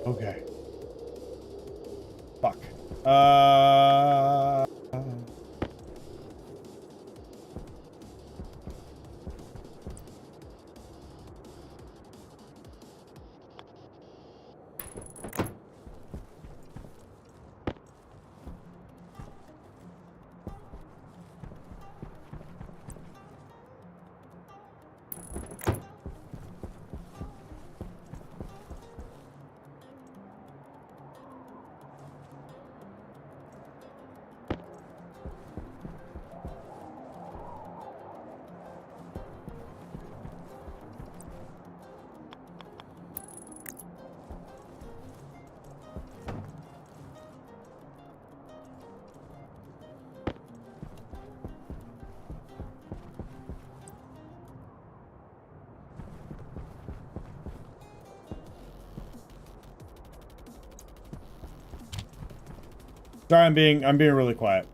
Okay. Fuck. Sorry, I'm being really quiet.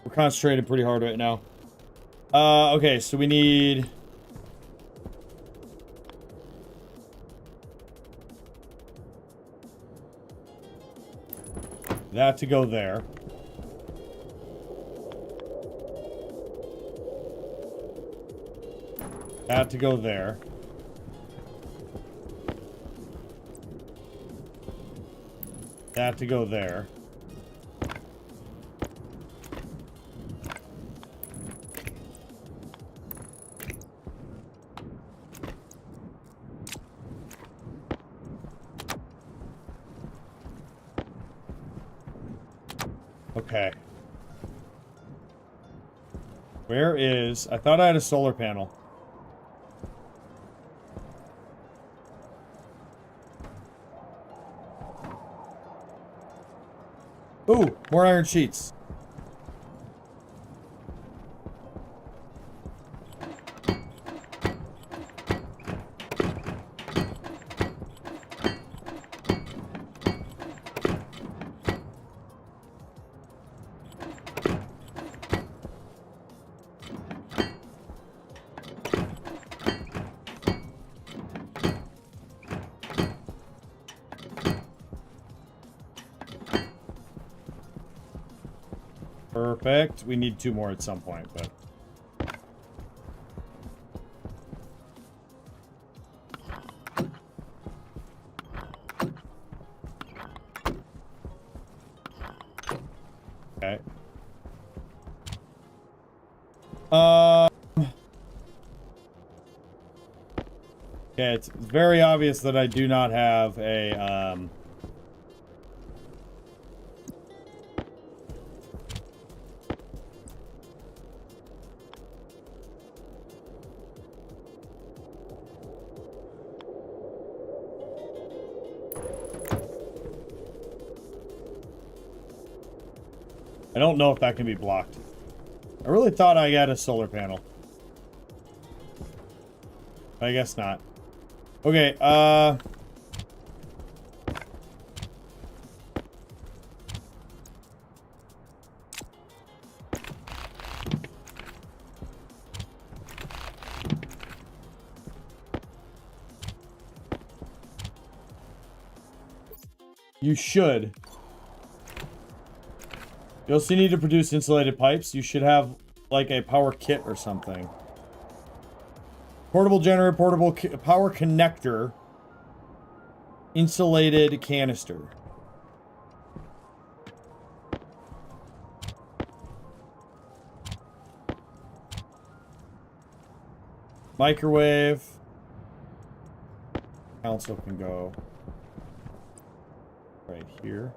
We're concentrating pretty hard right now. Okay, so we need that to go there. That to go there. That to go there. Okay. Where is... I thought I had a solar panel. Ooh, more iron sheets. Perfect. We need 2 more at some point, but... Okay. Okay, it's very obvious that I do not have a, I don't know if that can be blocked. I really thought I got a solar panel. I guess not. Okay, you should. You also need to produce insulated pipes. You should have, like, a power kit or something. Portable generator, portable power connector, insulated canister. Microwave. Console can go right here.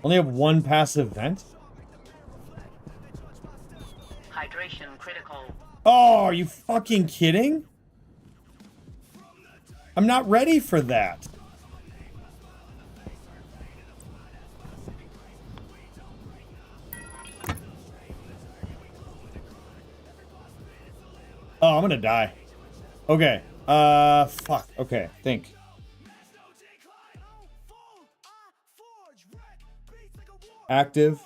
Only have 1 passive vent?
Hydration critical.
Oh, are you fucking kidding? I'm not ready for that. Oh, I'm gonna die. Okay. Fuck. Okay, think. Active.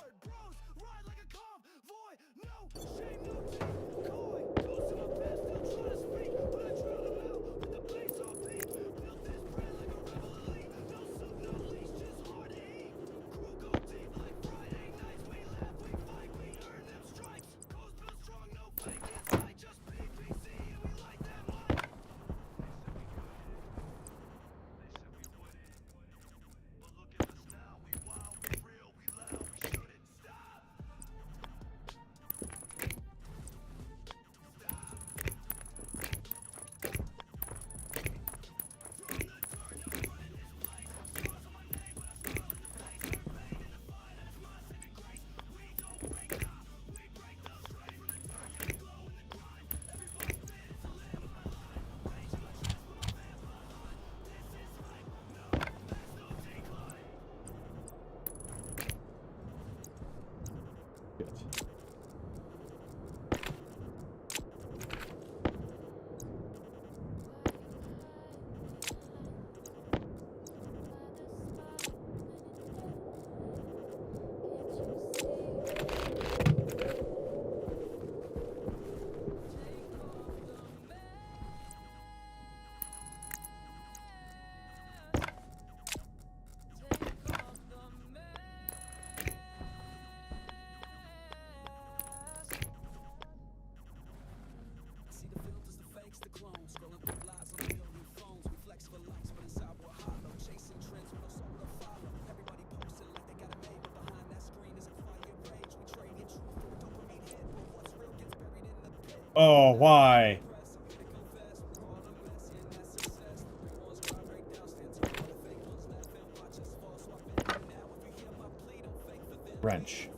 Oh, why? Wrench.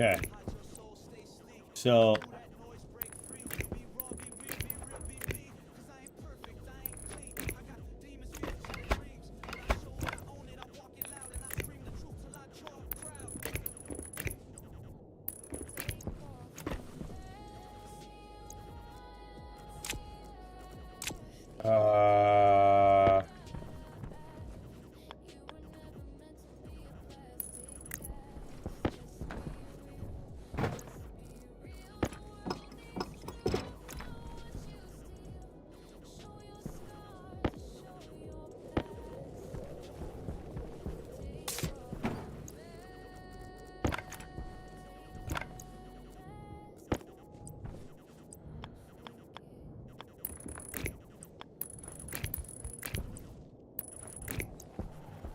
Okay. So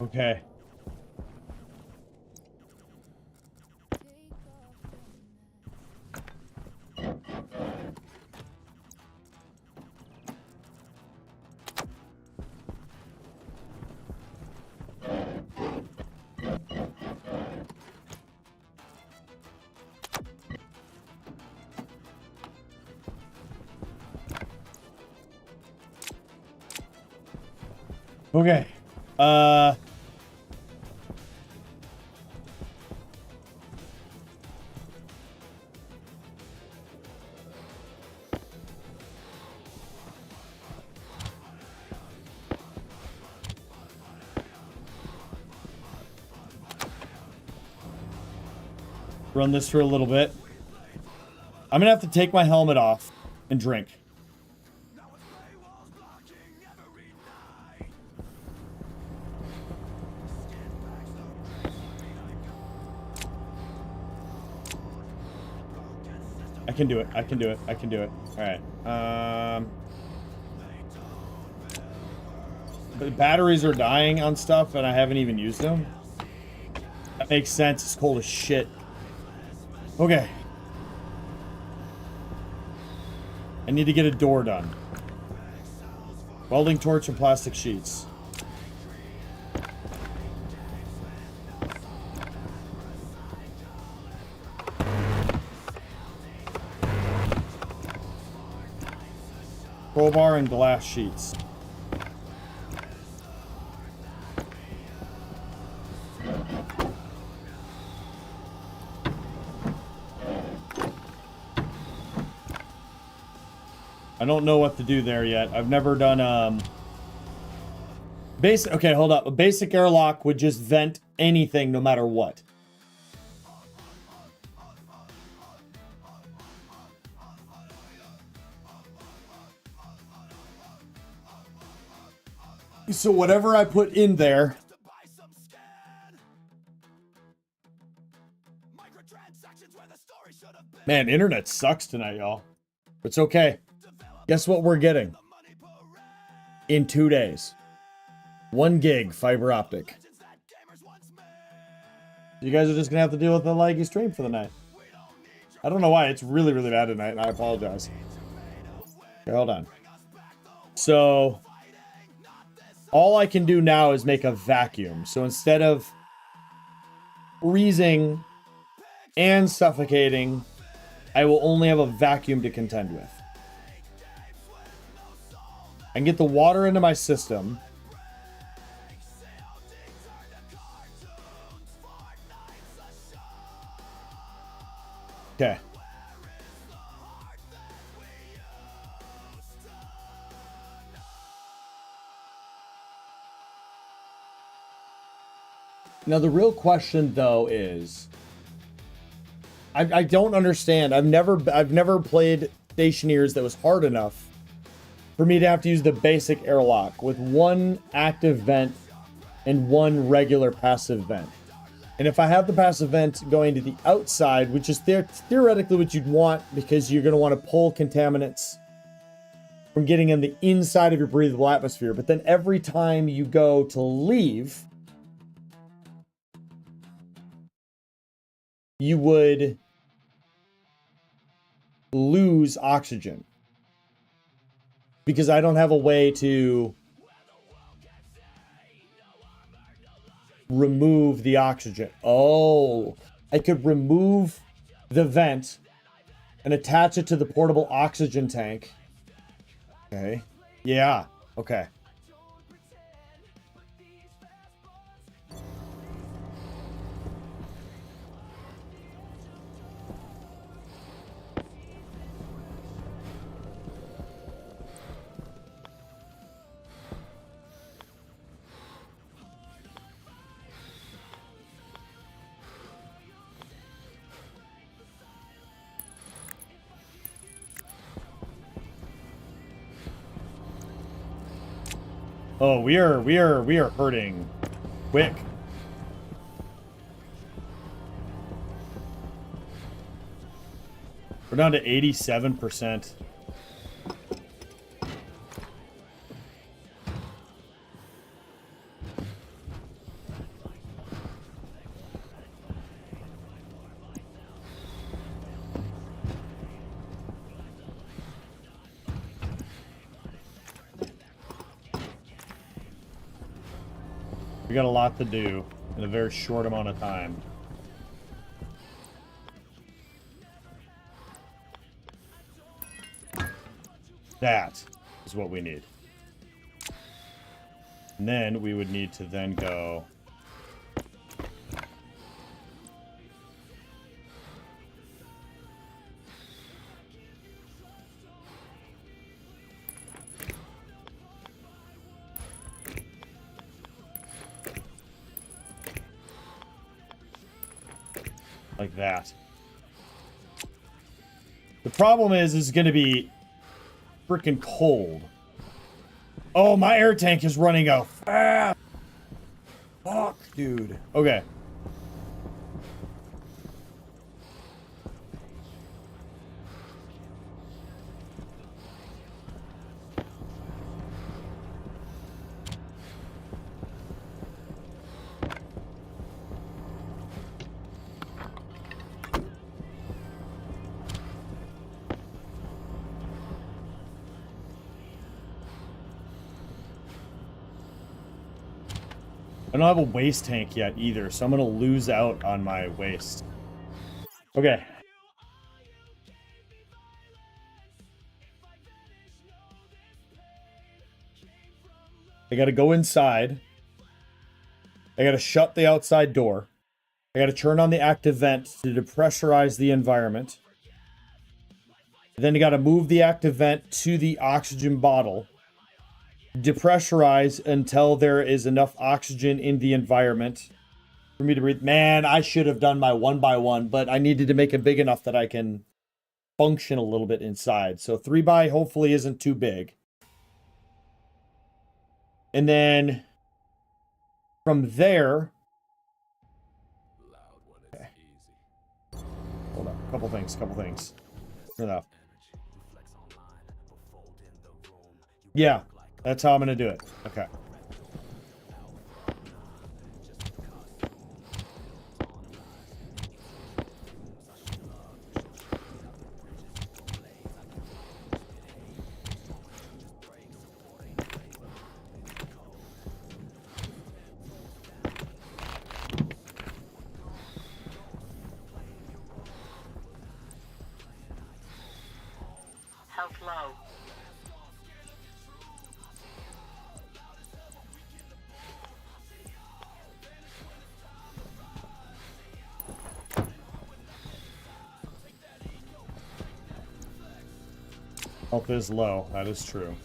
okay. Okay. Run this for a little bit. I'm gonna have to take my helmet off and drink. I can do it. I can do it. I can do it. All right. The batteries are dying on stuff, and I haven't even used them. That makes sense. It's cold as shit. Okay. I need to get a door done. Welding torch and plastic sheets. Crowbar and glass sheets. I don't know what to do there yet. I've never done basic. Okay, hold up. A basic airlock would just vent anything no matter what. So whatever I put in there, man, internet sucks tonight, y'all. It's okay. Guess what we're getting? In 2 days. 1 gig fiber optic. You guys are just gonna have to deal with the laggy stream for the night. I don't know why. It's really, really bad tonight, and I apologize. Okay, hold on. So all I can do now is make a vacuum. So instead of freezing and suffocating, I will only have a vacuum to contend with. I can get the water into my system. Okay. Now the real question though is, I don't understand. I've never played Stationeers that was hard enough for me to have to use the basic airlock with one active vent and one regular passive vent. And if I have the passive vent going to the outside, which is theoretically what you'd want because you're going to want to pull contaminants from getting in the inside of your breathable atmosphere. But then every time you go to leave, you would lose oxygen because I don't have a way to remove the oxygen. Oh, I could remove the vent and attach it to the portable oxygen tank. Okay. Yeah. Okay. Oh, we are hurting quick. We're down to 87%. We got a lot to do in a very short amount of time. That is what we need. And then we would need to then go like that. The problem is it's going to be freaking cold. Oh, my air tank is running out fast. Fuck, dude. Okay. I don't have a waste tank yet either, so I'm gonna lose out on my waste. Okay. I gotta go inside. I gotta shut the outside door. I gotta turn on the active vent to depressurize the environment. Then you gotta move the active vent to the oxygen bottle. Depressurize until there is enough oxygen in the environment for me to breathe. Man, I should have done my 1x1, but I needed to make it big enough that I can function a little bit inside. So 3x hopefully isn't too big. And then from there, okay. Hold on, couple things. Turn it off. Yeah. That's how I'm going to do it. Okay.
Health low.
Health is low. That is true.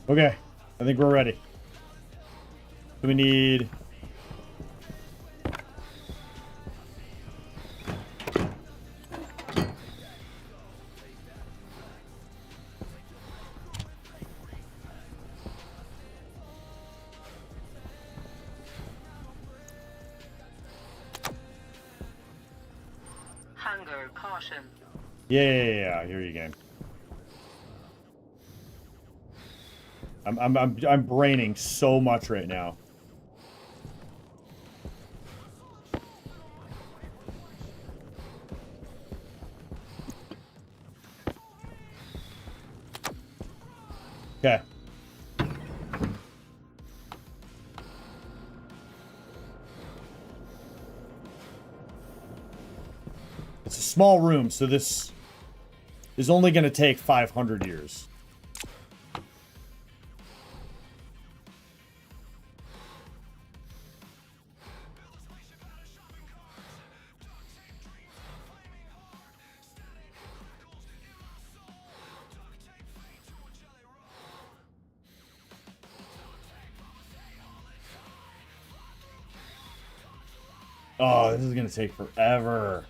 Okay, I think we're ready. So we need...
Hunger, caution.
Yeah, here you go. I'm braining so much right now. Okay. It's a small room, so this is only going to take 500 years. Oh, this is going to take forever.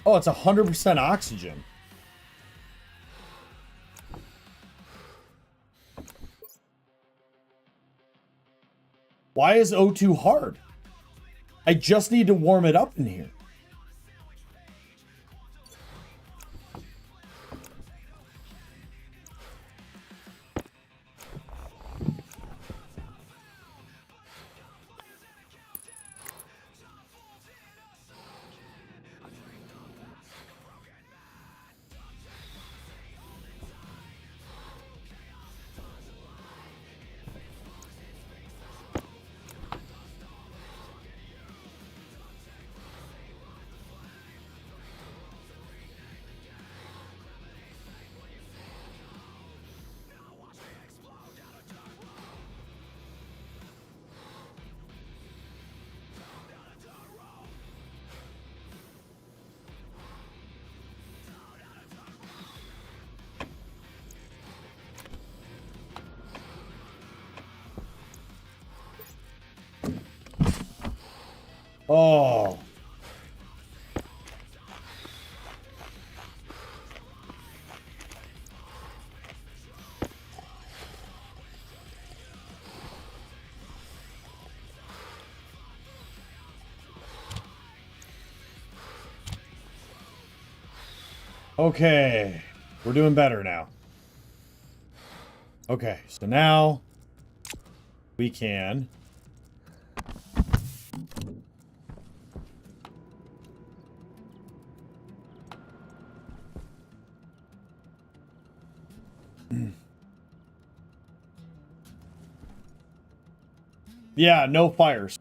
Oh, it's 100% oxygen. Why is O2 hard? I just need to warm it up in here. Oh. Okay. We're doing better now. Okay, so now we can... Yeah, no fires.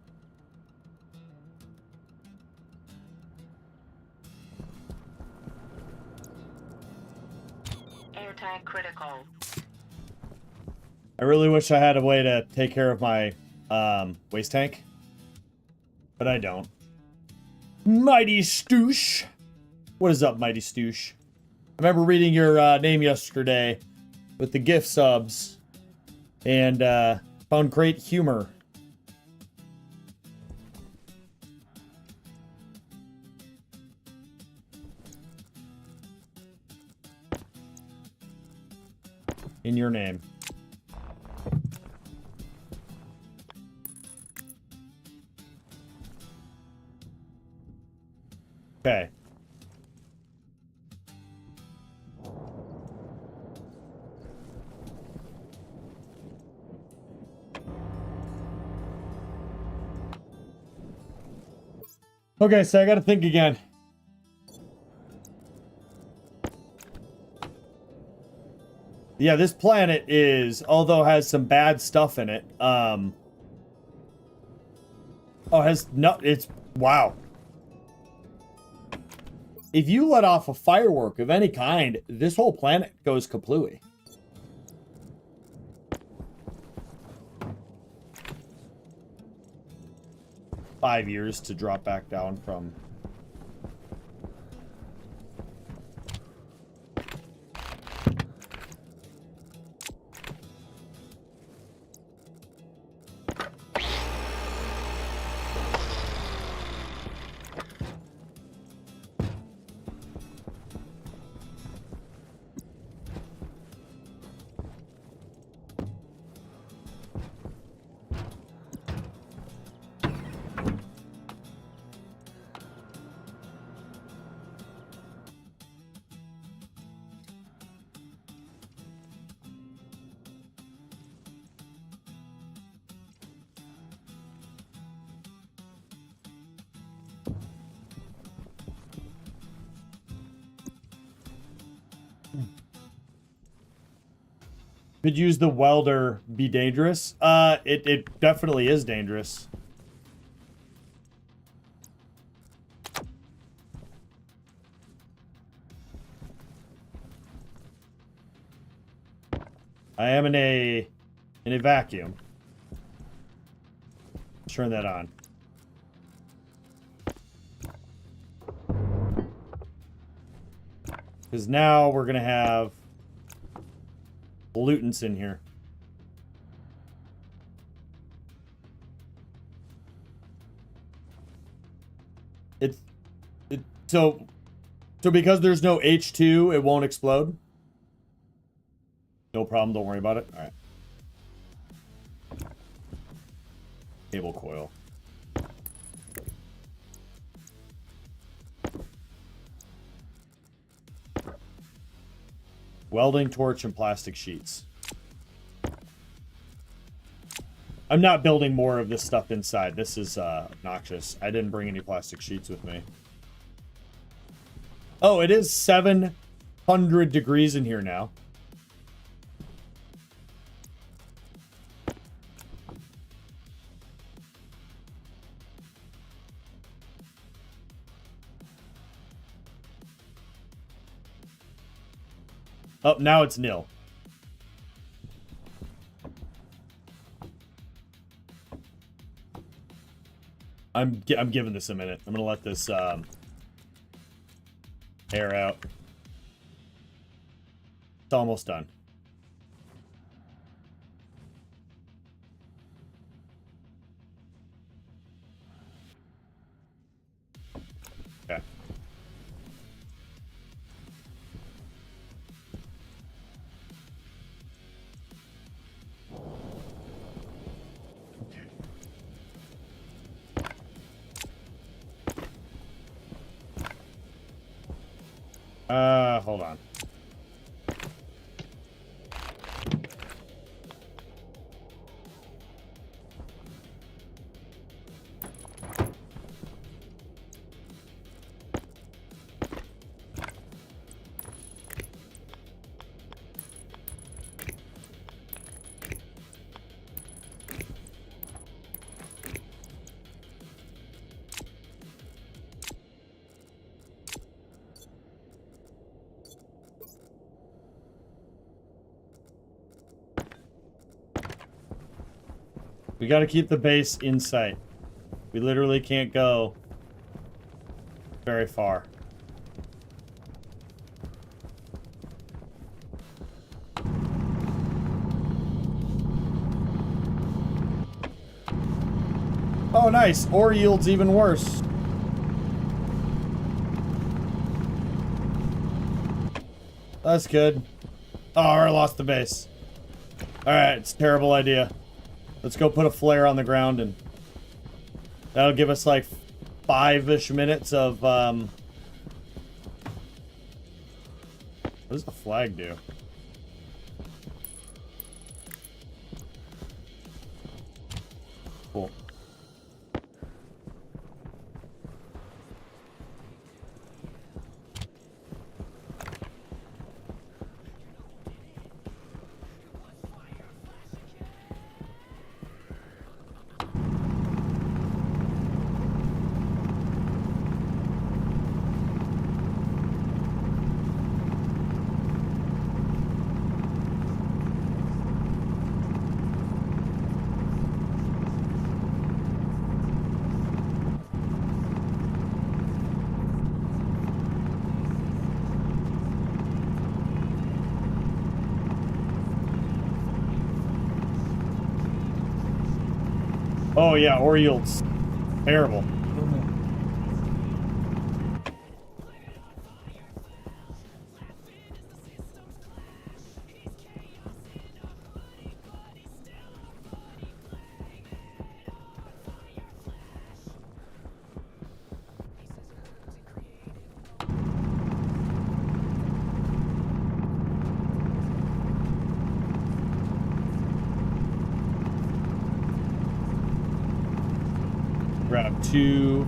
Air tag critical.
I really wish I had a way to take care of my waste tank, but I don't. Mighty Stoosh. What is up, Mighty Stoosh? I remember reading your name yesterday with the gift subs and found great humor. In your name. Okay. Okay, so I gotta think again. Yeah, this planet is, although has some bad stuff in it, oh, has no, it's, wow. If you let off a firework of any kind, this whole planet goes kaplooey. Five years to drop back down from... Could use the welder be dangerous? It definitely is dangerous. I am in a vacuum. Turn that on. Because now we're gonna have pollutants in here. So because there's no H2, it won't explode. No problem, don't worry about it. All right. Cable coil. Welding torch and plastic sheets. I'm not building more of this stuff inside. This is obnoxious. I didn't bring any plastic sheets with me. Oh, it is 700 degrees in here now. Oh, now it's nil. I'm giving this a minute. I'm gonna let this air out. It's almost done. Okay. Hold on. We gotta keep the base in sight. We literally can't go very far. Oh, nice. Ore yield's even worse. That's good. Oh, I lost the base. Alright, it's a terrible idea. Let's go put a flare on the ground, and that'll give us like 5-ish minutes of, what does the flag do? Cool. Oh yeah, ore yields terrible. Grab 2.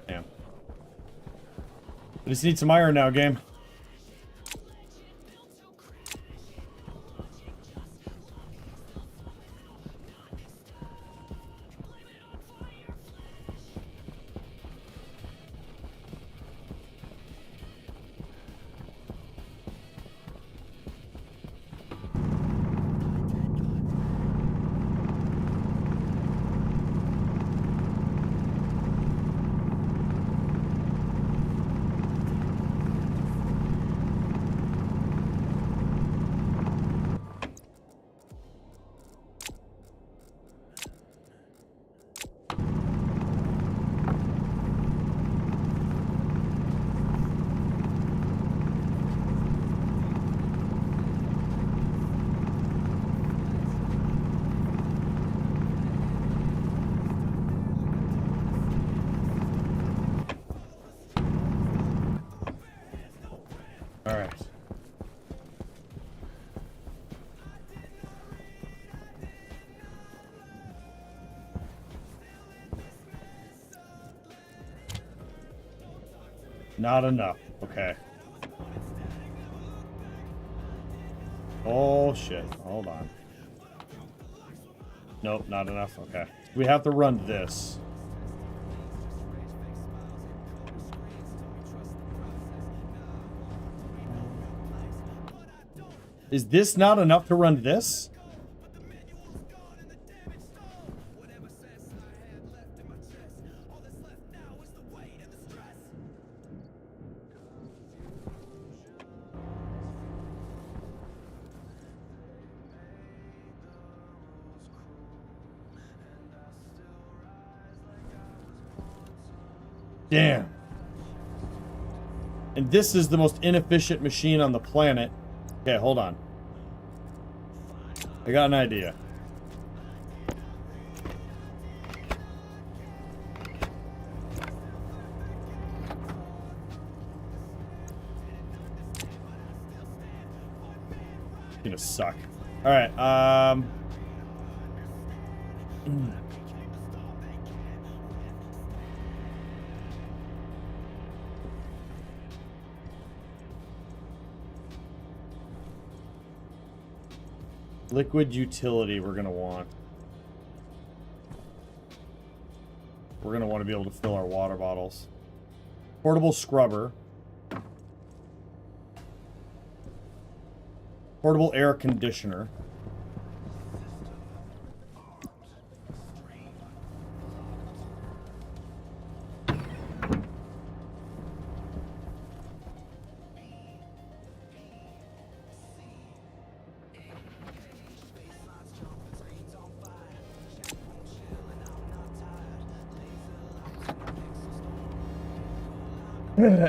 Damn. I just need some iron now, game. All right. Not enough. Okay. Oh shit. Hold on. Nope, not enough. Okay. We have to run this. Is this not enough to run this? Damn. And this is the most inefficient machine on the planet. Okay, hold on. I got an idea. It's gonna suck. All right. Liquid utility we're gonna want. We're gonna want to be able to fill our water bottles. Portable scrubber. Portable air conditioner.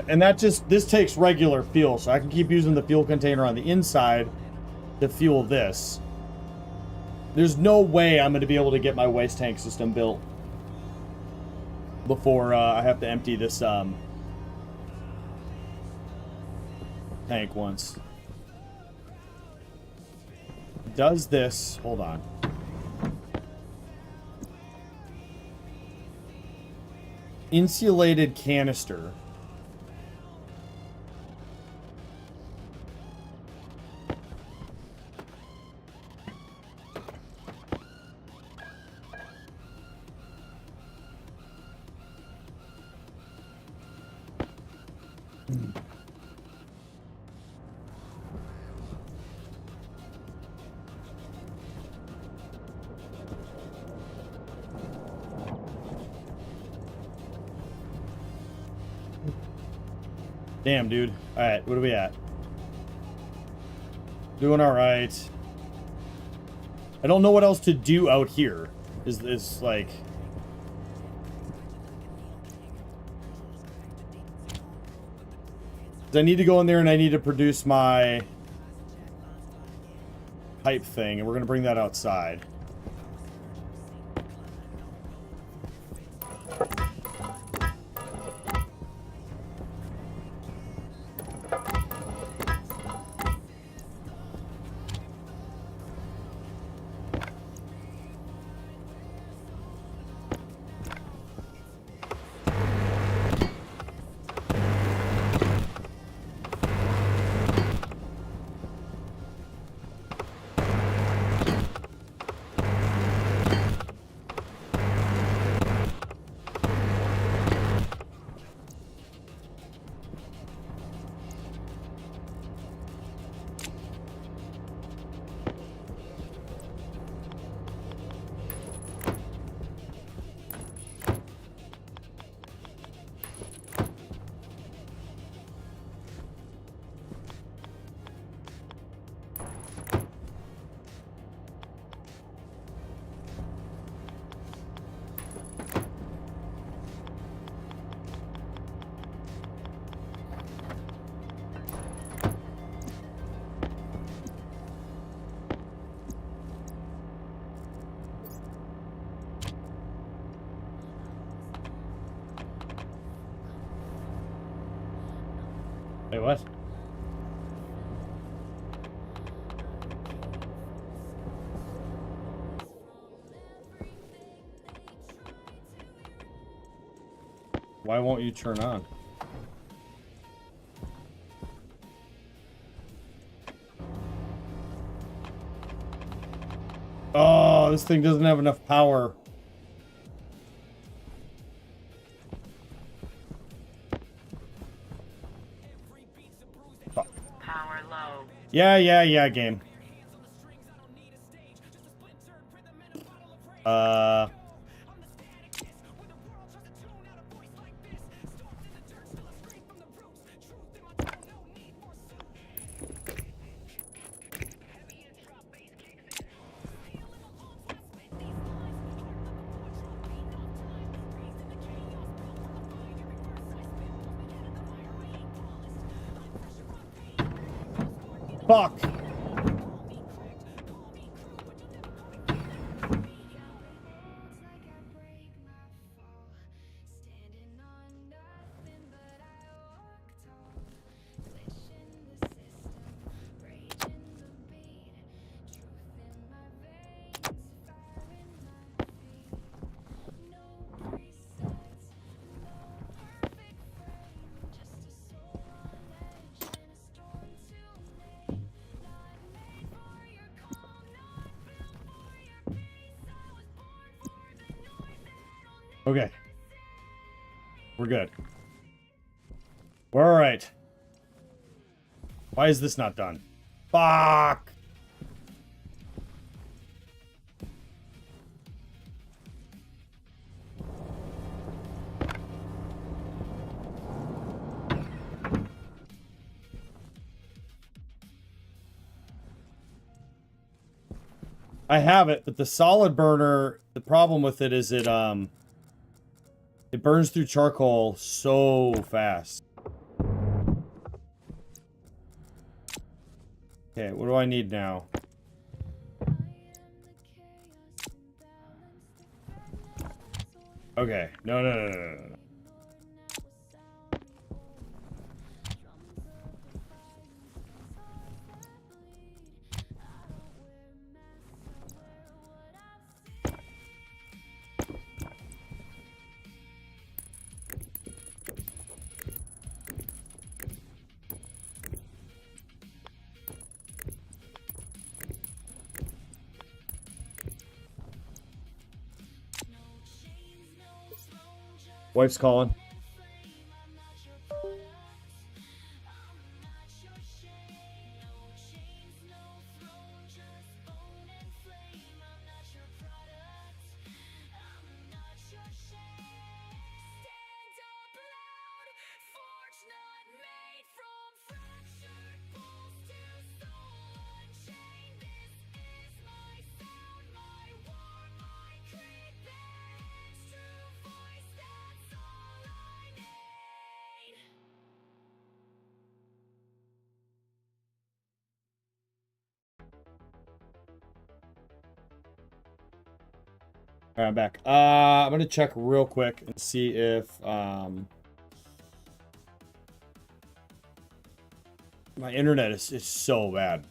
And that just, this takes regular fuel, so I can keep using the fuel container on the inside to fuel this. There's no way I'm going to be able to get my waste tank system built before I have to empty this tank once. Does this, hold on. Insulated canister. Damn, dude. Alright, what are we at? Doing alright. I don't know what else to do out here. Is like... I need to go in there and I need to produce my pipe thing, and we're gonna bring that outside. Wait, what? Why won't you turn on? Oh, this thing doesn't have enough power.
Power low.
Yeah, game. Fuck. Okay. We're good. We're alright. Why is this not done? Fuck! I have it, but the solid burner, the problem with it is it burns through charcoal so fast. Okay, what do I need now? Okay, no. Wife's calling. All right, I'm back. I'm gonna check real quick and see if my internet is so bad.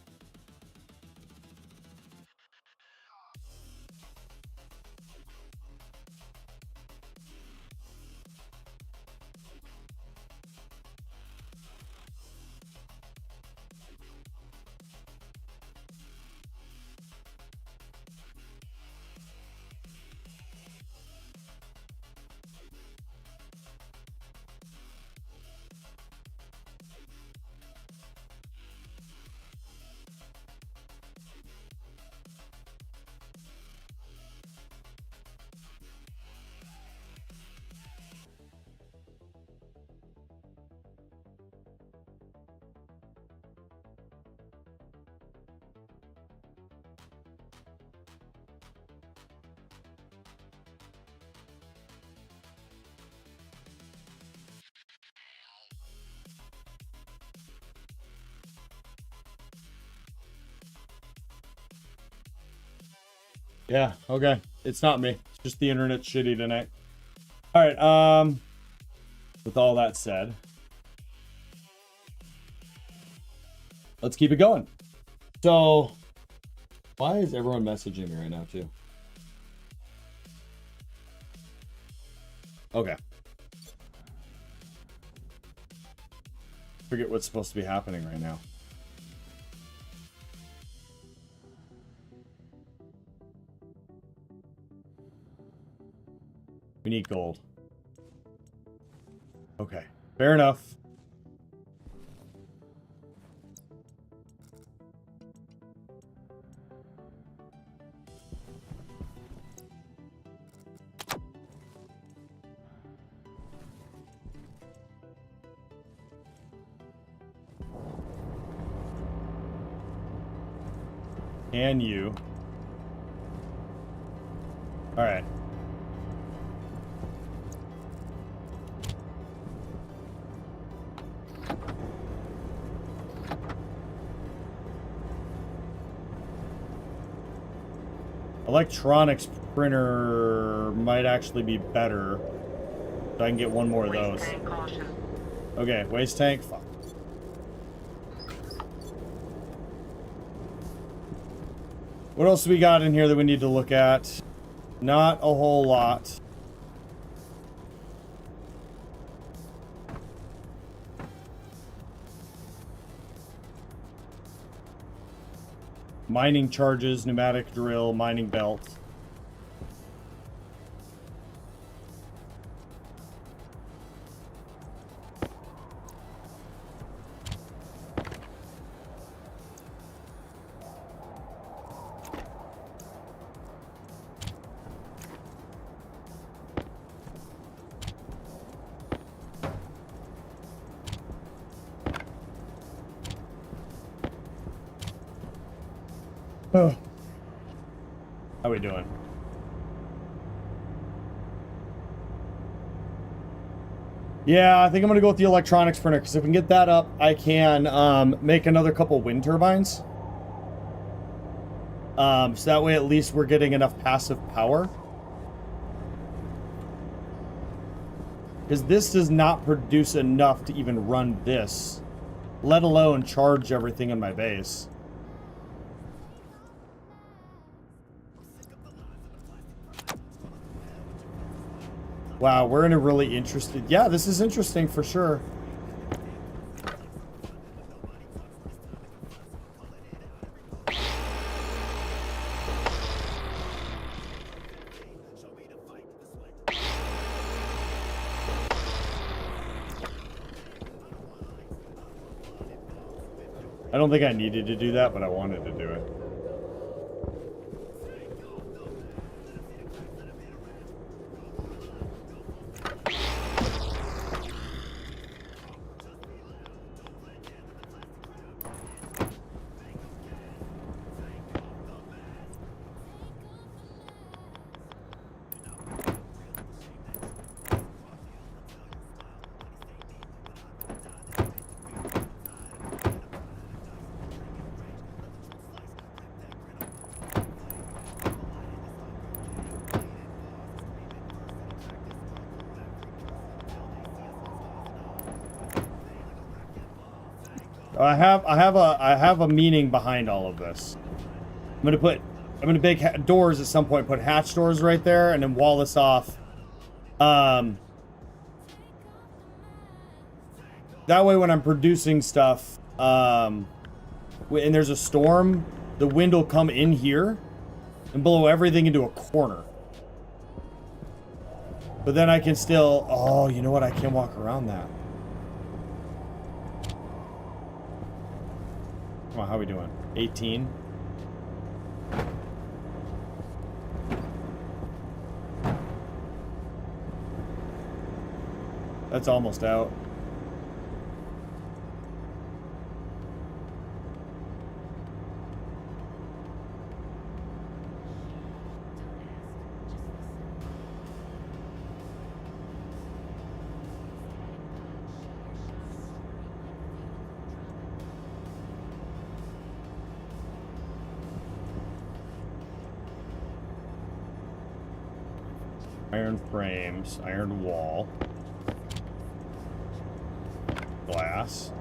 Yeah, okay. It's not me. It's just the internet's shitty tonight. All right, with all that said, let's keep it going. So, why is everyone messaging me right now, too? Okay. Forget what's supposed to be happening right now. We need gold. Okay, fair enough. And you. All right. Electronics printer might actually be better. So I can get one more of those.
Waste tank caution.
Okay, waste tank. Fuck. What else do we got in here that we need to look at? Not a whole lot. Mining charges, pneumatic drill, mining belt. How we doing? Yeah, I think I'm gonna go with the electronics printer because if we can get that up, I can make another couple wind turbines. So that way, at least we're getting enough passive power. Because this does not produce enough to even run this, let alone charge everything in my base. Wow, we're in a really interesting... Yeah, this is interesting for sure. I don't think I needed to do that, but I wanted to do it. I have a meaning behind all of this. I'm gonna make doors at some point, put hatch doors right there, and then wall this off. That way when I'm producing stuff, and there's a storm, the wind will come in here and blow everything into a corner. But then I can still, oh, you know what? I can walk around that. Come on, how are we doing? 18? That's almost out. Iron frames, iron wall, glass.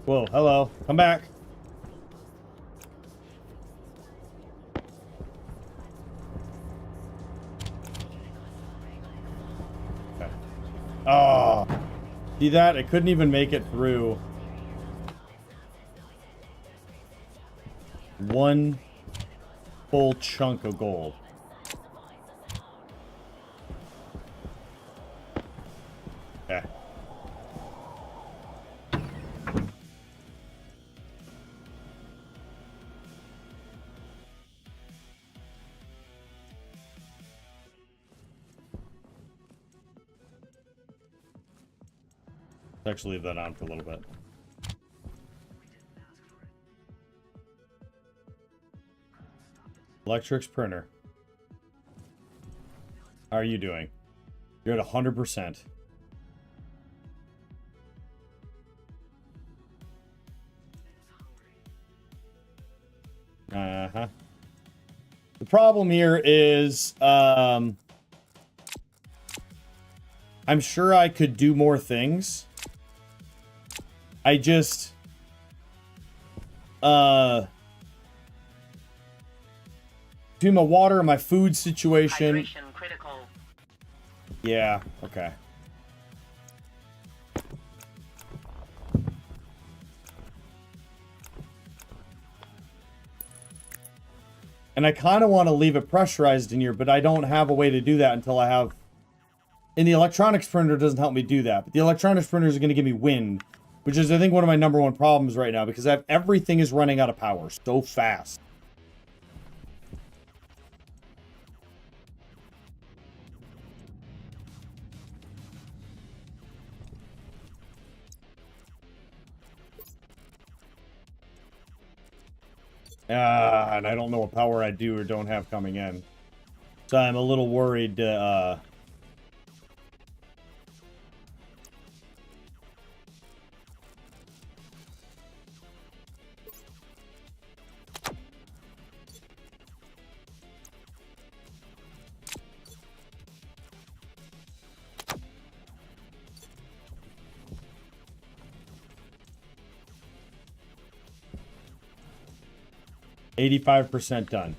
Whoa, hello. Come back. Okay. Oh. See that? I couldn't even make it through. One full chunk of gold. Okay. Let's actually leave that on for a little bit. Electrix printer. How are you doing? You're at 100%. Uh-huh. The problem here is, I'm sure I could do more things. I just, between my water and my food situation.
Hydration critical.
Yeah, okay. And I kind of want to leave it pressurized in here, but I don't have a way to do that until I have... And the electronics printer doesn't help me do that. But the electronics printer is going to give me wind, which is, I think, one of my #1 problems right now, because everything is running out of power so fast. And I don't know what power I do or don't have coming in. So I'm a little worried, 85% done.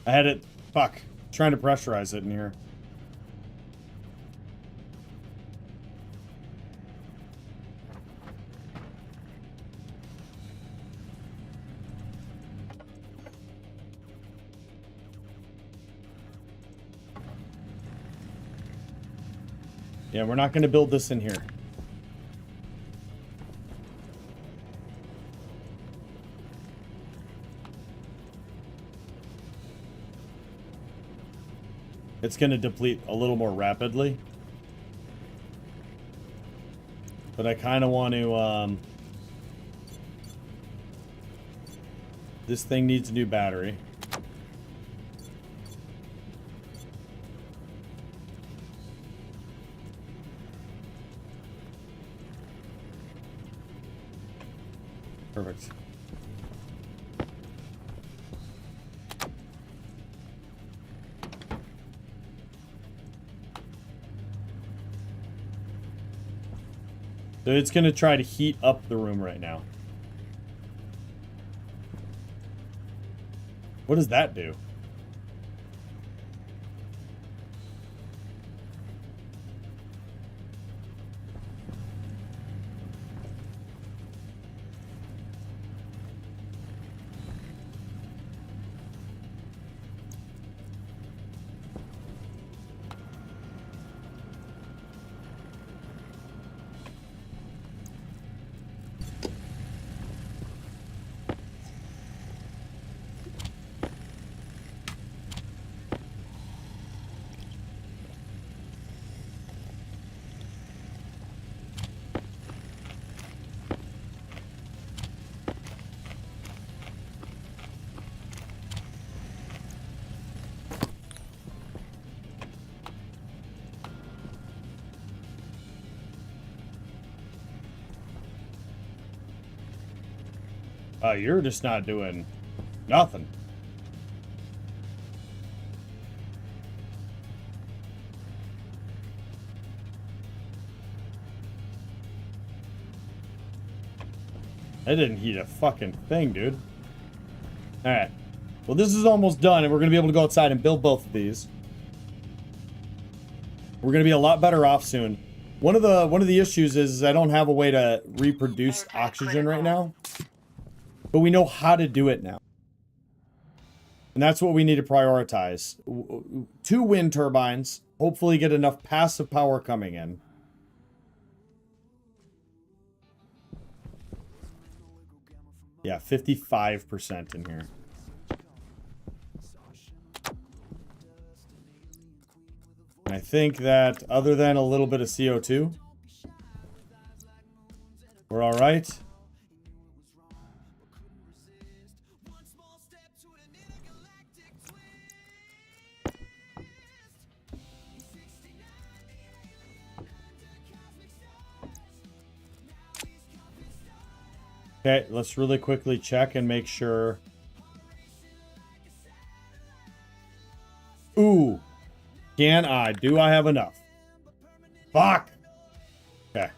I had it, fuck, trying to pressurize it in here. Yeah, we're not going to build this in here. It's going to deplete a little more rapidly. But I kind of want to... this thing needs a new battery. Perfect. So it's going to try to heat up the room right now. What does that do? You're just not doing nothing. That didn't heat a fucking thing, dude. Alright. Well, this is almost done, and we're going to be able to go outside and build both of these. We're going to be a lot better off soon. One of the issues is I don't have a way to reproduce oxygen right now. But we know how to do it now. And that's what we need to prioritize. 2 wind turbines. Hopefully get enough passive power coming in. Yeah, 55% in here. And I think that other than a little bit of CO2, we're all right. Okay, let's really quickly check and make sure. Ooh. Do I have enough? Fuck! Okay.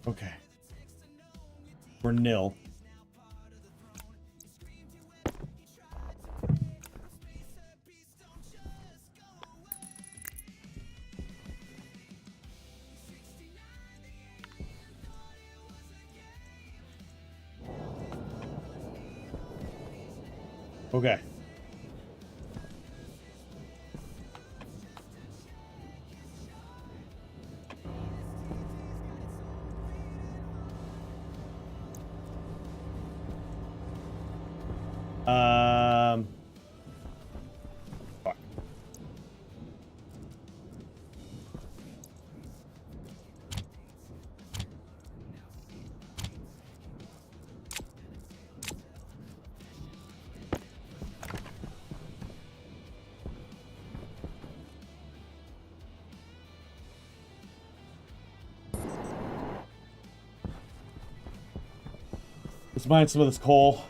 Okay. We're nil. Okay. Fuck. Let's mine some of this coal.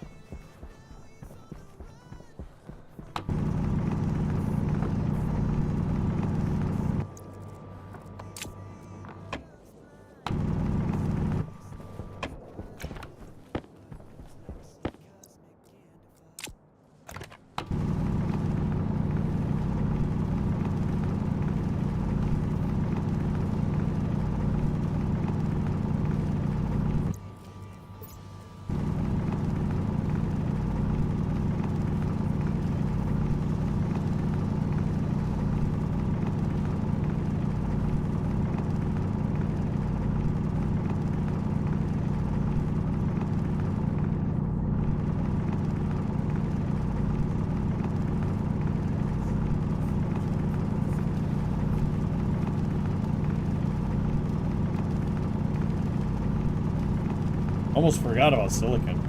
Almost forgot about silicon.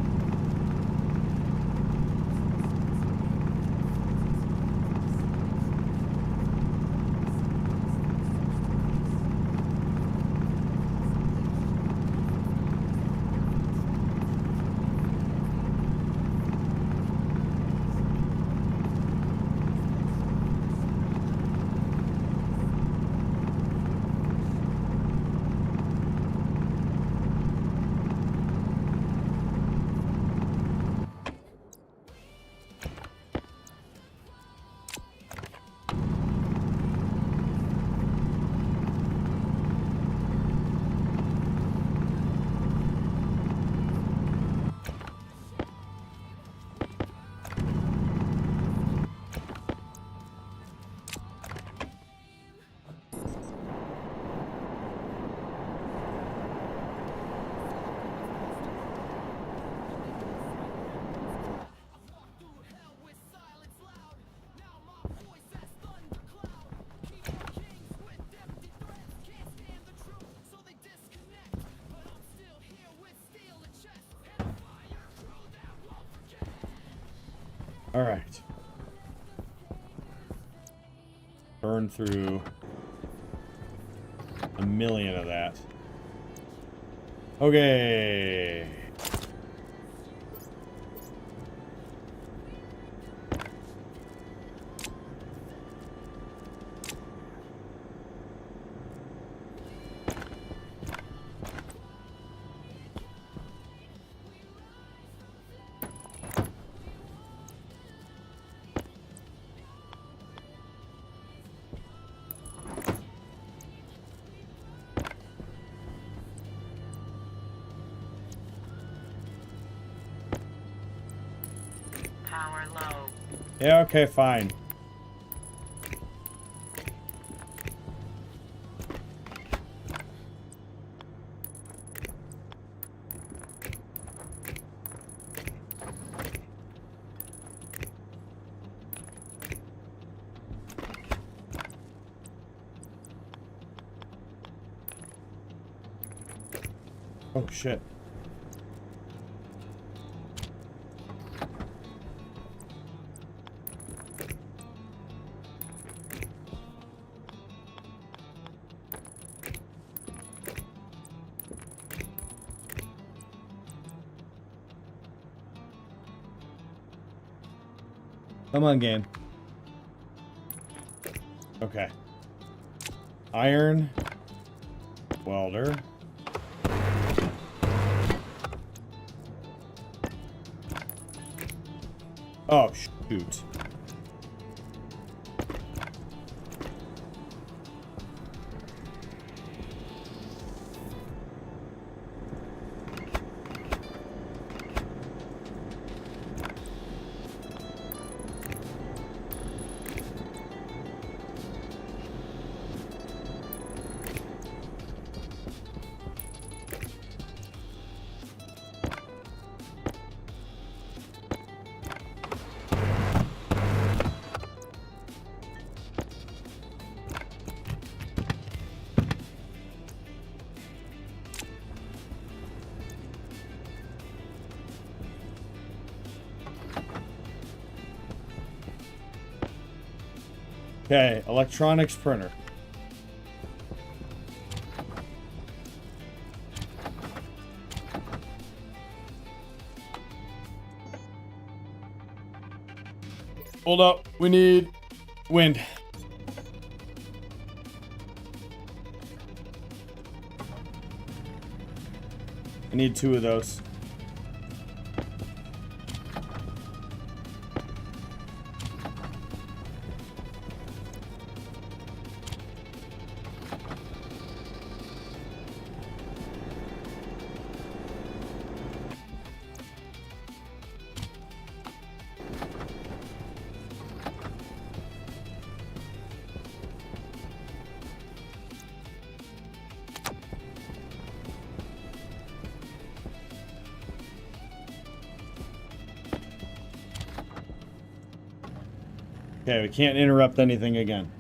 All right. Burn through a million of that. Okay.
Power low.
Yeah, okay, fine. Oh, shit. Come on, game. Okay. Iron. Welder. Oh, shoot. Okay, electronics printer. Hold up, we need wind. I need 2 of those. Okay, we can't interrupt anything again.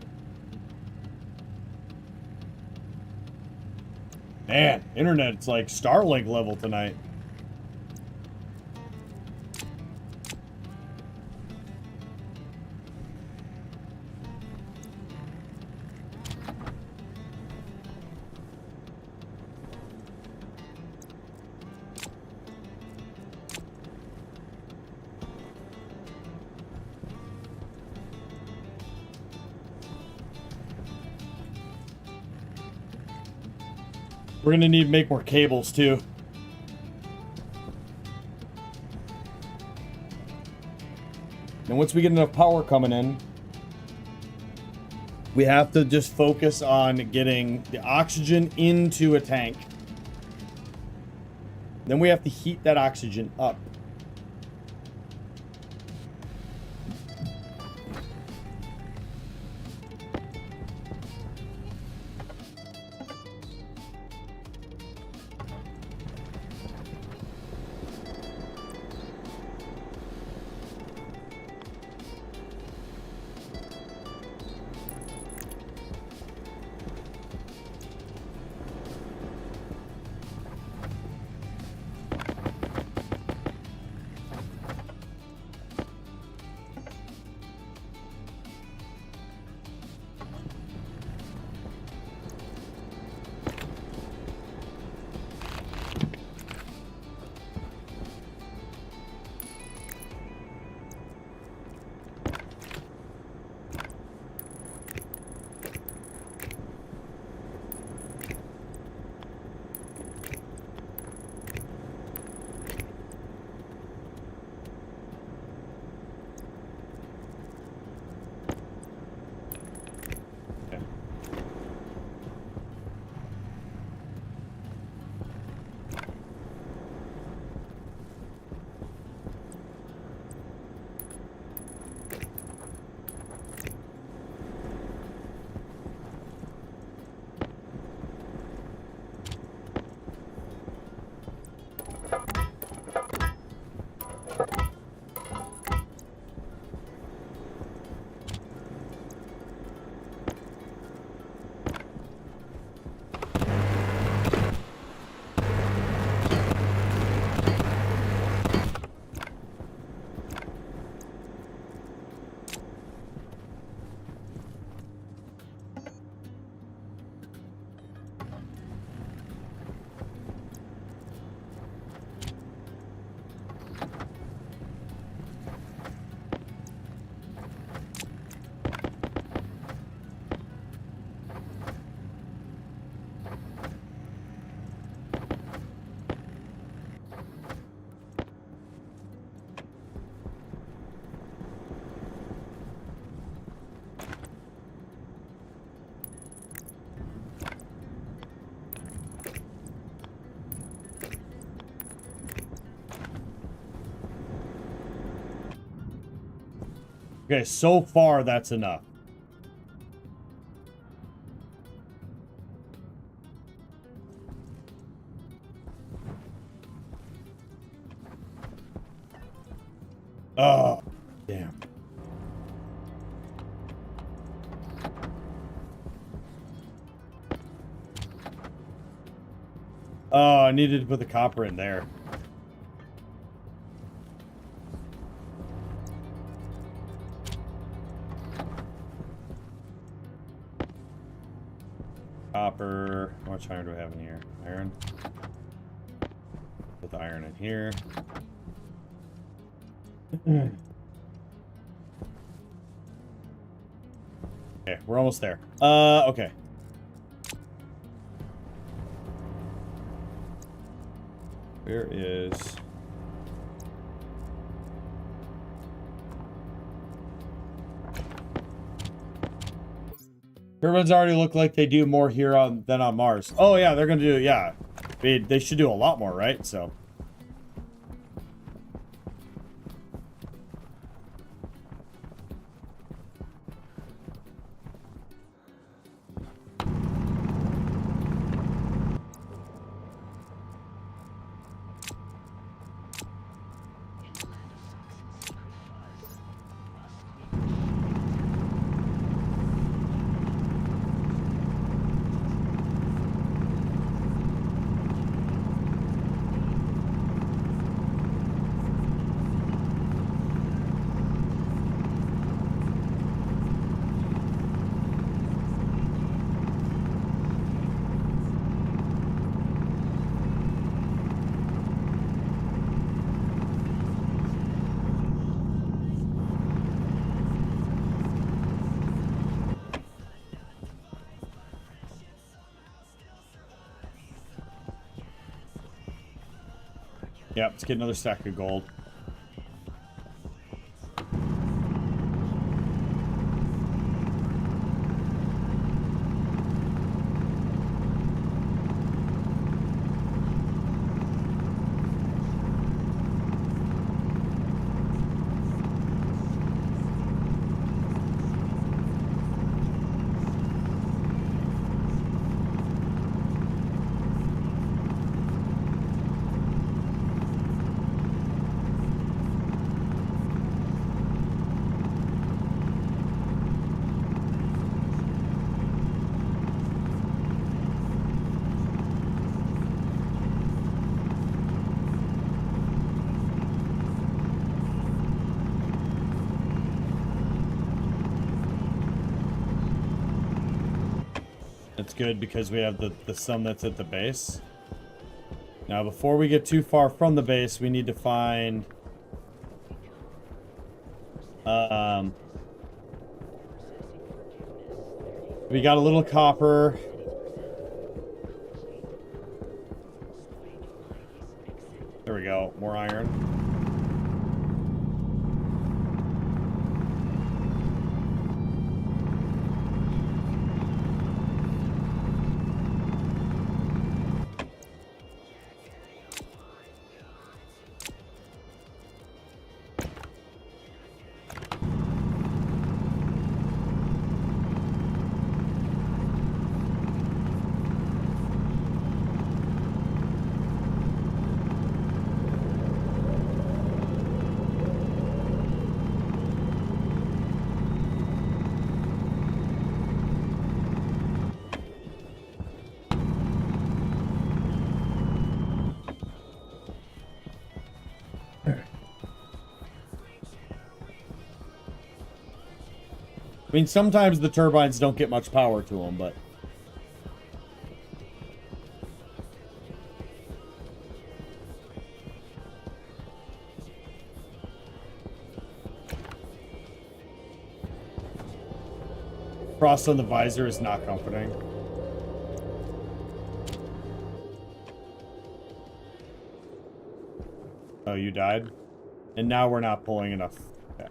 Man, internet's like Starlink level tonight. We're gonna need to make more cables too. And once we get enough power coming in, we have to just focus on getting the oxygen into a tank. Then we have to heat that oxygen up. Okay, so far that's enough. Oh, damn. Oh, I needed to put the copper in there. Copper. How much iron do I have in here? Iron. Put the iron in here. Okay, we're almost there. Okay. Where is... Turbines already look like they do more here than on Mars. Oh yeah, they're gonna do, yeah. They should do a lot more, right? So... Yep, let's get another stack of gold. That's good because we have the sum that's at the base. Now, before we get too far from the base, we need to find... we got a little copper. There we go. More iron. I mean, sometimes the turbines don't get much power to them, but... Frost on the visor is not comforting. Oh, you died? And now we're not pulling enough. Okay.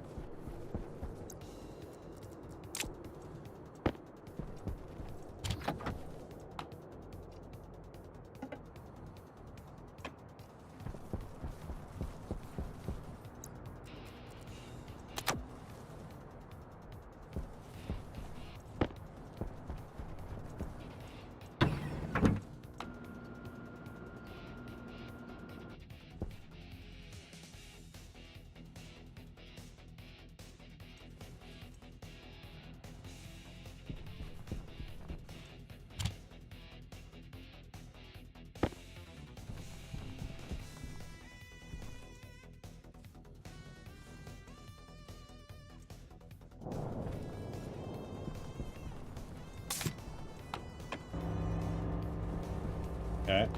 Okay.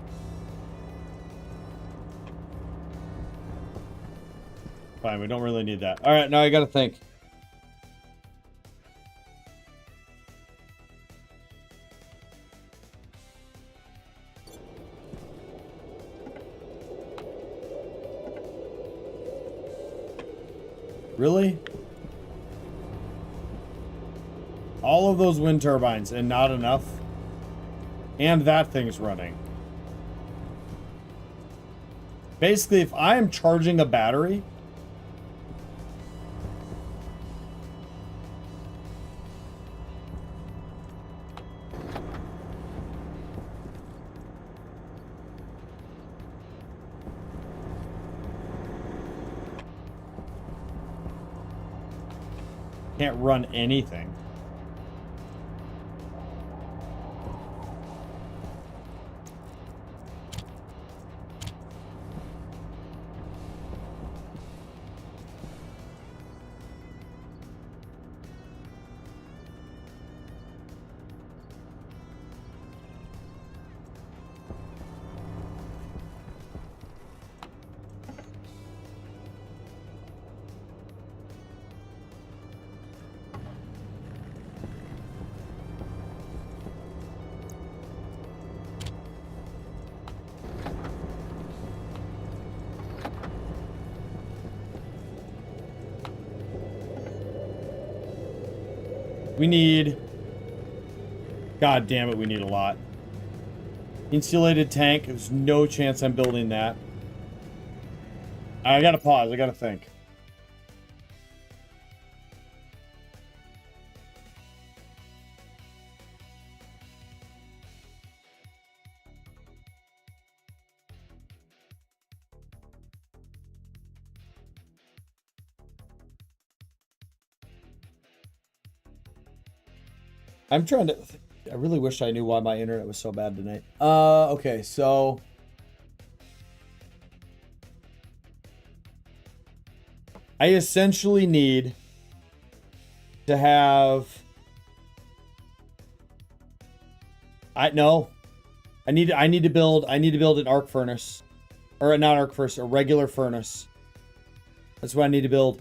Fine, we don't really need that. Alright, now I gotta think. Really? All of those wind turbines and not enough? And that thing's running. Basically, if I am charging a battery... can't run anything. We need... God damn it, we need a lot. Insulated tank. There's no chance I'm building that. I gotta pause. I gotta think. I'm trying to... I really wish I knew why my internet was so bad tonight. Okay, so... I essentially need to have... I need to build an arc furnace. Or not arc furnace, a regular furnace. That's what I need to build.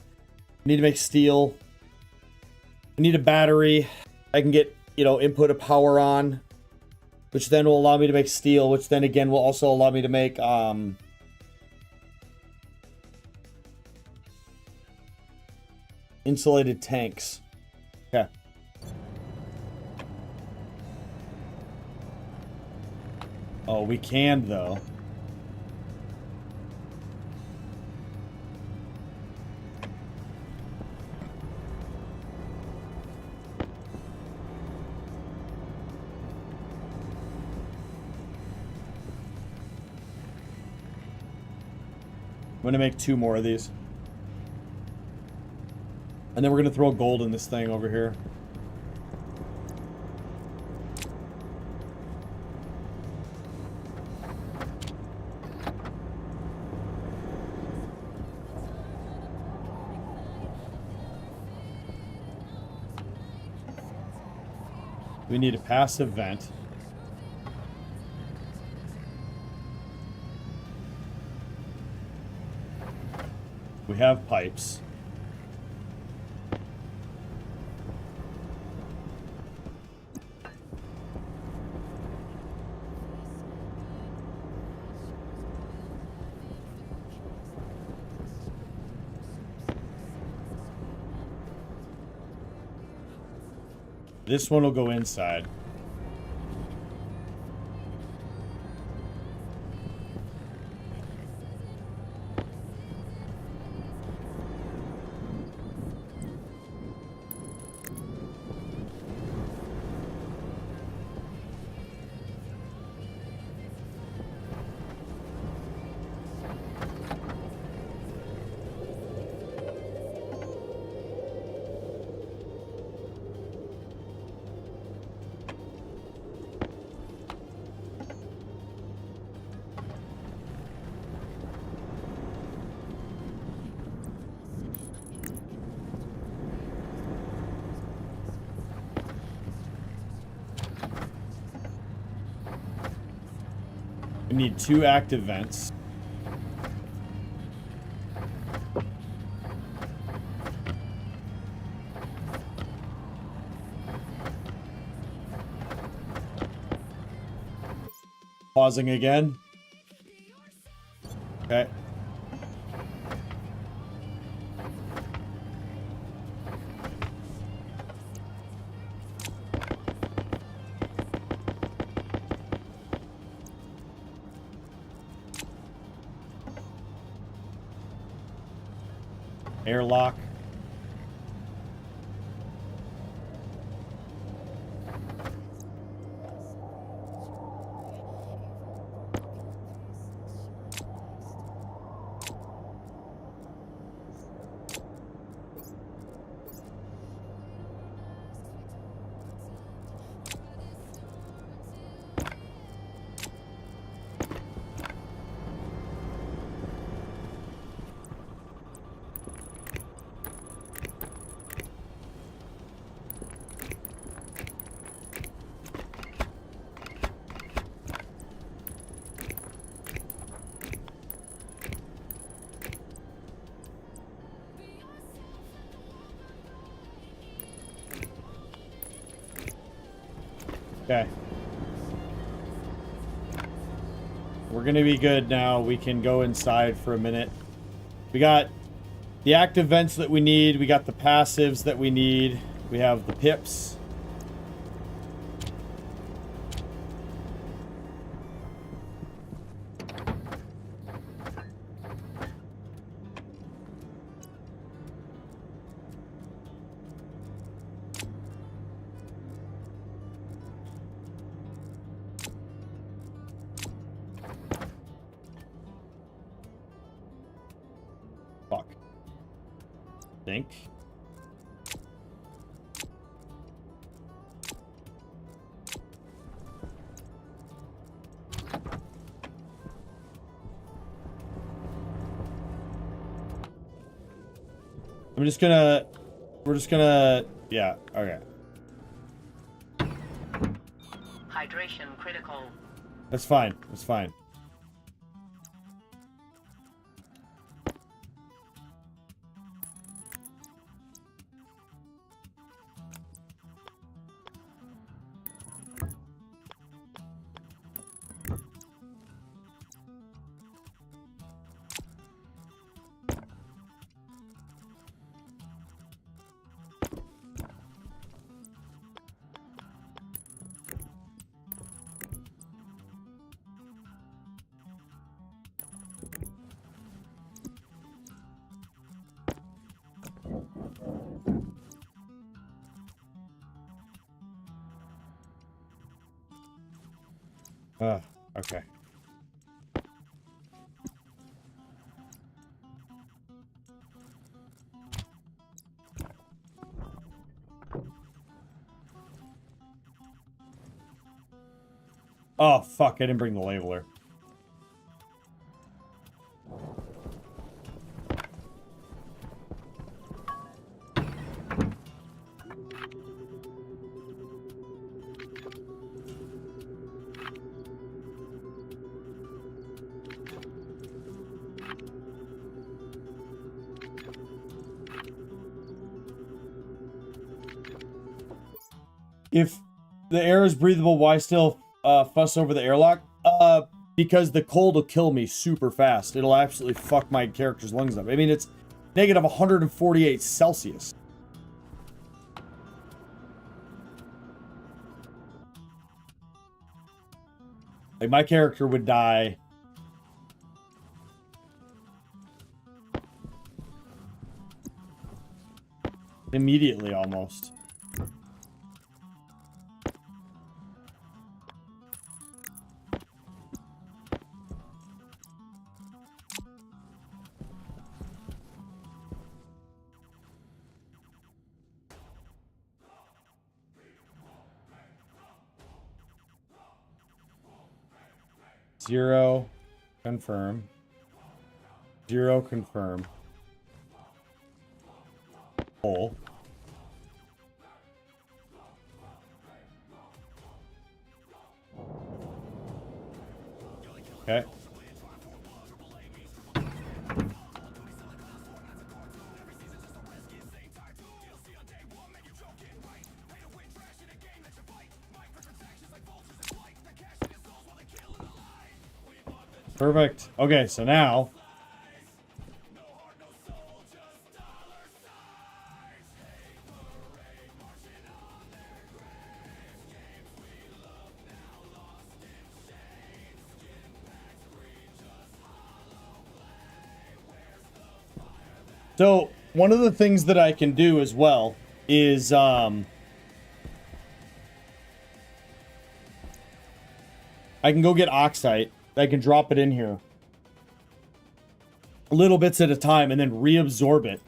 I need to make steel. I need a battery. I can get, input of power on, which then will allow me to make steel, which then again will also allow me to make insulated tanks. Okay. Oh, we can though. I'm gonna make 2 more of these. And then we're gonna throw gold in this thing over here. We need a passive vent. We have pipes. This one will go inside. We need 2 active vents. Pausing again. Okay. Airlock. Okay. We're gonna be good now. We can go inside for a minute. We got the active vents that we need. We got the passives that we need. We have the pips. Fuck. Think. We're just gonna, yeah, okay.
Hydration critical.
That's fine, that's fine. Okay. Oh, fuck, I didn't bring the labeler. If the air is breathable, why still fuss over the airlock? Because the cold will kill me super fast. It'll absolutely fuck my character's lungs up. I mean, it's negative 148 Celsius. Like, my character would die immediately, almost. Zero, confirm. Zero, confirm. Hole. Okay. Perfect. Okay, so now one of the things that I can do as well is I can go get oxite. I can drop it in here. Little bits at a time and then reabsorb it.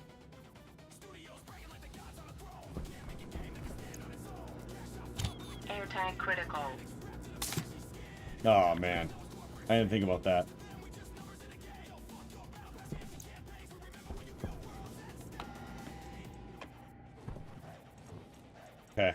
Air tank critical.
Oh man. I didn't think about that. Okay.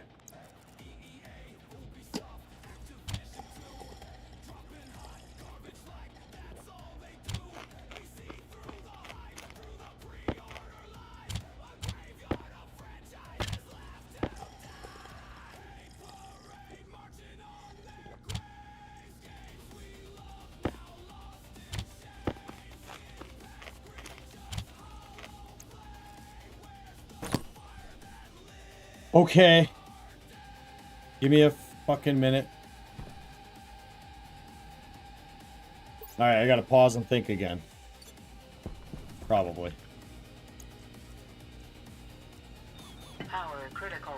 Okay. Give me a fucking minute. Alright, I gotta pause and think again. Probably.
Power critical.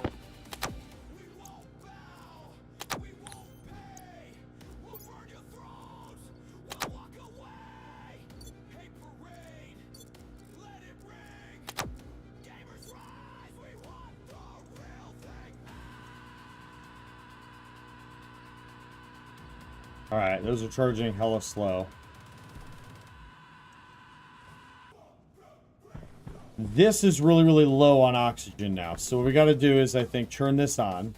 Alright, those are charging hella slow. This is really, really low on oxygen now. So what we gotta do is, I think, turn this on.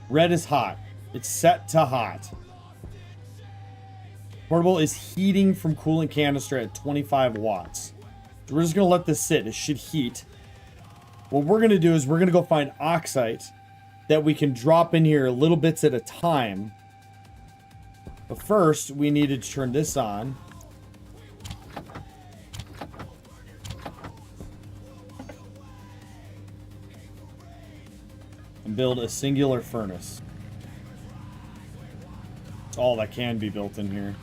Red is hot. It's set to hot. Portable is heating from coolant canister at 25 watts. So we're just going to let this sit. It should heat. What we're going to do is we're going to go find oxide that we can drop in here little bits at a time. But first, we needed to turn this on. And build a singular furnace. It's all that can be built in here.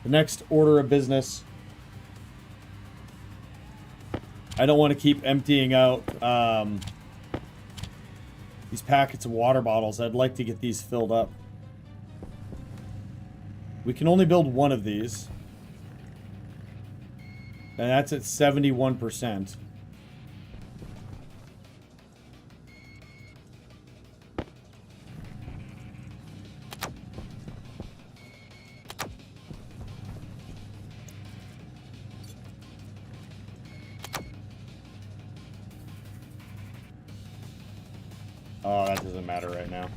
The next order of business. I don't want to keep emptying out these packets of water bottles. I'd like to get these filled up. We can only build one of these. And that's at 71%. Oh, that doesn't matter right now.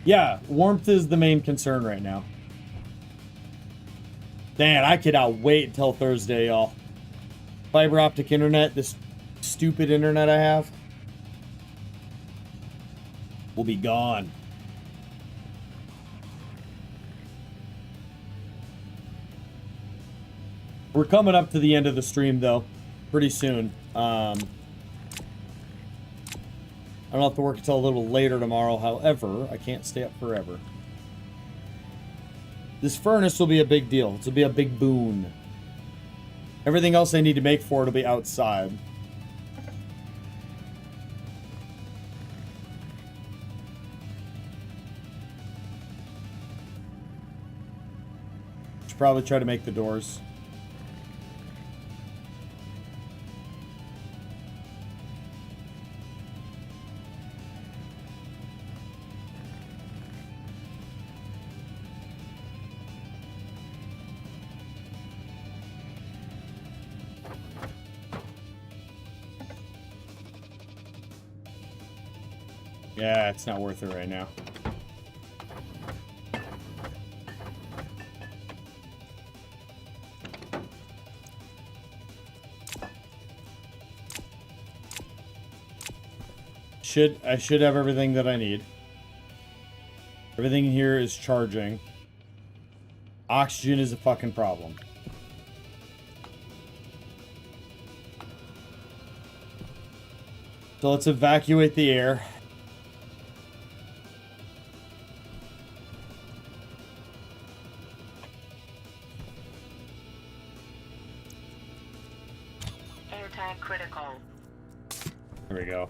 Yeah, warmth is the main concern right now. Man, I cannot wait until Thursday, y'all. Fiber optic internet, this stupid internet I have, will be gone. We're coming up to the end of the stream, though, pretty soon. I don't have to work until a little later tomorrow. However, I can't stay up forever. This furnace will be a big deal. This will be a big boon. Everything else I need to make for it will be outside. Should probably try to make the doors. Yeah, it's not worth it right now. I should have everything that I need. Everything here is charging. Oxygen is a fucking problem. So let's evacuate the air.
Airtag critical.
There we go.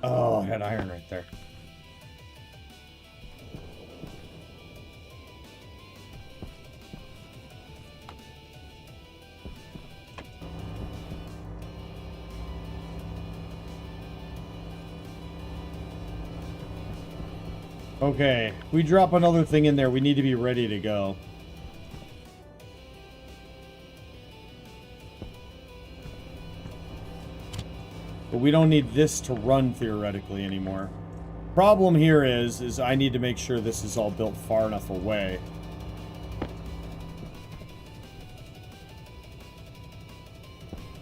Oh, I had iron right there. Okay, if we drop another thing in there, we need to be ready to go. But we don't need this to run theoretically anymore. Problem here is I need to make sure this is all built far enough away.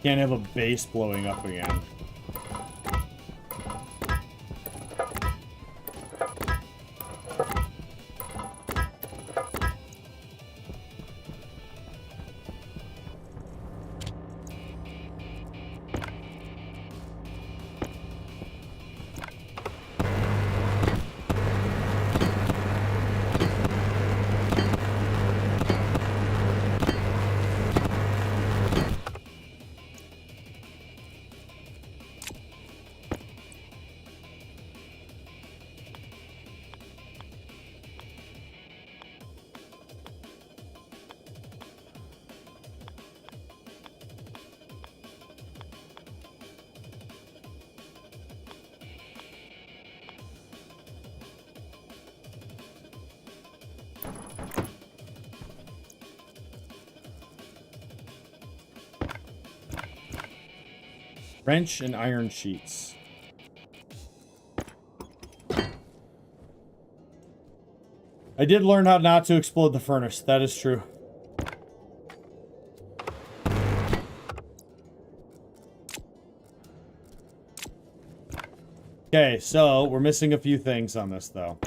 Can't have a base blowing up again. Wrench and iron sheets. I did learn how not to explode the furnace. That is true. Okay, so we're missing a few things on this, though.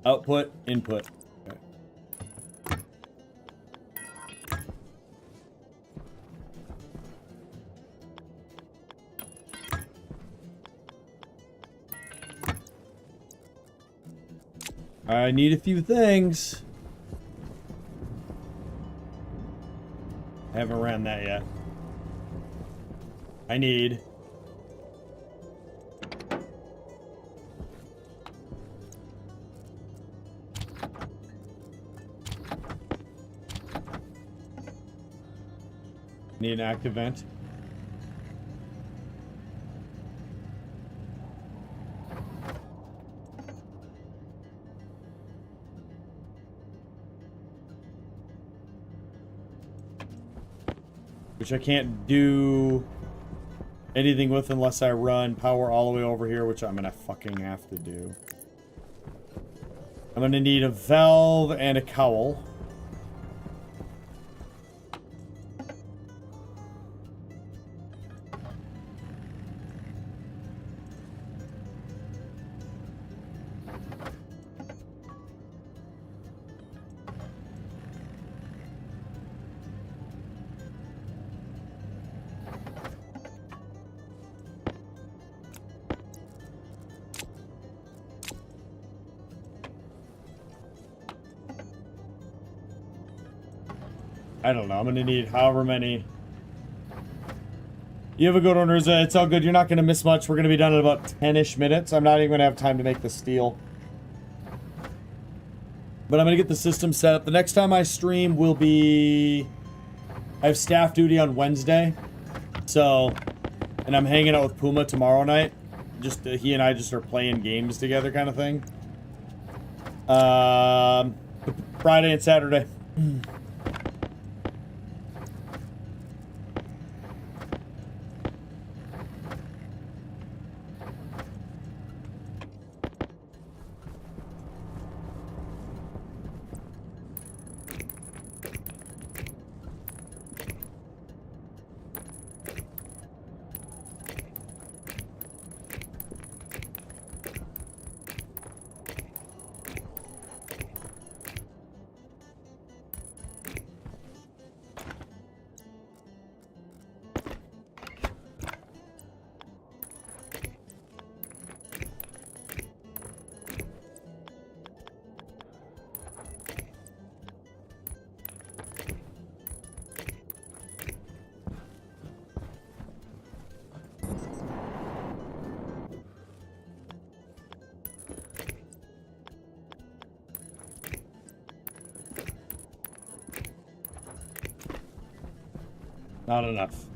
Output, input. Okay. I need a few things. I haven't ran that yet. I need... Need an active vent. Which I can't do anything with unless I run power all the way over here, which I'm gonna fucking have to do. I'm gonna need a valve and a cowl. I don't know. I'm going to need however many. You have a good one, Riza. It's all good. You're not going to miss much. We're going to be done in about 10-ish minutes. I'm not even going to have time to make the steel. But I'm going to get the system set up. The next time I stream will be... I have staff duty on Wednesday. So... And I'm hanging out with Puma tomorrow night. Just he and I just are playing games together kind of thing. Friday and Saturday. Not enough.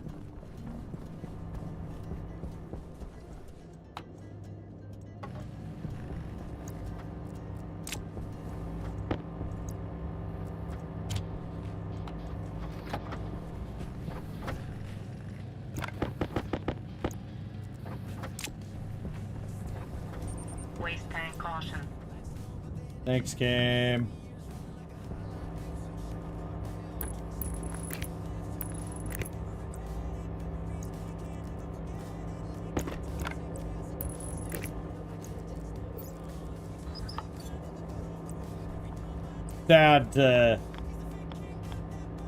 Thanks, game. That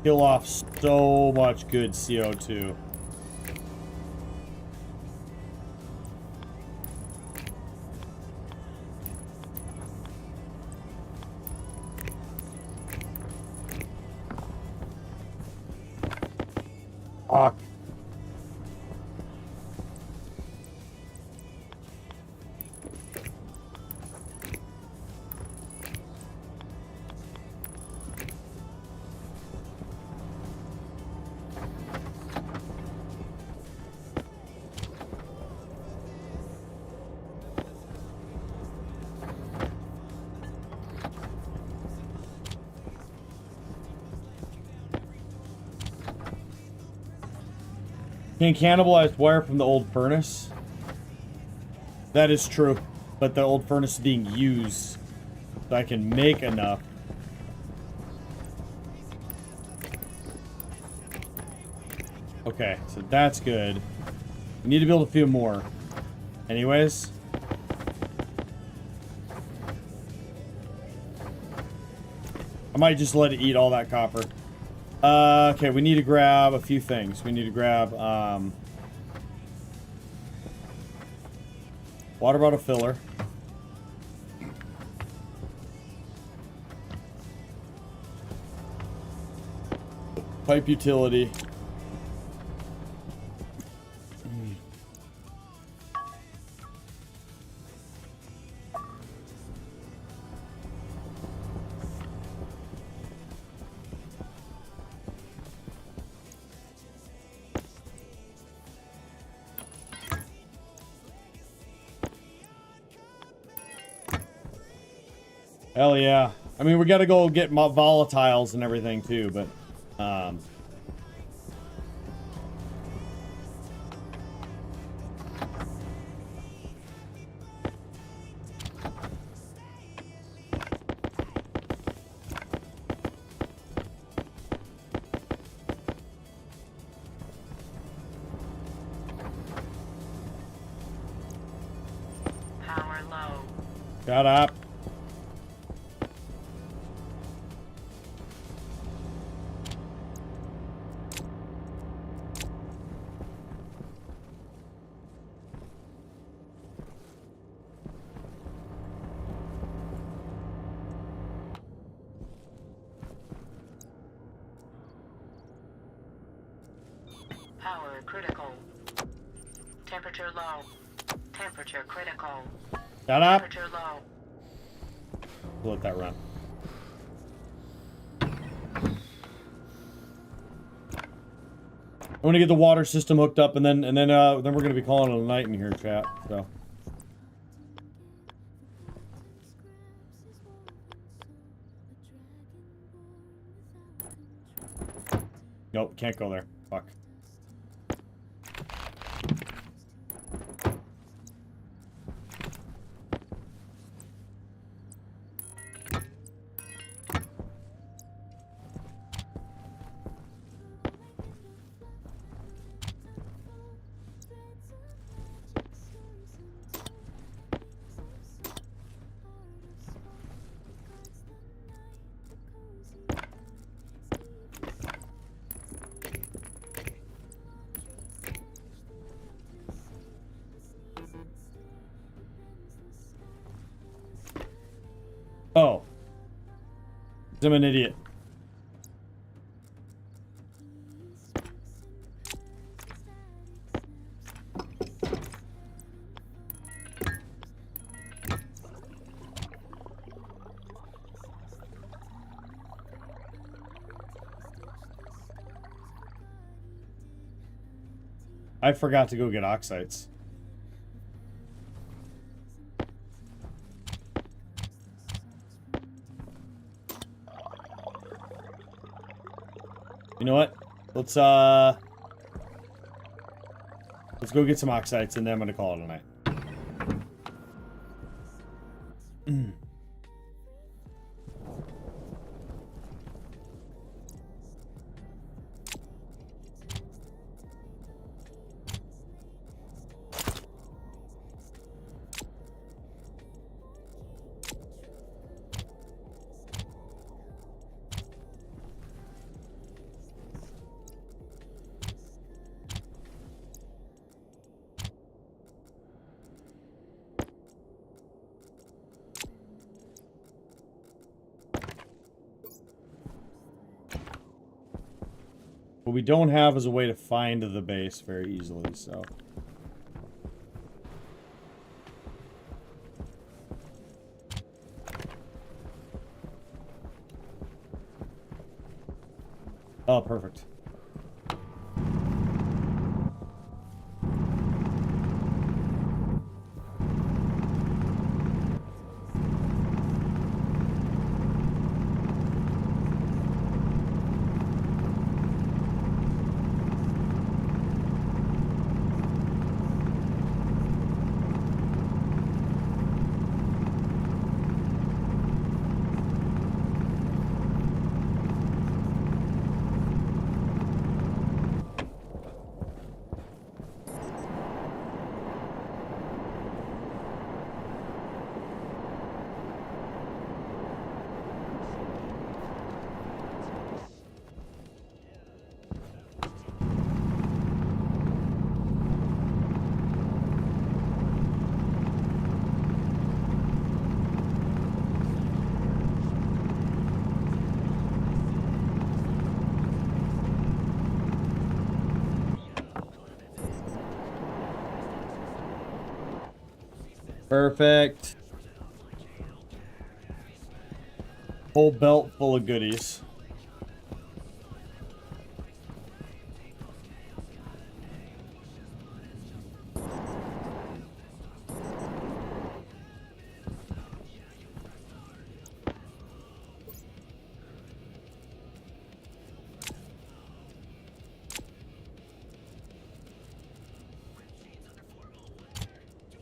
kill off so much good CO2. Fuck. Can cannibalize wire from the old furnace? That is true, but the old furnace is being used, so I can make enough. Okay, so that's good. We need to build a few more. Anyways. I might just let it eat all that copper. Okay, we need to grab a few things. We need to grab, water bottle filler. Pipe utility. Hell yeah. I mean, we gotta go get volatiles and everything too, but,
Power low.
shut up.
Power critical. Temperature low. Temperature critical.
Shut up.
Temperature low.
We'll let that run. I want to get the water system hooked up, and then we're gonna be calling it a night in here, chat. So. Nope, can't go there. Fuck. Oh. I'm an idiot. I forgot to go get oxides. You know what? Let's go get some oxides, and then I'm gonna call it a night. What we don't have is a way to find the base very easily, so. Oh, perfect. Perfect. Whole belt full of goodies.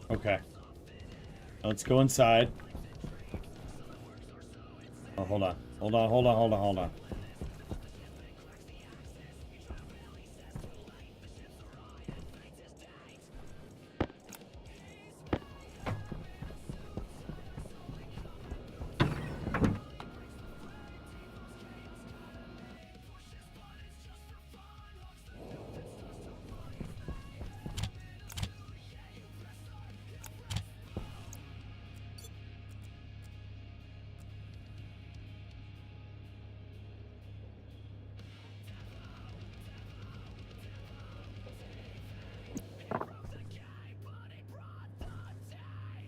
Okay. Let's go inside. Oh, hold on. Hold on.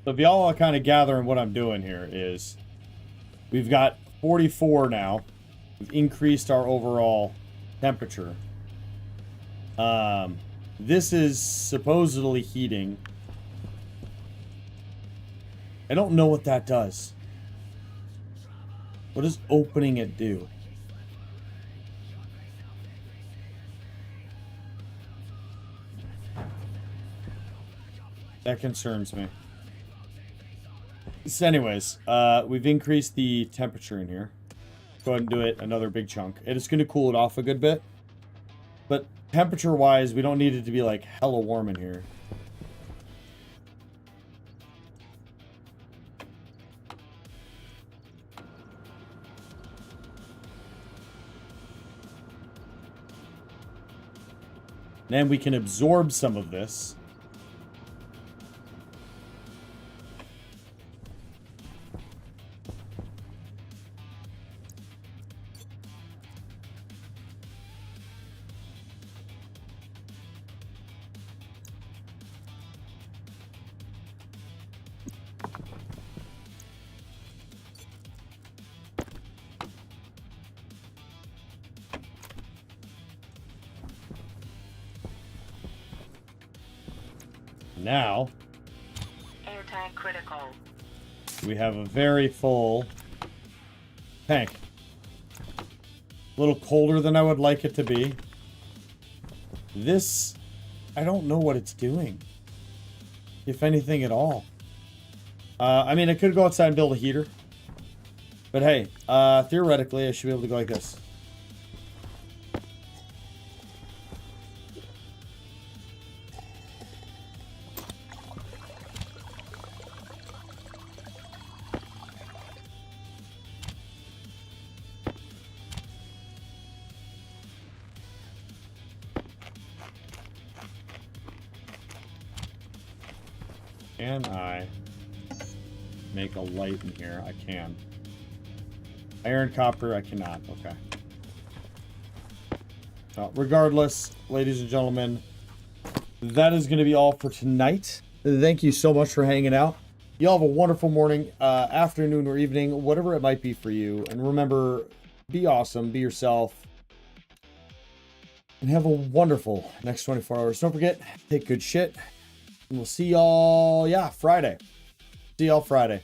So if y'all are kind of gathering what I'm doing here is we've got 44 now. We've increased our overall temperature. This is supposedly heating. I don't know what that does. What does opening it do? That concerns me. So anyways, we've increased the temperature in here. Go ahead and do it another big chunk. And it's going to cool it off a good bit. But temperature-wise, we don't need it to be like hella warm in here. Then we can absorb some of this. Now,
Air tank critical.
we have a very full tank. A little colder than I would like it to be. This, I don't know what it's doing. If anything at all. I mean, I could go outside and build a heater. But hey, theoretically, I should be able to go like this. Can I make a light in here? I can. Iron, copper, I cannot. Okay. Regardless, ladies and gentlemen, that is going to be all for tonight. Thank you so much for hanging out. Y'all have a wonderful morning, afternoon, or evening, whatever it might be for you. And remember, be awesome, be yourself, and have a wonderful next 24 hours. Don't forget, take good shit. And we'll see y'all, Friday. See y'all Friday.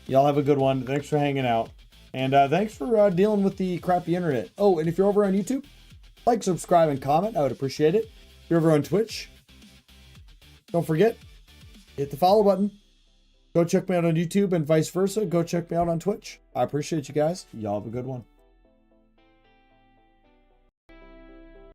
Y'all have a good one. Thanks for hanging out. And thanks for dealing with the crappy internet. Oh, and if you're over on YouTube, like, subscribe, and comment. I would appreciate it. If you're over on Twitch, don't forget, hit the follow button. Go check me out on YouTube and vice versa. Go check me out on Twitch. I appreciate you guys. Y'all have a good one.